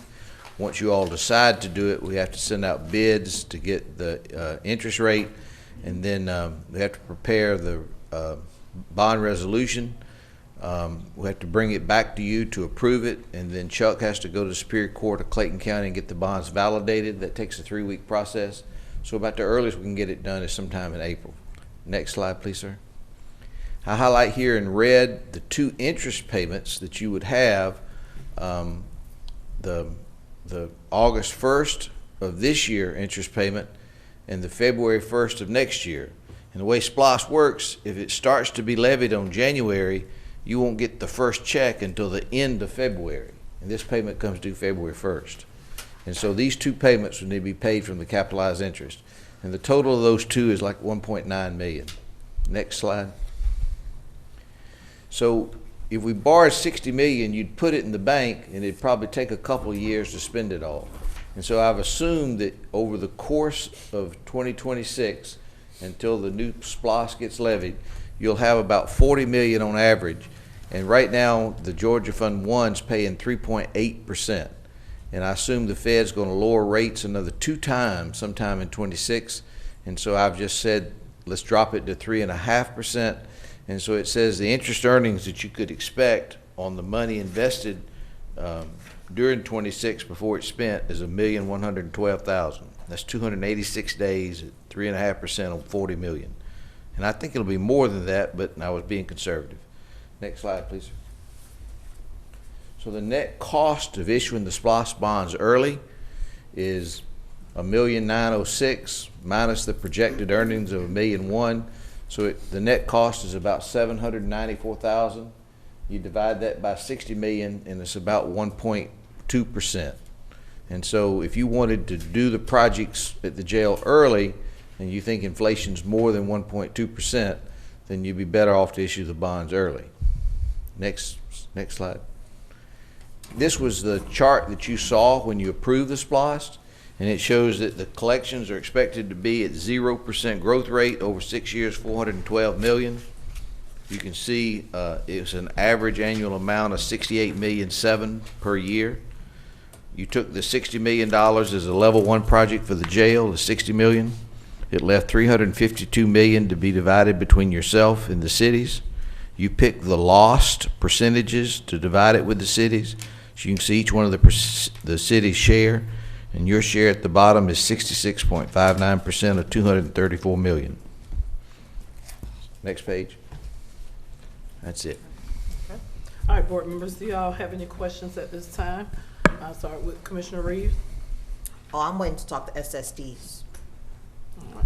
Once you all decide to do it, we have to send out bids to get the interest rate, and then we have to prepare the bond resolution. We have to bring it back to you to approve it, and then Chuck has to go to the Superior Court of Clayton County and get the bonds validated. That takes a 3-week process. So about the earliest we can get it done is sometime in April. Next slide, please, sir. I highlight here in red the 2 interest payments that you would have. The August 1st of this year interest payment and the February 1st of next year. And the way SPLOST works, if it starts to be levied on January, you won't get the first check until the end of February. And this payment comes due February 1st. And so these 2 payments would need to be paid from the capitalized interest. And the total of those 2 is like $1.9 million. Next slide. So if we borrowed $60 million, you'd put it in the bank, and it'd probably take a couple of years to spend it all. And so I've assumed that over the course of 2026, until the new SPLOST gets levied, you'll have about $40 million on average. And right now, the Georgia Fund 1's paying 3.8%. And I assume the Fed's going to lower rates another 2 times sometime in 26. And so I've just said, let's drop it to 3.5%. And so it says the interest earnings that you could expect on the money invested during 26 before it's spent is $1,112,000. That's 286 days at 3.5% on $40 million. And I think it'll be more than that, but I was being conservative. Next slide, please. So the net cost of issuing the SPLOST bonds early is $1,906,000 minus the projected earnings of $1,001,000. So the net cost is about $794,000. You divide that by 60 million, and it's about 1.2%. And so if you wanted to do the projects at the jail early, and you think inflation's more than 1.2%, then you'd be better off to issue the bonds early. Next slide. This was the chart that you saw when you approved the SPLOST. And it shows that the collections are expected to be at 0% growth rate over 6 years, $412 million. You can see it's an average annual amount of $68.7 million per year. You took the $60 million as a level 1 project for the jail, the $60 million. It left $352 million to be divided between yourself and the cities. You picked the lost percentages to divide it with the cities. So you can see each one of the cities' share. And your share at the bottom is 66.59% of $234 million. Next page. That's it. Okay. All right, board members, do y'all have any questions at this time? I'll start with Commissioner Reeves. Oh, I'm waiting to talk to SSDs. All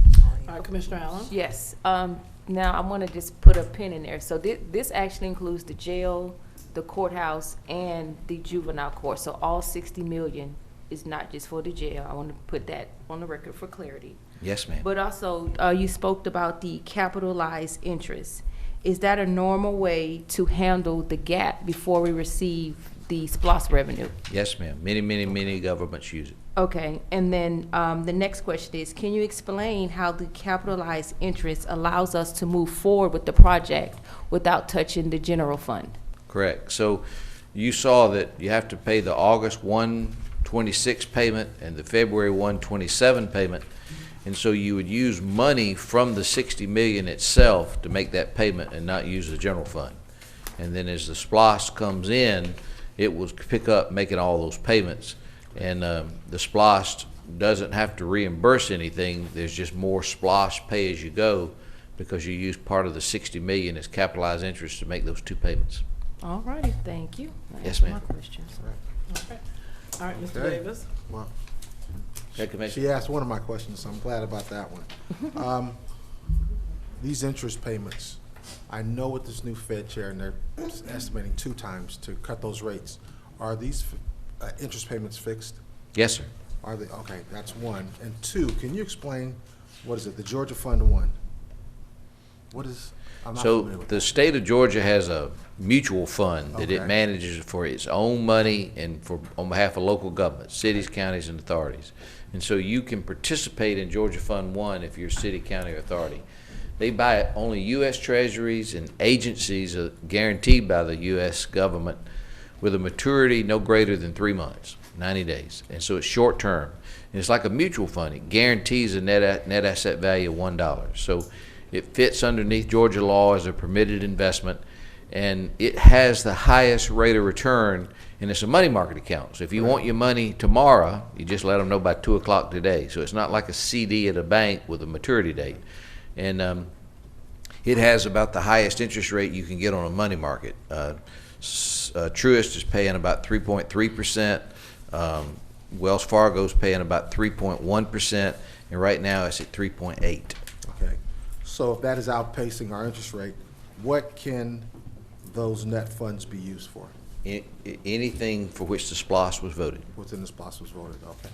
right, Commissioner Allen. Yes. Now I want to just put a pin in there. So this actually includes the jail, the courthouse, and the juvenile court. So all 60 million is not just for the jail. I want to put that on the record for clarity. Yes, ma'am. But also, you spoke about the capitalized interest. Is that a normal way to handle the gap before we receive the SPLOST revenue? Yes, ma'am. Many governments use it. Okay, and then the next question is, can you explain how the capitalized interest allows us to move forward with the project without touching the general fund? Correct. So you saw that you have to pay the August 1/26 payment and the February 1/27 payment. And so you would use money from the 60 million itself to make that payment and not use the general fund. And then as the SPLOST comes in, it will pick up making all those payments. And the SPLOST doesn't have to reimburse anything. There's just more SPLOST pay as you go because you use part of the 60 million as capitalized interest to make those two payments. All righty, thank you. That Yes, answered ma'am. my questions. Okay. All right, Mr. Okay. Davis. Well, Okay, Commissioner. she asked one of my questions, so I'm glad about that one. These interest payments, I know with this new Fed chair, and they're estimating 2 times to cut those rates. Are these interest payments fixed? Yes, sir. Are they? Okay, that's one. And 2, can you explain, what is it, the Georgia Fund 1? What is, I'm not So familiar with the that. state of Georgia has a mutual fund that it Okay. manages for its own money and for, on behalf of local governments, cities, counties, and authorities. And so you can participate in Georgia Fund 1 if you're a city, county, or authority. They buy only U.S. treasuries and agencies guaranteed by the U.S. government with a maturity no greater than 3 months, 90 days. And so it's short term. And it's like a mutual fund. It guarantees a net asset value of $1. So it fits underneath Georgia law as a permitted investment, and it has the highest rate of return, and it's a money market account. So if you want your money tomorrow, you just let them know by 2 o'clock today. So it's not like a CD at a bank with a maturity date. And it has about the highest interest rate you can get on a money market. Truist is paying about 3.3%. Wells Fargo's paying about 3.1%, and right now it's at 3.8. Okay. So if that is outpacing our interest rate, what can those net funds be used for? Anything for which the SPLOST was voted. Within this process was voted, okay.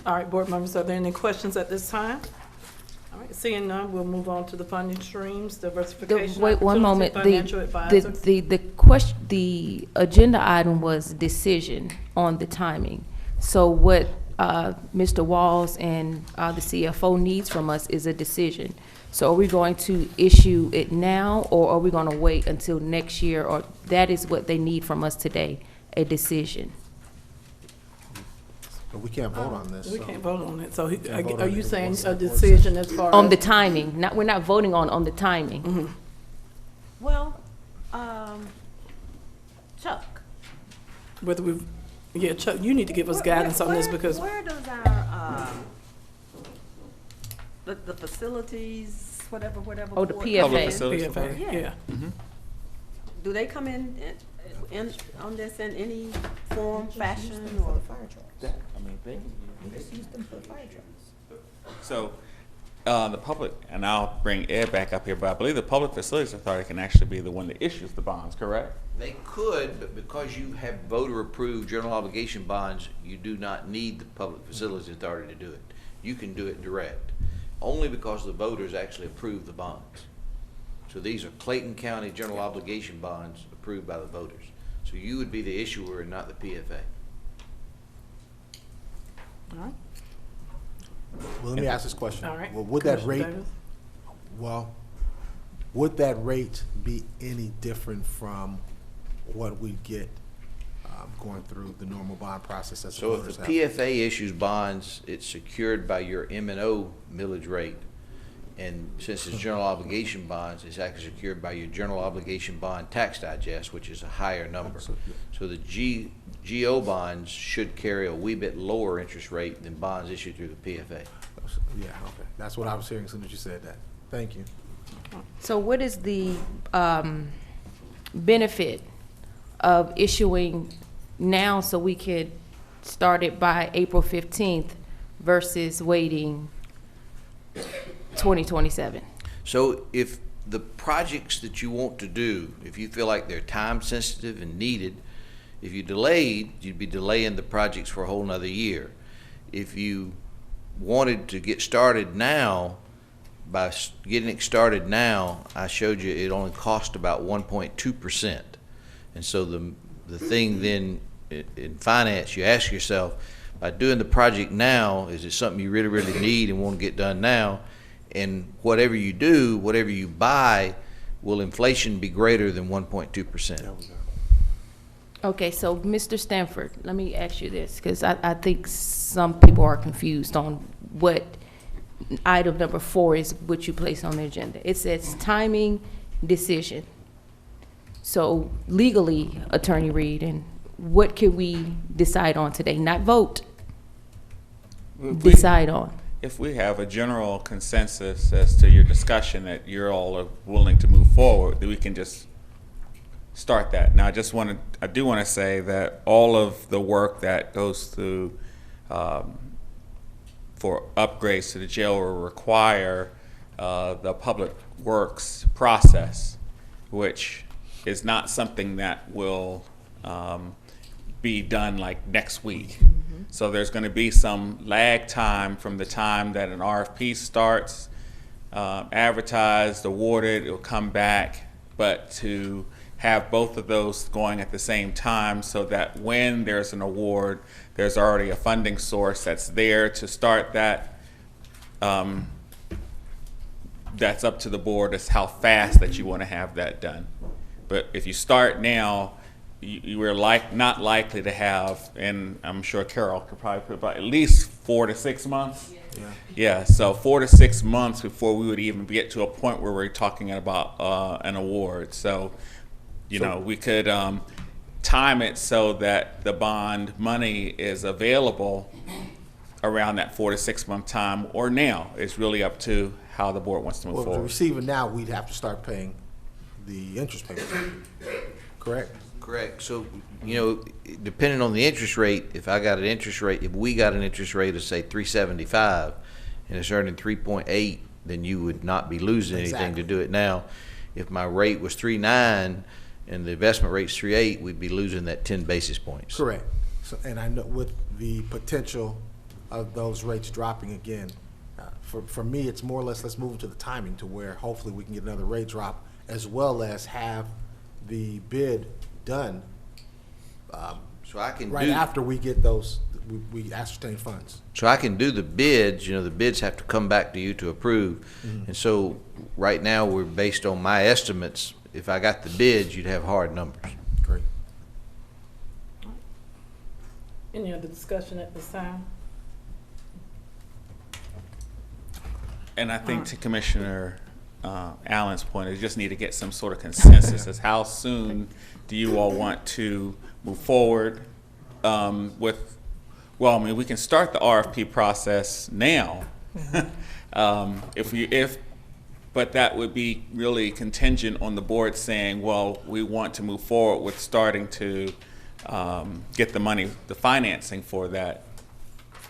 All right, board members, are there any questions at this time? All right, seeing none, we'll move on to the funding streams, diversification. Wait one moment. Financial advisor. The agenda item was decision on the timing. So what Mr. Walls and the CFO needs from us is a decision. So are we going to issue it now, or are we going to wait until next year? Or that is what they need from us today, a decision. But we can't vote on this. We so- can't vote on it, so Can't vote are on you it. saying What's a the board decision as far as? On the timing, we're not voting on the timing. Well, Chuck. Whether we, yeah, Chuck, you need to give us guidance on this because. Where does our, the facilities, whatever. Oh, the board PFA. come Public in? facilities. PFA, yeah. Do they come in on this in any form, fashion, or? So, the public, and I'll bring Ed back up here, but I believe the Public Facilities Authority can actually be the one that issues the bonds, correct? They could, but because you have voter-approved general obligation bonds, you do not need the Public Facilities Authority to do it. You can do it direct, only because the voters actually approve the bonds. So these are Clayton County general obligation bonds approved by the voters. So you would be the issuer and not the PFA. All right, Well, let me ask this question. all right. Well, would that Commissioner rate, Davis? well, would that rate be any different from what we get going through the normal bond process as the So voters if the have? PFA issues bonds, it's secured by your M&O millage rate. And since it's general obligation bonds, it's actually secured by your general obligation bond tax digest, which is a higher number. So the GO bonds should carry a wee bit lower interest rate than bonds issued through the PFA. Yeah, okay. That's what I was hearing as soon as you said that. Thank you. So what is the benefit of issuing now so we could start it by April 15th versus waiting 2027? So if the projects that you want to do, if you feel like they're time sensitive and needed, if you delayed, you'd be delaying the projects for a whole nother year. If you wanted to get started now, by getting it started now, I showed you it only cost about 1.2%. And so the thing then in finance, you ask yourself, by doing the project now, is it something you really, really need and want to get done now? And whatever you do, whatever you buy, will inflation be greater than 1.2%? Okay, so Mr. Stanford, let me ask you this, because I think some people are confused on what item number 4 is, what you place on the agenda. It says timing decision. So legally, Attorney Reed, and what can we decide on today? Not vote, We- decide on. If we have a general consensus as to your discussion that you're all are willing to move forward, then we can just start that. Now, I do want to say that all of the work that goes through for upgrades to the jail will require the public works process, which is not something that will be done like next week. So there's going to be some lag time from the time that an RFP starts, advertised, awarded, it'll come back, but to have both of those going at the same time so that when there's an award, there's already a funding source that's there to start that. That's up to the board as how fast that you want to have that done. But if you start now, you are not likely to have, and I'm sure Carol could probably put about at least 4 to 6 months. Yeah, so 4 to 6 months before we would even get to a point where we're talking about an award. So, we could time it so that the bond money is available around that 4 to 6 month time, or now. It's really up to how the board wants to move Well, to forward. receive it now, we'd have to start paying the interest payment, correct? Correct. So, depending on the interest rate, if we got an interest rate of say 3.75 and it's earning 3.8, then you would not be losing anything to do it now. If my rate was 3.9 and the investment rate's 3.8, we'd be losing that 10 basis points. Correct. So, and I know with the potential of those rates dropping again, for me, it's more or less, let's move to the timing to where hopefully we can get another rate drop, as well as have the bid done So I can right after we get those, we ascertain funds. So I can do the bids, the bids have to come back to you to approve. And so right now, we're based on my estimates. If I got the bids, you'd have hard numbers. Great. Any other discussion at this time? And I think to Commissioner Allen's point, is just need to get some sort of consensus as how soon do you all want to move forward with, we can start the RFP process now. But that would be really contingent on the board saying, well, we want to move forward with starting to get the money, the financing for that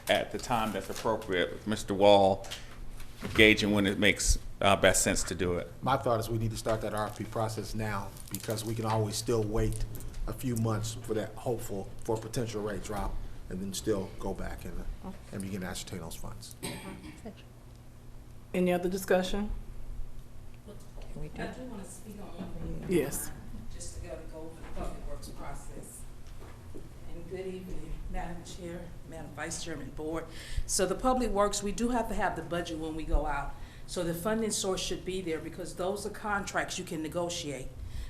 at the time that's appropriate, with Mr. Wall gauging when it makes best sense to do it. My thought is we need to start that RFP process now, because we can always still wait a few months for that hopeful, for a potential rate drop, and then still go back and begin to ascertain those funds. Any other discussion? I do want to speak on one thing. Yes. Just to go over the public works process. And good evening, Madam Chair, Madam Vice Chairman, Board. So the public works, we do have to have the budget when we go out. So the funding source should be there, because those are contracts you can negotiate.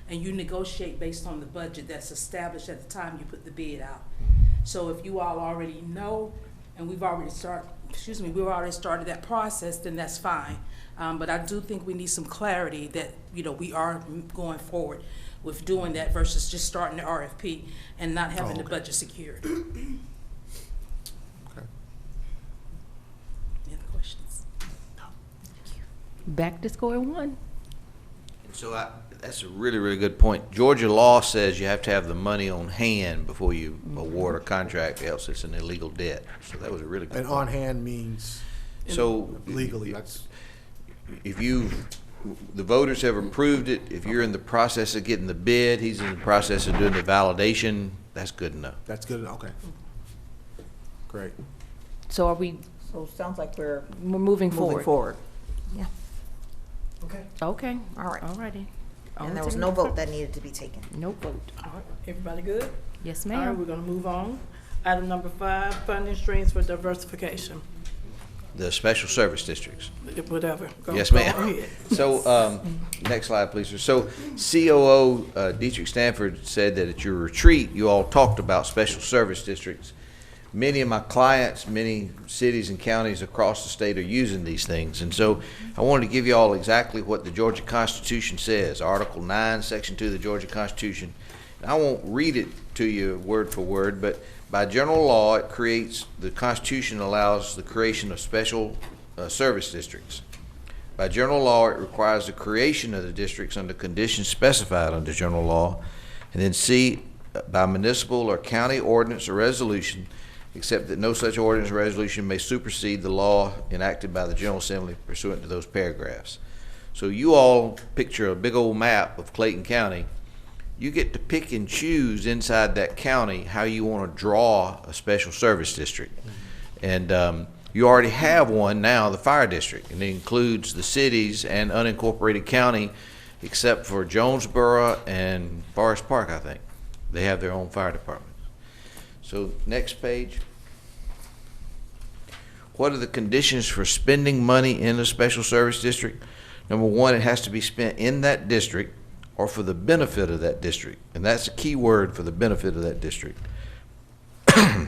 And you negotiate based on the budget that's established at the time you put the bid out. So if you all already know, and we've already started that process, then that's fine. But I do think we need some clarity that, we are going forward with doing that versus just starting the RFP and not having the budget secured. Any other questions? Back to square one. So that's a really, really good point. Georgia law says you have to have the money on hand before you award a contract, else it's an illegal debt. So that was a really good And point. on hand means legally, that's. If the voters have approved it, if you're in the process of getting the bid, he's in the process of doing the validation, that's good enough. That's good enough, okay. Great. So are we? So it sounds like we're moving forward. Yeah. Okay. Okay. All right. Alrighty. And there was no vote that needed to be taken. No vote. All right, everybody good? Yes, All right, ma'am. we're gonna move on. Item number 5, funding streams for diversification. The special service districts. Whatever. Yes, Go ma'am. ahead. So, next slide, please, sir. So, COO Dietrich Stanford said that at your retreat, you all talked about special service districts. Many of my clients, many cities and counties across the state are using these things. And so I wanted to give you all exactly what the Georgia Constitution says. Article 9, Section 2 of the Georgia Constitution. I won't read it to you word for word, but by general law, it creates, the Constitution allows the creation of special service districts. By general law, it requires the creation of the districts under conditions specified under general law. And then C, by municipal or county ordinance or resolution, except that no such ordinance or resolution may supersede the law enacted by the General Assembly pursuant to those paragraphs. So you all picture a big old map of Clayton County. You get to pick and choose inside that county how you want to draw a special service district. And you already have one now, the fire district, and it includes the cities and unincorporated county, except for Jonesboro and Forest Park, I think. They have their own fire departments. So next page. What are the conditions for spending money in a special service district? Number one, it has to be spent in that district or for the benefit of that district. And that's a key word, for the benefit of that district.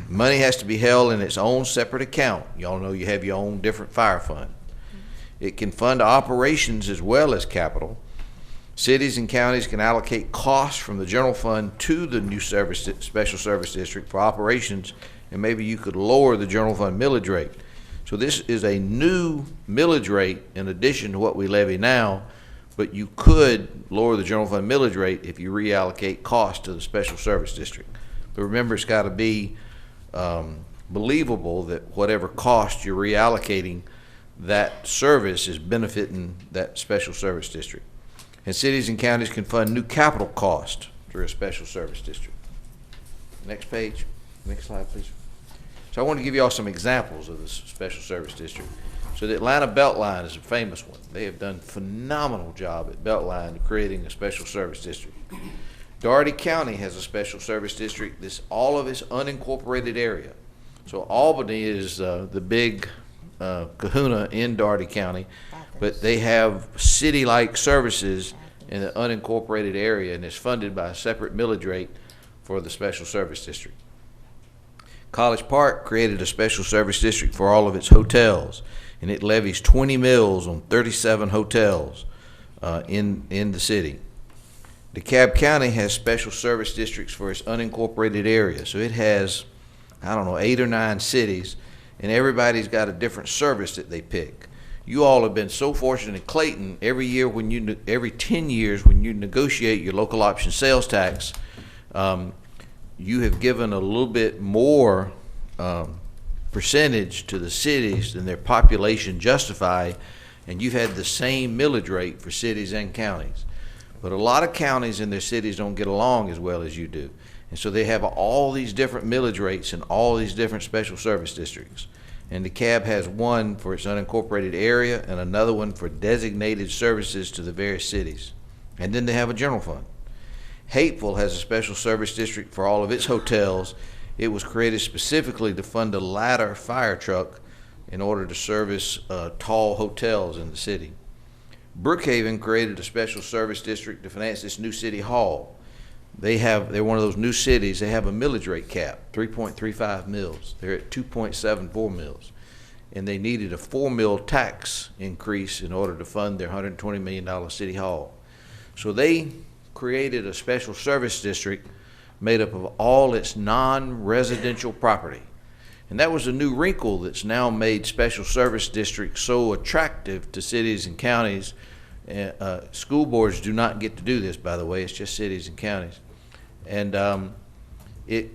Money has to be held in its own separate account. Y'all know you have your own different fire fund. It can fund operations as well as capital. Cities and counties can allocate costs from the general fund to the new special service district for operations, and maybe you could lower the general fund millage rate. So this is a new millage rate in addition to what we levy now, but you could lower the general fund millage rate if you reallocate costs to the special service district. But remember, it's got to be believable that whatever cost you're reallocating, that service is benefiting that special service district. And cities and counties can fund new capital costs through a special service district. Next page. Next slide, please. So I want to give you all some examples of this special service district. So the Atlanta Beltline is a famous one. They have done a phenomenal job at Beltline creating a special service district. Dougherty County has a special service district. This all of its unincorporated area. So Albany is the big kahuna in Dougherty County, but they have city-like services in the unincorporated area, and it's funded by a separate millage rate for the special service district. College Park created a special service district for all of its hotels, and it levies 20 mills on 37 hotels in the city. DeKalb County has special service districts for its unincorporated area, so it has, I don't know, 8 or 9 cities, and everybody's got a different service that they pick. You all have been so fortunate in Clayton. Every 10 years when you negotiate your local option sales tax, you have given a little bit more percentage to the cities than their population justify, and you've had the same millage rate for cities and counties. But a lot of counties and their cities don't get along as well as you do. And so they have all these different millage rates in all these different special service districts. And DeKalb has one for its unincorporated area and another one for designated services to the various cities. And then they have a general fund. Hapeville has a special service district for all of its hotels. It was created specifically to fund a ladder fire truck in order to service tall hotels in the city. Brookhaven created a special service district to finance its new city hall. They're one of those new cities. They have a millage rate cap, 3.35 mils. They're at 2.74 mils. And they needed a 4 mil tax increase in order to fund their $120 million city hall. So they created a special service district made up of all its non-residential property. And that was a new wrinkle that's now made special service districts so attractive to cities and counties. School boards do not get to do this, by the way. It's just cities and counties. And it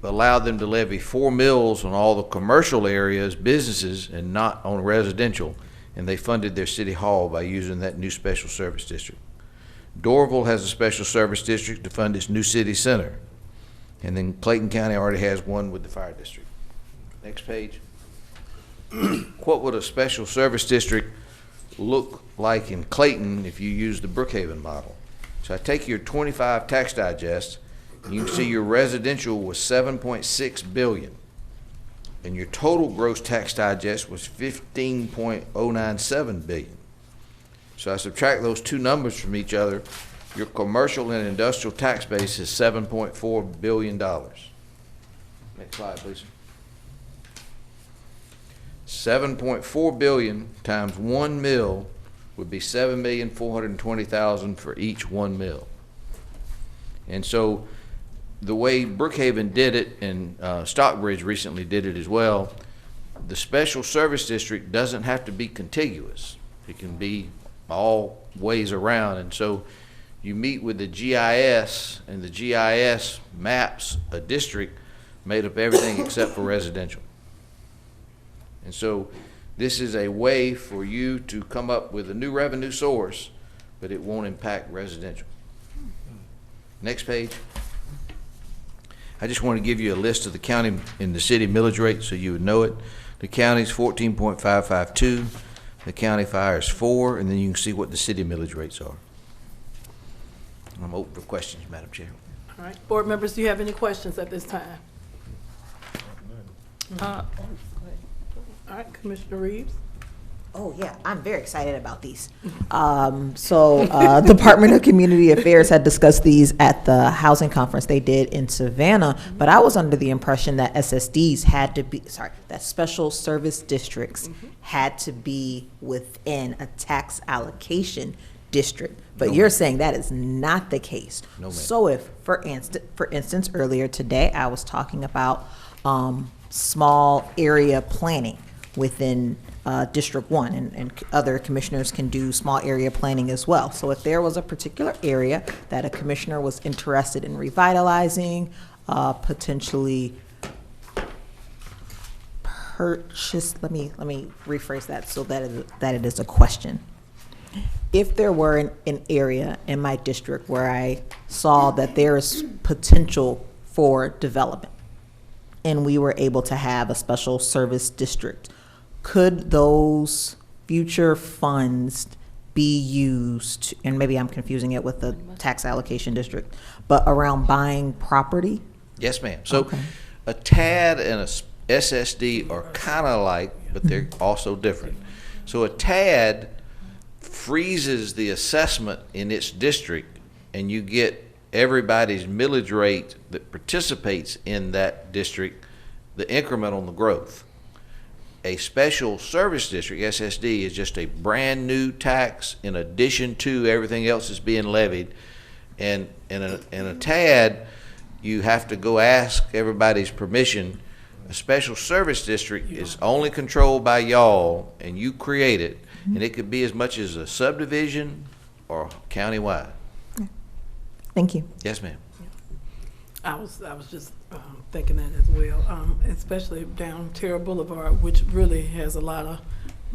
allowed them to levy 4 mills on all the commercial areas, businesses, and not on residential. And they funded their city hall by using that new special service district. Dorville has a special service district to fund its new city center. And then Clayton County already has one with the fire district. Next page. What would a special service district look like in Clayton if you use the Brookhaven model? So I take your 25 tax digests, and you can see your residential was $7.6 billion, and your total gross tax digest was $15.097 billion. So I subtract those two numbers from each other. Your commercial and industrial tax base is $7.4 billion. Next slide, please. 7.4 billion times 1 mil would be $7,420,000 for each 1 mil. And so the way Brookhaven did it, and Stockbridge recently did it as well, the special service district doesn't have to be contiguous. It can be all ways around. And so you meet with the GIS, and the GIS maps a district made up everything except for residential. And so this is a way for you to come up with a new revenue source, but it won't impact residential. Next page. I just want to give you a list of the county and the city millage rate so you would know it. The county's 14.552, the county fire is 4, and then you can see what the city millage rates are. I'm open for questions, Madam Chair. All right, board members, do you have any questions at this time? All right, Commissioner Reeves. Oh, yeah, I'm very excited about these. Department of Community Affairs had discussed these at the housing conference they did in Savannah, but I was under the impression that SSDs had to be, that special service districts had to be within a tax allocation district. But No, you're ma'am. saying that is not the case. No, ma'am. So if, for instance, earlier today, I was talking about small area planning within District 1, and other commissioners can do small area planning as well. So if there was a particular area that a commissioner was interested in revitalizing, potentially purchase, let me rephrase that so that it is a question. If there were an area in my district where I saw that there is potential for development, and we were able to have a special service district, could those future funds be used, and maybe I'm confusing it with the tax allocation district, but around buying property? Yes, ma'am. So Okay. a TAD and a SSD are kind of like, but they're also different. So a TAD freezes the assessment in its district, and you get everybody's millage rate that participates in that district, the increment on the growth. A special service district, SSD, is just a brand new tax in addition to everything else that's being levied. And in a TAD, you have to go ask everybody's permission. A special service district is only controlled by y'all, and you create it, and it could be as much as a subdivision or countywide. Thank you. Yes, ma'am. I was just thinking that as well, especially down Terra Boulevard, which really has a lot of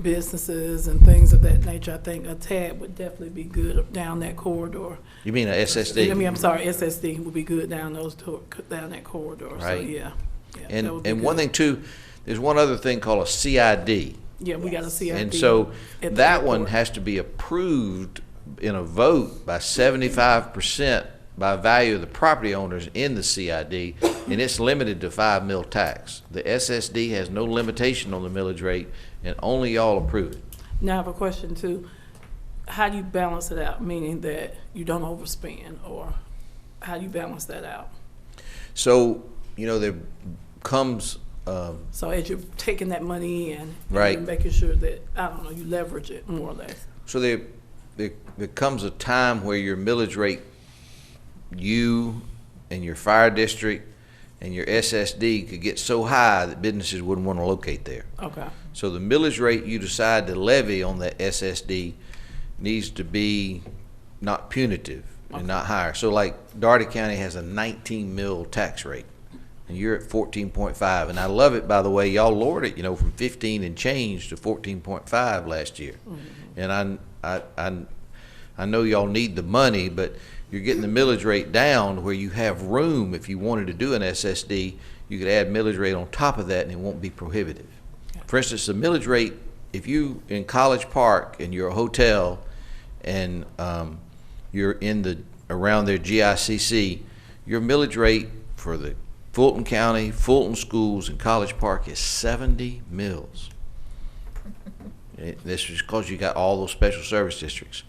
businesses and things of that nature. I think a TAD would definitely be good down that corridor. You mean a SSD? I mean, I'm sorry, SSD would be good down down that corridor. So Right. yeah, that And would be one good. thing too, there's one other thing called a CID. Yeah, we got a CID. And so at the that one airport. has to be approved in a vote by 75% by value of the property owners in the CID, and it's limited to 5 mil tax. The SSD has no limitation on the millage rate, and only y'all approve it. Now I have a question too. How do you balance it out, meaning that you don't overspend, or how do you balance that out? So, there comes, So as you're taking that money in, and Right. you're making sure that, I don't know, you leverage it more or less. so there comes a time where your millage rate, you and your fire district and your SSD could get so high that businesses wouldn't want to locate there. Okay. So the millage rate you decide to levy on that SSD needs to be not punitive and not higher. So like Daugherty County has a 19 mil tax rate, and you're at 14.5. And I love it, by the way, y'all lowered it, from 15 and change to 14.5 last year. And I know y'all need the money, but you're getting the millage rate down where you have room. If you wanted to do an SSD, you could add millage rate on top of that, and it won't be prohibitive. For instance, the millage rate, if you in College Park and you're a hotel and you're around their GICC, your millage rate for the Fulton County, Fulton Schools, and College Park is 70 mils. This is because you got all those special service districts.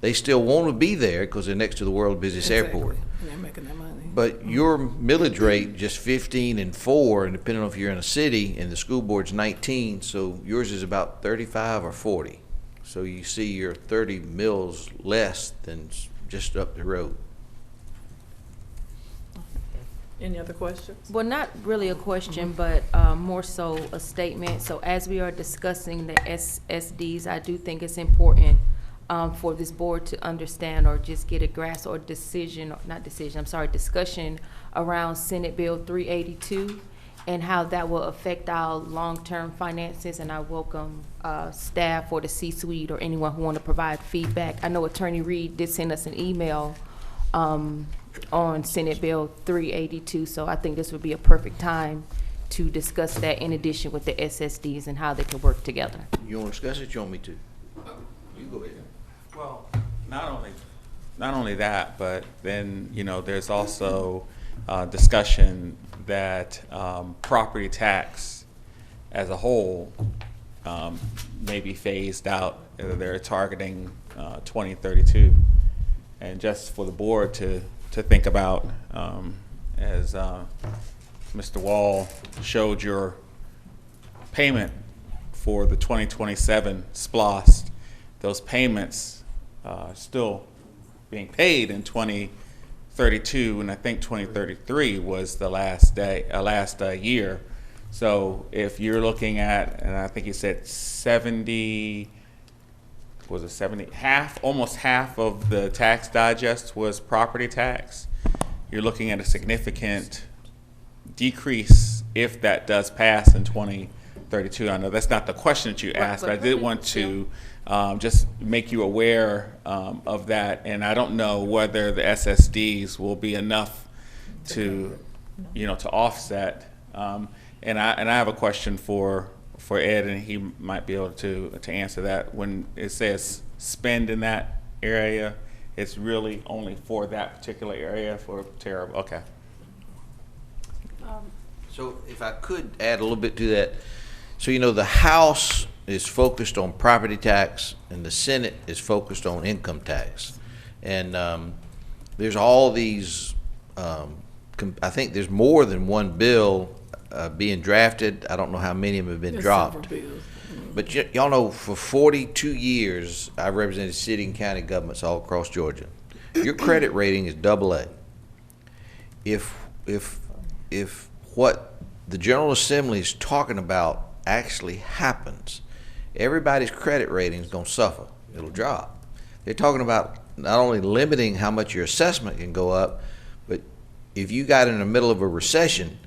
They still want to be there because they're next to the world's busiest airport. And they're making that money. But your millage rate, just 15 and 4, and depending on if you're in a city, and the school board's 19, so yours is about 35 or 40. So you see you're 30 mils less than just up the road. Any other questions? Well, not really a question, but more so a statement. So as we are discussing the SSDs, I do think it's important for this board to understand or just get a grasp or decision, not decision, I'm sorry, discussion around Senate Bill 382 and how that will affect our long-term finances. And I welcome staff or the C-suite or anyone who want to provide feedback. I know Attorney Reed did send us an email on Senate Bill 382, so I think this would be a perfect time to discuss that in addition with the SSDs and how they can work together. You want to discuss it? You want me to? You go ahead. Well, not only that, but then, you know, there's also discussion that property tax as a whole may be phased out. They're targeting 2032. And just for the board to think about, as Mr. Wall showed your payment for the 2027 SPLOST, those payments still being paid in 2032, and I think 2033 was the last year. So if you're looking at, and I think you said 70, was it 70? Almost half of the tax digest was property tax. You're looking at a significant decrease if that does pass in 2032. I know that's not the question that you asked, but I did want to just make you aware of that. And I don't know whether the SSDs will be enough to, you know, to offset. And I have a question for Ed, and he might be able to answer that. When it says spend in that area, it's really only for that particular area for terrible. Okay. So if I could add a little bit to that. So, you know, the House is focused on property tax and the Senate is focused on income tax. And there's all these, I think there's more than one bill being drafted. I don't know how many of them have been dropped. But y'all know for 42 years, I represented city and county governments all across Georgia. Your credit rating is AA. If what the General Assembly is talking about actually happens, everybody's credit rating is going to suffer. It'll drop. They're talking about not only limiting how much your assessment can go up, but if you got in the middle of a recession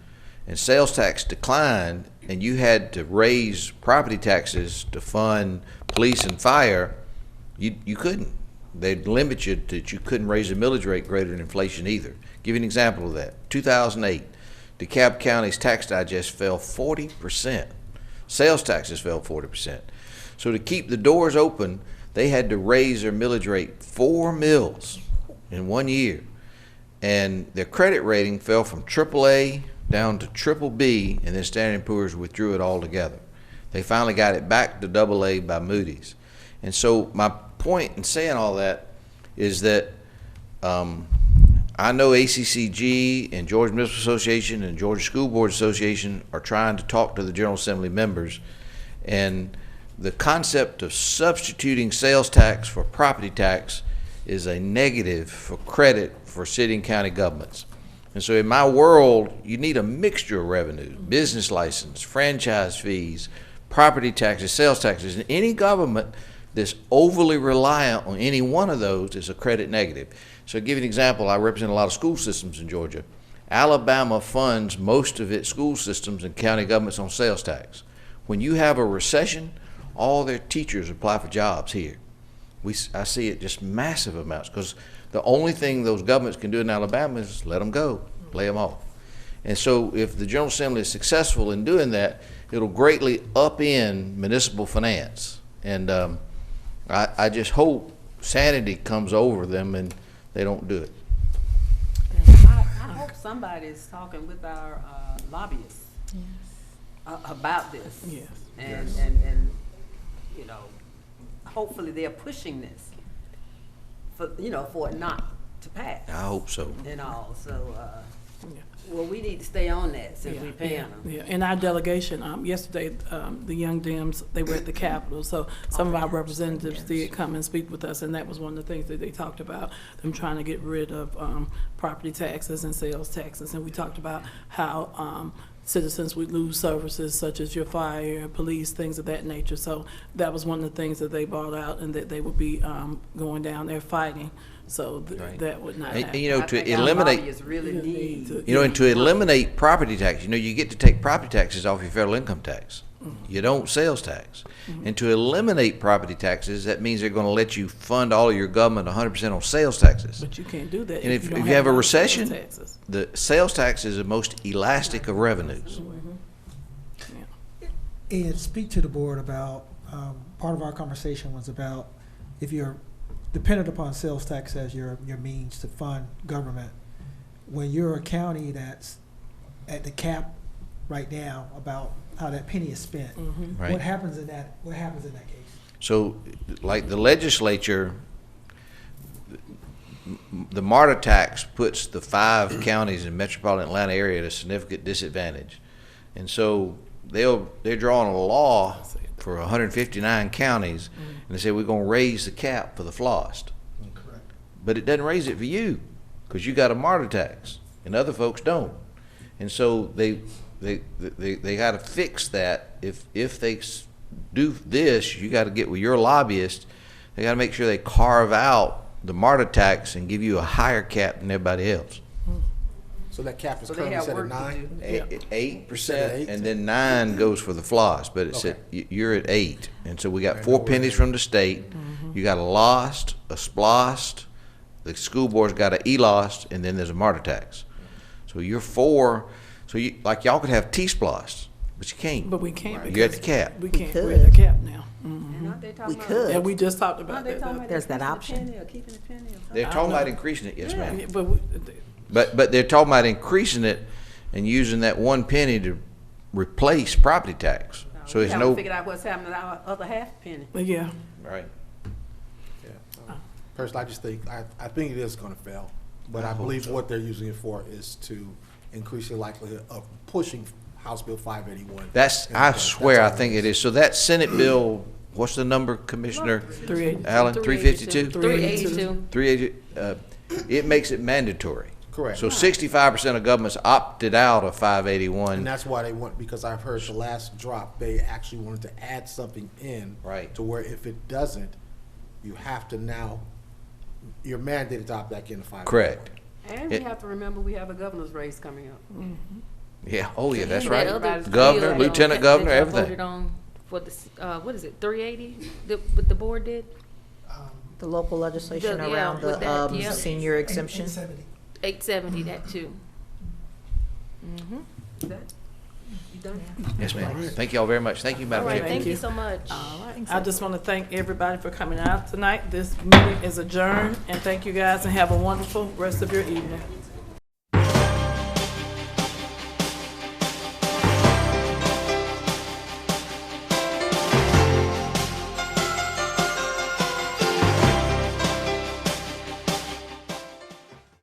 and sales tax declined and you had to raise property taxes to fund police and fire, you couldn't. They'd limit you that you couldn't raise the millage rate greater than inflation either. Give you an example of that. 2008, DeKalb County's tax digest fell 40%. Sales taxes fell 40%. So to keep the doors open, they had to raise their millage rate 4 mills in 1 year. And their credit rating fell from AAA down to BBB, and then Standard & Poor's withdrew it altogether. They finally got it back to AA by Moody's. And so my point in saying all that is that I know ACCG and Georgia Municipal Association and Georgia School Board Association are trying to talk to the General Assembly members, and the concept of substituting sales tax for property tax is a negative for credit for city and county governments. And so in my world, you need a mixture of revenue: business license, franchise fees, property taxes, sales taxes. And any government that's overly reliant on any one of those is a credit negative. So to give you an example, I represent a lot of school systems in Georgia. Alabama funds most of its school systems and county governments on sales tax. When you have a recession, all their teachers apply for jobs here. I see it just massive amounts, because the only thing those governments can do in Alabama is let them go, lay them off. And so if the General Assembly is successful in doing that, it'll greatly upend municipal finance. And I just hope sanity comes over them and they don't do it. I hope somebody is talking with our lobbyists about this. Yes. And you know, hopefully they're pushing this for, you know, for it not to pass. I hope so. And all, so Well, we need to stay on that since we paying them. Yeah, in our delegation, yesterday, the Young Dems, they were at the Capitol, so some of our representatives did come and speak with us, and that was one of the things that they talked about, them trying to get rid of property taxes and sales taxes, and we talked about how citizens would lose services such as your fire, police, things of that nature. So that was one of the things that they brought out, and that they would be going down there fighting. So that would not happen. And, you know, to eliminate, and to Yeah. eliminate property tax, you know, you get to take property taxes off your federal income tax. You don't sales tax. And to eliminate property taxes, that means they're going to let you fund all of your government 100% on sales taxes. But you can't do that And if if you you don't have a no recession, sales taxes. the sales tax is the most elastic of revenues. And speak to the board about, part of our conversation was about if you're dependent upon sales tax as your means to fund government, when you're a county that's at the cap right now about how that penny is spent, Right. what happens in that case? So, like the legislature, the MARTA tax puts the 5 counties in metropolitan Atlanta area at a significant disadvantage. And so they're drawing a law for 159 counties, and they say we're going to raise the cap for the FLOST. Correct. But it doesn't raise it for you, because you got a MARTA tax, and other folks don't. And so they got to fix that. If they do this, you got to get with your lobbyist. They got to make sure they carve out the MARTA tax and give you a higher cap than everybody else. So that cap is So they currently have set at work to 9? do. 8%, and then 9 goes for the FLOST, but it's you're at 8. And so we got 4 pennies from the state. You got a LOST, a SPLOST, the school board's got an ELOST, and then there's a MARTA tax. So you're 4, so you, like y'all could have T-SPLOST, but you can't. But we can't. You're at the because cap. We can't. We're at the cap now. And aren't they talking about? could. Yeah, we just talked about Aren't they talking that. about There's that increasing the option. penny or keeping the penny or something? They're talking about increasing it, yes, ma'am. Yeah, but we, But they're talking about increasing it and using that 1 penny to replace property tax. So We it's haven't no, figured out what's happening to our other half penny. yeah. right. Yeah. Personally, I just think, I think it is gonna fail, but I believe what they're using it for is to increase the likelihood of pushing House Bill 581. I swear, I think it is. So that Senate bill, what's the number, Commissioner 382. Allen? 352? 382. 380, it makes it mandatory. Correct. So 65% of governments opted out of And 581. that's why they want, because I've heard the last drop, they actually wanted to add something in. Right. To where if it doesn't, you have to now, you're mandated to opt back in the 581. Correct. And we have to remember we have a governor's race coming up. Yeah, oh yeah, that's And right. that other Governor, bill lieutenant that governor, y'all everything. voted on for the, what is it, 380, what the board did? The local legislation Yeah, around with the that, yeah. senior exemption. 870, that too. Is that, you done? Yes, ma'am. Thank you all very much. Thank you, All Madam right, Chair. thank you so much. All right. I just want to thank everybody for coming out tonight. This meeting is adjourned, and thank you guys, and have a wonderful rest of your evening.